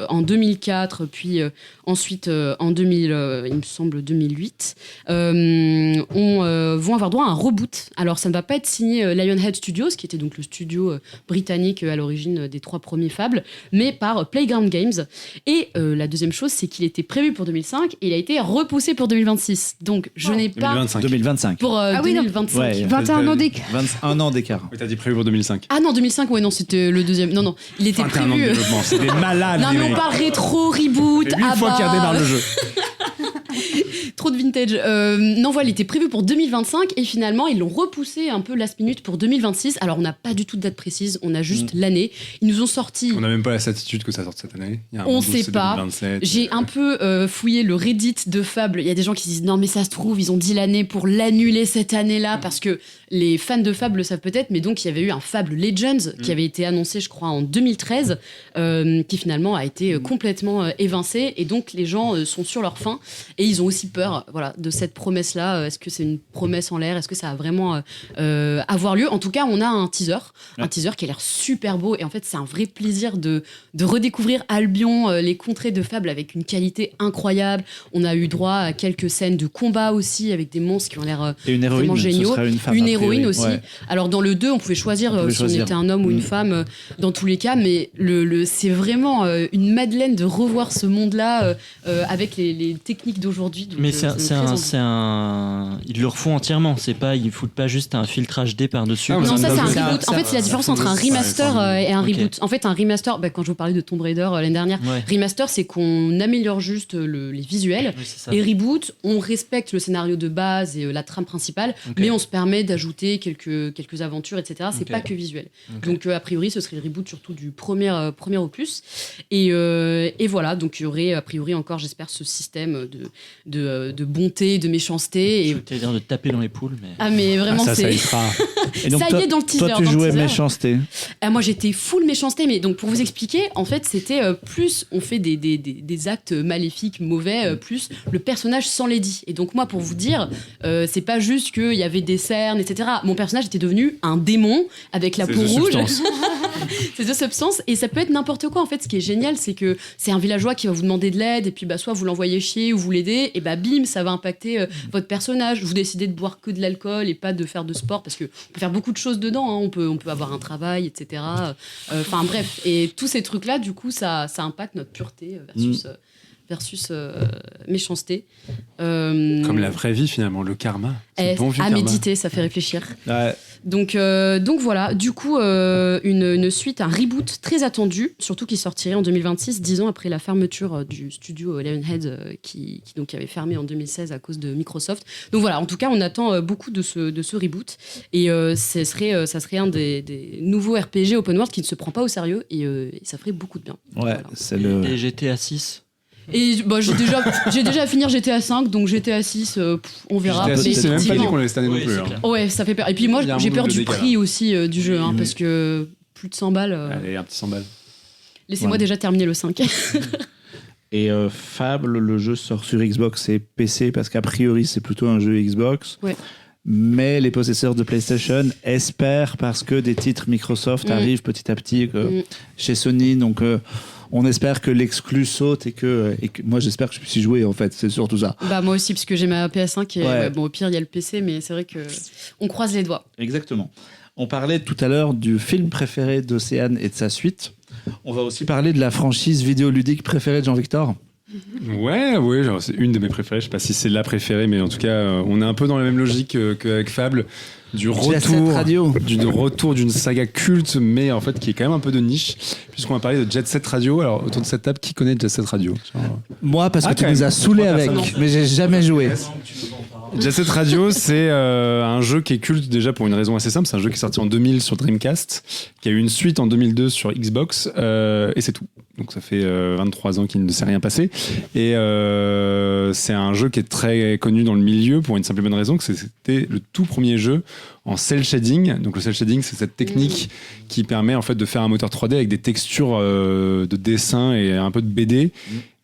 en 2004, puis ensuite en 2000, il me semble 2008, vont avoir droit à un reboot. Alors, ça ne va pas être signé Lionhead Studios, qui était donc le studio britannique à l'origine des 3 premiers Fables, mais par Playground Games. Et la deuxième chose, c'est qu'il était prévu pour 2005 et il a été repoussé pour 2026. Donc, je n'ai pas 2025. pour oui, non. 2025. Ouais, 21 ans d'écart. 21 ans d'écart. Oui, t'as dit prévu pour 2005. Ah non, 2005, ouais, non, c'était le deuxième. Non, il était 21 ans de prévu. développement, c'est des malades. Non, mais on parle rétro, reboot, Et 1000 fois qu'il redémarre le jeu. Trop de vintage. Non, voilà, il était prévu pour 2025 et finalement, ils l'ont repoussé un peu last minute pour 2026. Alors, on n'a pas du tout de date précise, on a juste l'année. Ils nous ont sorti. On n'a même pas la certitude que ça sorte cette année. Il y a un On moment où sait c'est pas. 2027. J'ai un peu fouillé le Reddit de Fable. Il y a des gens qui disent non, mais ça se trouve, ils ont dit l'année pour l'annuler cette année-là parce que les fans de Fable le savent peut-être, mais donc il y avait eu un Fable Legends qui avait été annoncé, je crois, en 2013, qui finalement a été complètement évincé. Et donc les gens sont sur leur faim et ils ont aussi peur de cette promesse-là. Est-ce que c'est une promesse en l'air? Est-ce que ça va vraiment avoir lieu? En tout cas, on a un teaser qui a l'air super beau. Et en fait, c'est un vrai plaisir de redécouvrir Albion, les contrées de Fable avec une qualité incroyable. On a eu droit à quelques scènes de combat aussi avec des monstres qui ont l'air Et une héroïne, vraiment ce géniaux. sera une femme. Une a priori. héroïne aussi. Ouais. Alors dans le 2, on pouvait choisir si on était un homme ou une femme dans tous les cas, mais c'est vraiment une madeleine de revoir ce monde-là avec les techniques d'aujourd'hui. Donc, Mais ils le refont entièrement. C'est pas, ils foutent pas juste un filtrage HD par-dessus. Ah, Non, ça c'est un ça, reboot. En fait, c'est la différence entre un remaster et un reboot. En fait, un remaster, quand je vous parlais de Tomb Raider l'année dernière, remaster c'est qu'on améliore juste les visuels. Oui, c'est ça. Et reboot, on respecte le scénario de base et la trame principale, mais on se permet d'ajouter quelques aventures, etc. C'est pas que visuel. Donc a priori, ce serait le reboot surtout du premier opus. Et voilà, donc il y aurait a priori encore, j'espère, ce système de bonté, de méchanceté. Je voulais dire de taper dans les poules, mais... Ah mais vraiment, ça c'est... y sera. Et donc, ça y est dans le teaser. Toi, tu dans le jouais teaser. méchanceté. Moi, j'étais full méchanceté, mais donc pour vous expliquer, en fait, c'était plus on fait des actes maléfiques, mauvais, plus le personnage s'en les dit. Et donc moi, pour vous dire, c'est pas juste qu'il y avait des cernes, etc. Mon personnage était devenu un démon avec la peau rouge. C'est de substance, et ça peut être n'importe quoi. En fait, ce qui est génial, c'est que c'est un villageois qui va vous demander de l'aide, et puis soit vous l'envoyez chier ou vous l'aidez, et bim, ça va impacter votre personnage. Vous décidez de boire que de l'alcool et pas de faire de sport, parce que on peut faire beaucoup de choses dedans. On peut avoir un travail, etc. Enfin bref, et tous ces trucs-là, du coup, ça impacte notre pureté versus méchanceté. Comme la vraie vie, finalement, le karma. C'est bon vieux à karma. méditer, ça fait réfléchir. Ouais. Donc voilà, du coup, une suite, un reboot très attendu, surtout qui sortirait en 2026, 10 ans après la fermeture du studio Lemonhead qui avait fermé en 2016 à cause de Microsoft. Donc voilà, en tout cas, on attend beaucoup de ce reboot. Et ça serait un des nouveaux RPG open world qui ne se prend pas au sérieux et ça ferait beaucoup de bien. Ouais, Voilà. c'est le. Et GTA 6. Et j'ai déjà à finir GTA 5, donc GTA 6, on verra. GTA 6, c'est même pas dit effectivement. qu'on l'ait cette année non plus. c'est hein. clair. Ouais, ça fait peur. Et puis moi, Il y a un j'ai monde peur de du dégâts, prix aussi du jeu, Oui. parce que plus de 100 balles. Allez, un petit 100 balles. Laissez-moi Ouais. déjà terminer le 5. Et Fable, le jeu sort sur Xbox et PC parce qu'a priori c'est plutôt un jeu Xbox. Ouais. Mais les possesseurs de PlayStation espèrent parce que des titres Microsoft arrivent petit à petit chez Sony. Donc on espère que l'exclu saute et que moi j'espère que je puisse y jouer en fait. C'est surtout ça. Bah moi aussi, parce que j'ai ma PS5 et Ouais. bon, au pire il y a le PC, mais c'est vrai que on croise les doigts. Exactement. On parlait tout à l'heure du film préféré d'Océane et de sa suite. On va aussi parler de la franchise vidéoludique préférée de Jean-Victor. Ouais, genre, c'est une de mes préférées. Je sais pas si c'est la préférée, mais en tout cas, on est un peu dans la même logique qu'avec Fable. Du Jet Set Radio. retour d'une saga culte, mais en fait qui est quand même un peu de niche, puisqu'on va parler de Jet Set Radio. Alors, autour de cette table, qui connaît Jet Set Radio? Moi, parce que Ah, tu quand nous même. as saoulé Trois avec, personnes. mais j'ai jamais joué. Jet Set Radio, c'est un jeu qui est culte déjà pour une raison assez simple. C'est un jeu qui est sorti en 2000 sur Dreamcast, qui a eu une suite en 2002 sur Xbox, et c'est tout. Donc ça fait 23 ans qu'il ne s'est rien passé. Et c'est un jeu qui est très connu dans le milieu pour une simple et bonne raison, que c'était le tout premier jeu en cel shading. Donc le cel shading, c'est cette technique qui permet en fait de faire un moteur 3D avec des textures de dessin et un peu de BD.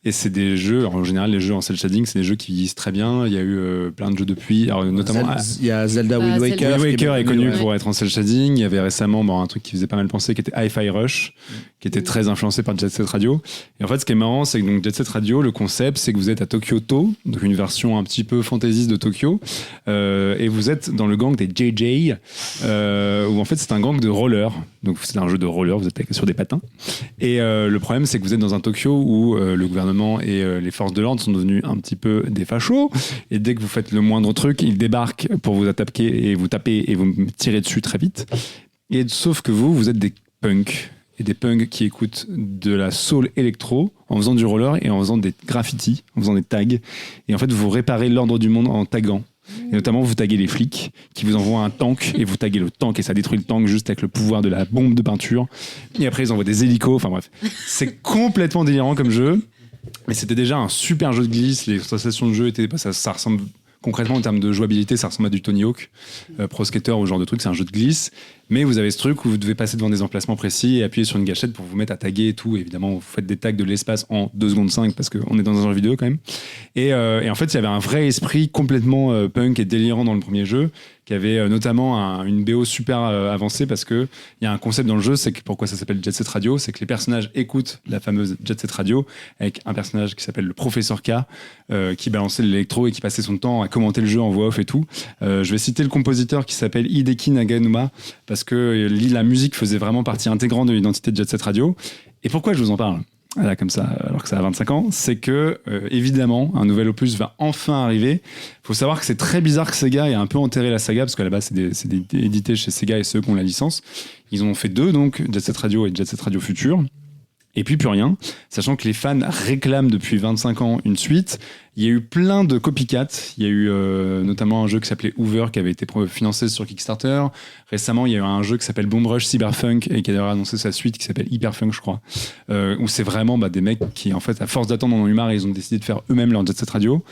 Et c'est des jeux, en général, les jeux en cel shading, c'est des jeux qui vieillissent très bien. Il y a eu plein de jeux depuis, alors, notamment. Il y a Zelda Wind Waker. Zelda. Wind Waker est connu ouais. pour être en cel shading. Il y avait récemment un truc qui faisait pas mal penser, qui était Hi-Fi Rush, qui était très influencé par Jet Set Radio. Et en fait, ce qui est marrant, c'est que donc Jet Set Radio, le concept, c'est que vous êtes à Tokyo-To, donc une version un petit peu fantaisiste de Tokyo, et vous êtes dans le gang des JJ, où en fait c'est un gang de rollers. Donc c'est un jeu de rollers, vous êtes sur des patins. Et le problème, c'est que vous êtes dans un Tokyo où le gouvernement et les forces de l'ordre sont devenus un petit peu des fachos. Et dès que vous faites le moindre truc, ils débarquent pour vous attaquer et vous taper et vous tirer dessus très vite. Et sauf que vous êtes des punks. Et des punks qui écoutent de la soul électro en faisant du roller et en faisant des graffitis, en faisant des tags. Et en fait, vous réparez l'ordre du monde en taguant. Et notamment, vous taguez les flics qui vous envoient un tank et vous taguez le tank et ça détruit le tank juste avec le pouvoir de la bombe de peinture. Et après, ils envoient des hélicos. Enfin bref, c'est complètement délirant comme jeu. Mais c'était déjà un super jeu de glisse. Les sensations de jeu étaient, ça ressemble concrètement en termes de jouabilité, ça ressemble à du Tony Hawk, Pro Skater ou ce genre de truc. C'est un jeu de glisse. Mais vous avez ce truc où vous devez passer devant des emplacements précis et appuyer sur une gâchette pour vous mettre à taguer et tout. Et évidemment, vous faites des tags de l'espace en 2 secondes 5 parce qu'on est dans un jeu vidéo quand même. Et en fait, il y avait un vrai esprit complètement punk et délirant dans le premier jeu, qui avait notamment une BO super avancée parce que il y a un concept dans le jeu, c'est que pourquoi ça s'appelle Jet Set Radio, c'est que les personnages écoutent la fameuse Jet Set Radio avec un personnage qui s'appelle le Professeur K, qui balançait l'électro et qui passait son temps à commenter le jeu en voix off et tout. Je vais citer le compositeur qui s'appelle Hideki Naganuma parce que la musique faisait vraiment partie intégrante de l'identité de Jet Set Radio. Et pourquoi je vous en parle là, comme ça, alors que ça a 25 ans, c'est que, évidemment, un nouvel opus va enfin arriver. Il faut savoir que c'est très bizarre que Sega ait un peu enterré la saga, parce qu'à la base, c'est édité chez Sega et ceux qui ont la licence. Ils en ont fait 2, donc, Jet Set Radio et Jet Set Radio Future. Et puis plus rien, sachant que les fans réclament depuis 25 ans une suite. Il y a eu plein de copycats. Il y a eu notamment un jeu qui s'appelait Hoover qui avait été financé sur Kickstarter. Récemment, il y a eu un jeu qui s'appelle Bomb Rush Cyberpunk et qui a d'ailleurs annoncé sa suite qui s'appelle Hyperfunk, je crois. Où c'est vraiment des mecs qui, en fait, à force d'attendre, en ont eu marre et ils ont décidé de faire eux-mêmes leur Jet Set Radio.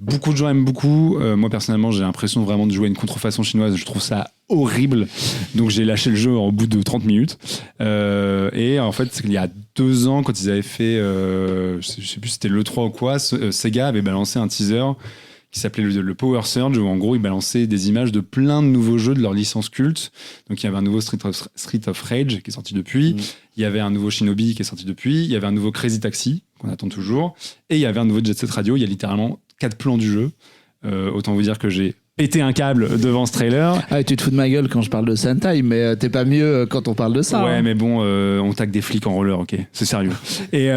Beaucoup de gens aiment beaucoup. Moi, personnellement, j'ai l'impression vraiment de jouer à une contrefaçon chinoise. Je trouve ça horrible. Donc, j'ai lâché le jeu au bout de 30 minutes. Et en fait, il y a 2 ans, quand ils avaient fait, je sais plus si c'était l'E3 ou quoi, Sega avait balancé un teaser qui s'appelait le Power Surge, où en gros, ils balançaient des images de plein de nouveaux jeux de leur licence culte. Donc, il y avait un nouveau Street of Rage qui est sorti depuis. Il y avait un nouveau Shinobi qui est sorti depuis. Il y avait un nouveau Crazy Taxi qu'on attend toujours. Et il y avait un nouveau Jet Set Radio. Il y a littéralement 4 plans du jeu. Autant vous dire que j'ai péter un câble devant ce trailer. Ah, tu te fous de ma gueule quand je parle de Sentai, mais t'es pas mieux quand on parle de ça. Ouais, hein. mais bon, on tague des flics en roller, ok, c'est sérieux. Et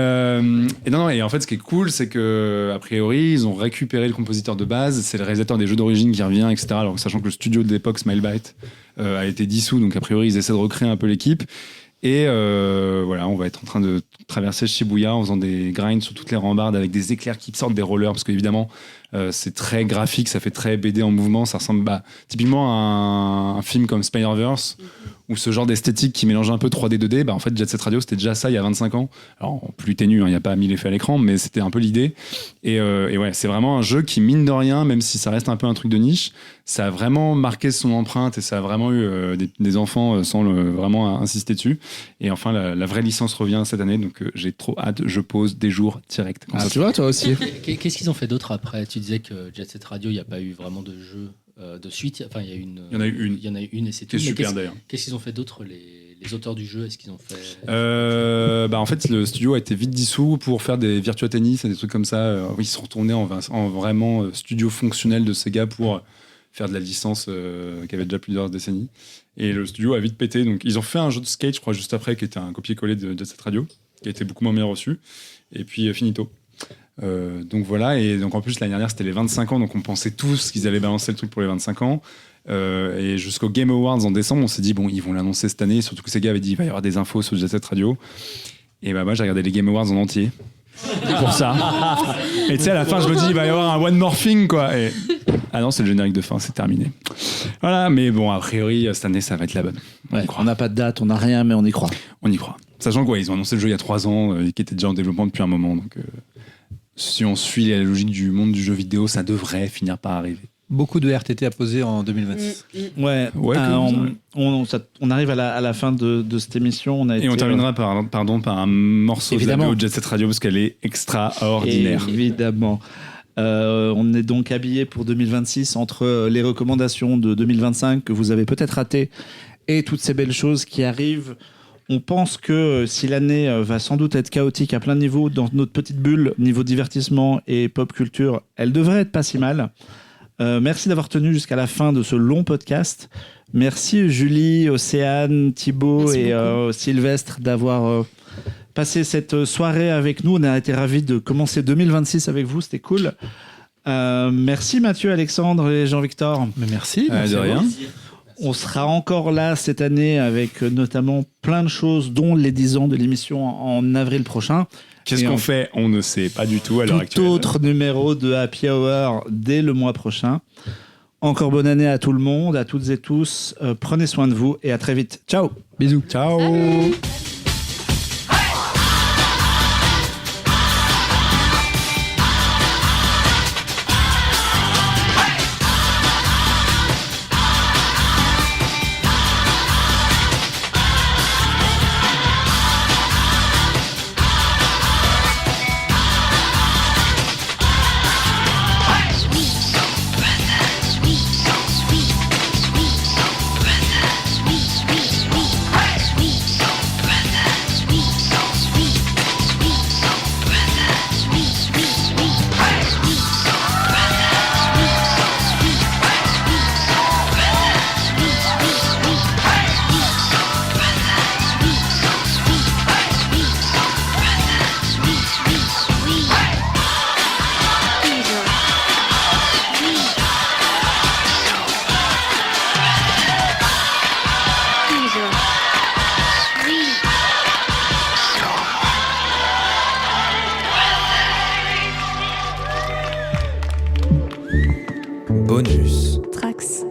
non, et en fait, ce qui est cool, c'est que a priori, ils ont récupéré le compositeur de base, c'est le réalisateur des jeux d'origine qui revient, etc. Alors sachant que le studio de l'époque, Smilebyte, a été dissous, donc a priori, ils essaient de recréer un peu l'équipe. Et voilà, on va être en train de traverser Shibuya en faisant des grinds sur toutes les rambardes avec des éclairs qui sortent des rollers, parce qu'évidemment, c'est très graphique, ça fait très BD en mouvement, ça ressemble typiquement à un film comme Spider-Verse, où ce genre d'esthétique qui mélange un peu 3D, 2D, en fait Jet Set Radio c'était déjà ça il y a 25 ans. Alors plus ténu, il n'y a pas 1000 effets à l'écran, mais c'était un peu l'idée. Et ouais, c'est vraiment un jeu qui, mine de rien, même si ça reste un peu un truc de niche, ça a vraiment marqué son empreinte et ça a vraiment eu des enfants sans vraiment insister dessus. Et enfin, la vraie licence revient cette année, donc j'ai trop hâte, je pose des jours direct. Tu vois, toi aussi. Qu'est-ce qu'ils ont fait d'autre après? Tu disais que Jet Set Radio, il n'y a pas eu vraiment de jeu de suite. Enfin, il y en a eu une. Il y en a eu une et c'est tout. C'est super d'ailleurs. Qu'est-ce qu'ils ont fait d'autre, les auteurs du jeu? Est-ce qu'ils ont fait en fait, le studio a été vite dissous pour faire des Virtua Tennis et des trucs comme ça. Ils se sont retournés en vraiment studio fonctionnel de Sega pour faire de la licence qui avait déjà plusieurs décennies. Et le studio a vite pété. Donc, ils ont fait un jeu de skate, je crois, juste après, qui était un copier-coller de Jet Set Radio, qui a été beaucoup moins bien reçu. Et puis, finito. Donc voilà, et donc en plus l'année dernière c'était les 25 ans, donc on pensait tous qu'ils allaient balancer le truc pour les 25 ans. Et jusqu'au Game Awards en décembre, on s'est dit bon, ils vont l'annoncer cette année, surtout que Sega avait dit il va y avoir des infos sur Jet Set Radio. Et moi j'ai regardé les Game Awards en entier pour ça. Et tu sais, à la fin je me dis il va y avoir un One More Thing quoi. Et ah non, c'est le générique de fin, c'est terminé. Voilà, mais bon, a priori cette année ça va être la bonne. On n'a pas de date, on n'a rien, mais on y croit. On y croit. Sachant qu'ils ont annoncé le jeu il y a 3 ans, qui était déjà en développement depuis un moment, donc si on suit la logique du monde du jeu vidéo, ça devrait finir par arriver. Beaucoup de RTT à poser en 2026. Ouais, on arrive à la fin de cette émission. On terminera par un morceau de la BO de Jet Set Radio, parce qu'elle est extraordinaire. Évidemment. On est donc habillé pour 2026 entre les recommandations de 2025 que vous avez peut-être ratées et toutes ces belles choses qui arrivent. On pense que si l'année va sans doute être chaotique à plein niveau dans notre petite bulle, niveau divertissement et pop culture, elle devrait être pas si mal. Merci d'avoir tenu jusqu'à la fin de ce long podcast. Merci Julie, Océane, Thibaut et Sylvestre d'avoir passé cette soirée avec nous. On a été ravis de commencer 2026 avec vous, c'était cool. Merci Mathieu, Alexandre et Jean-Victor. Mais merci. De rien. On sera encore là cette année avec notamment plein de choses, dont les 10 ans de l'émission en avril prochain. Qu'est-ce qu'on fait? On ne sait pas du tout à l'heure actuelle. Tout autre numéro de Happy Hour dès le mois prochain. Encore bonne année à tout le monde, à toutes et tous. Prenez soin de vous et à très vite. Ciao. Bisous. Ciao. Bonus. Trax.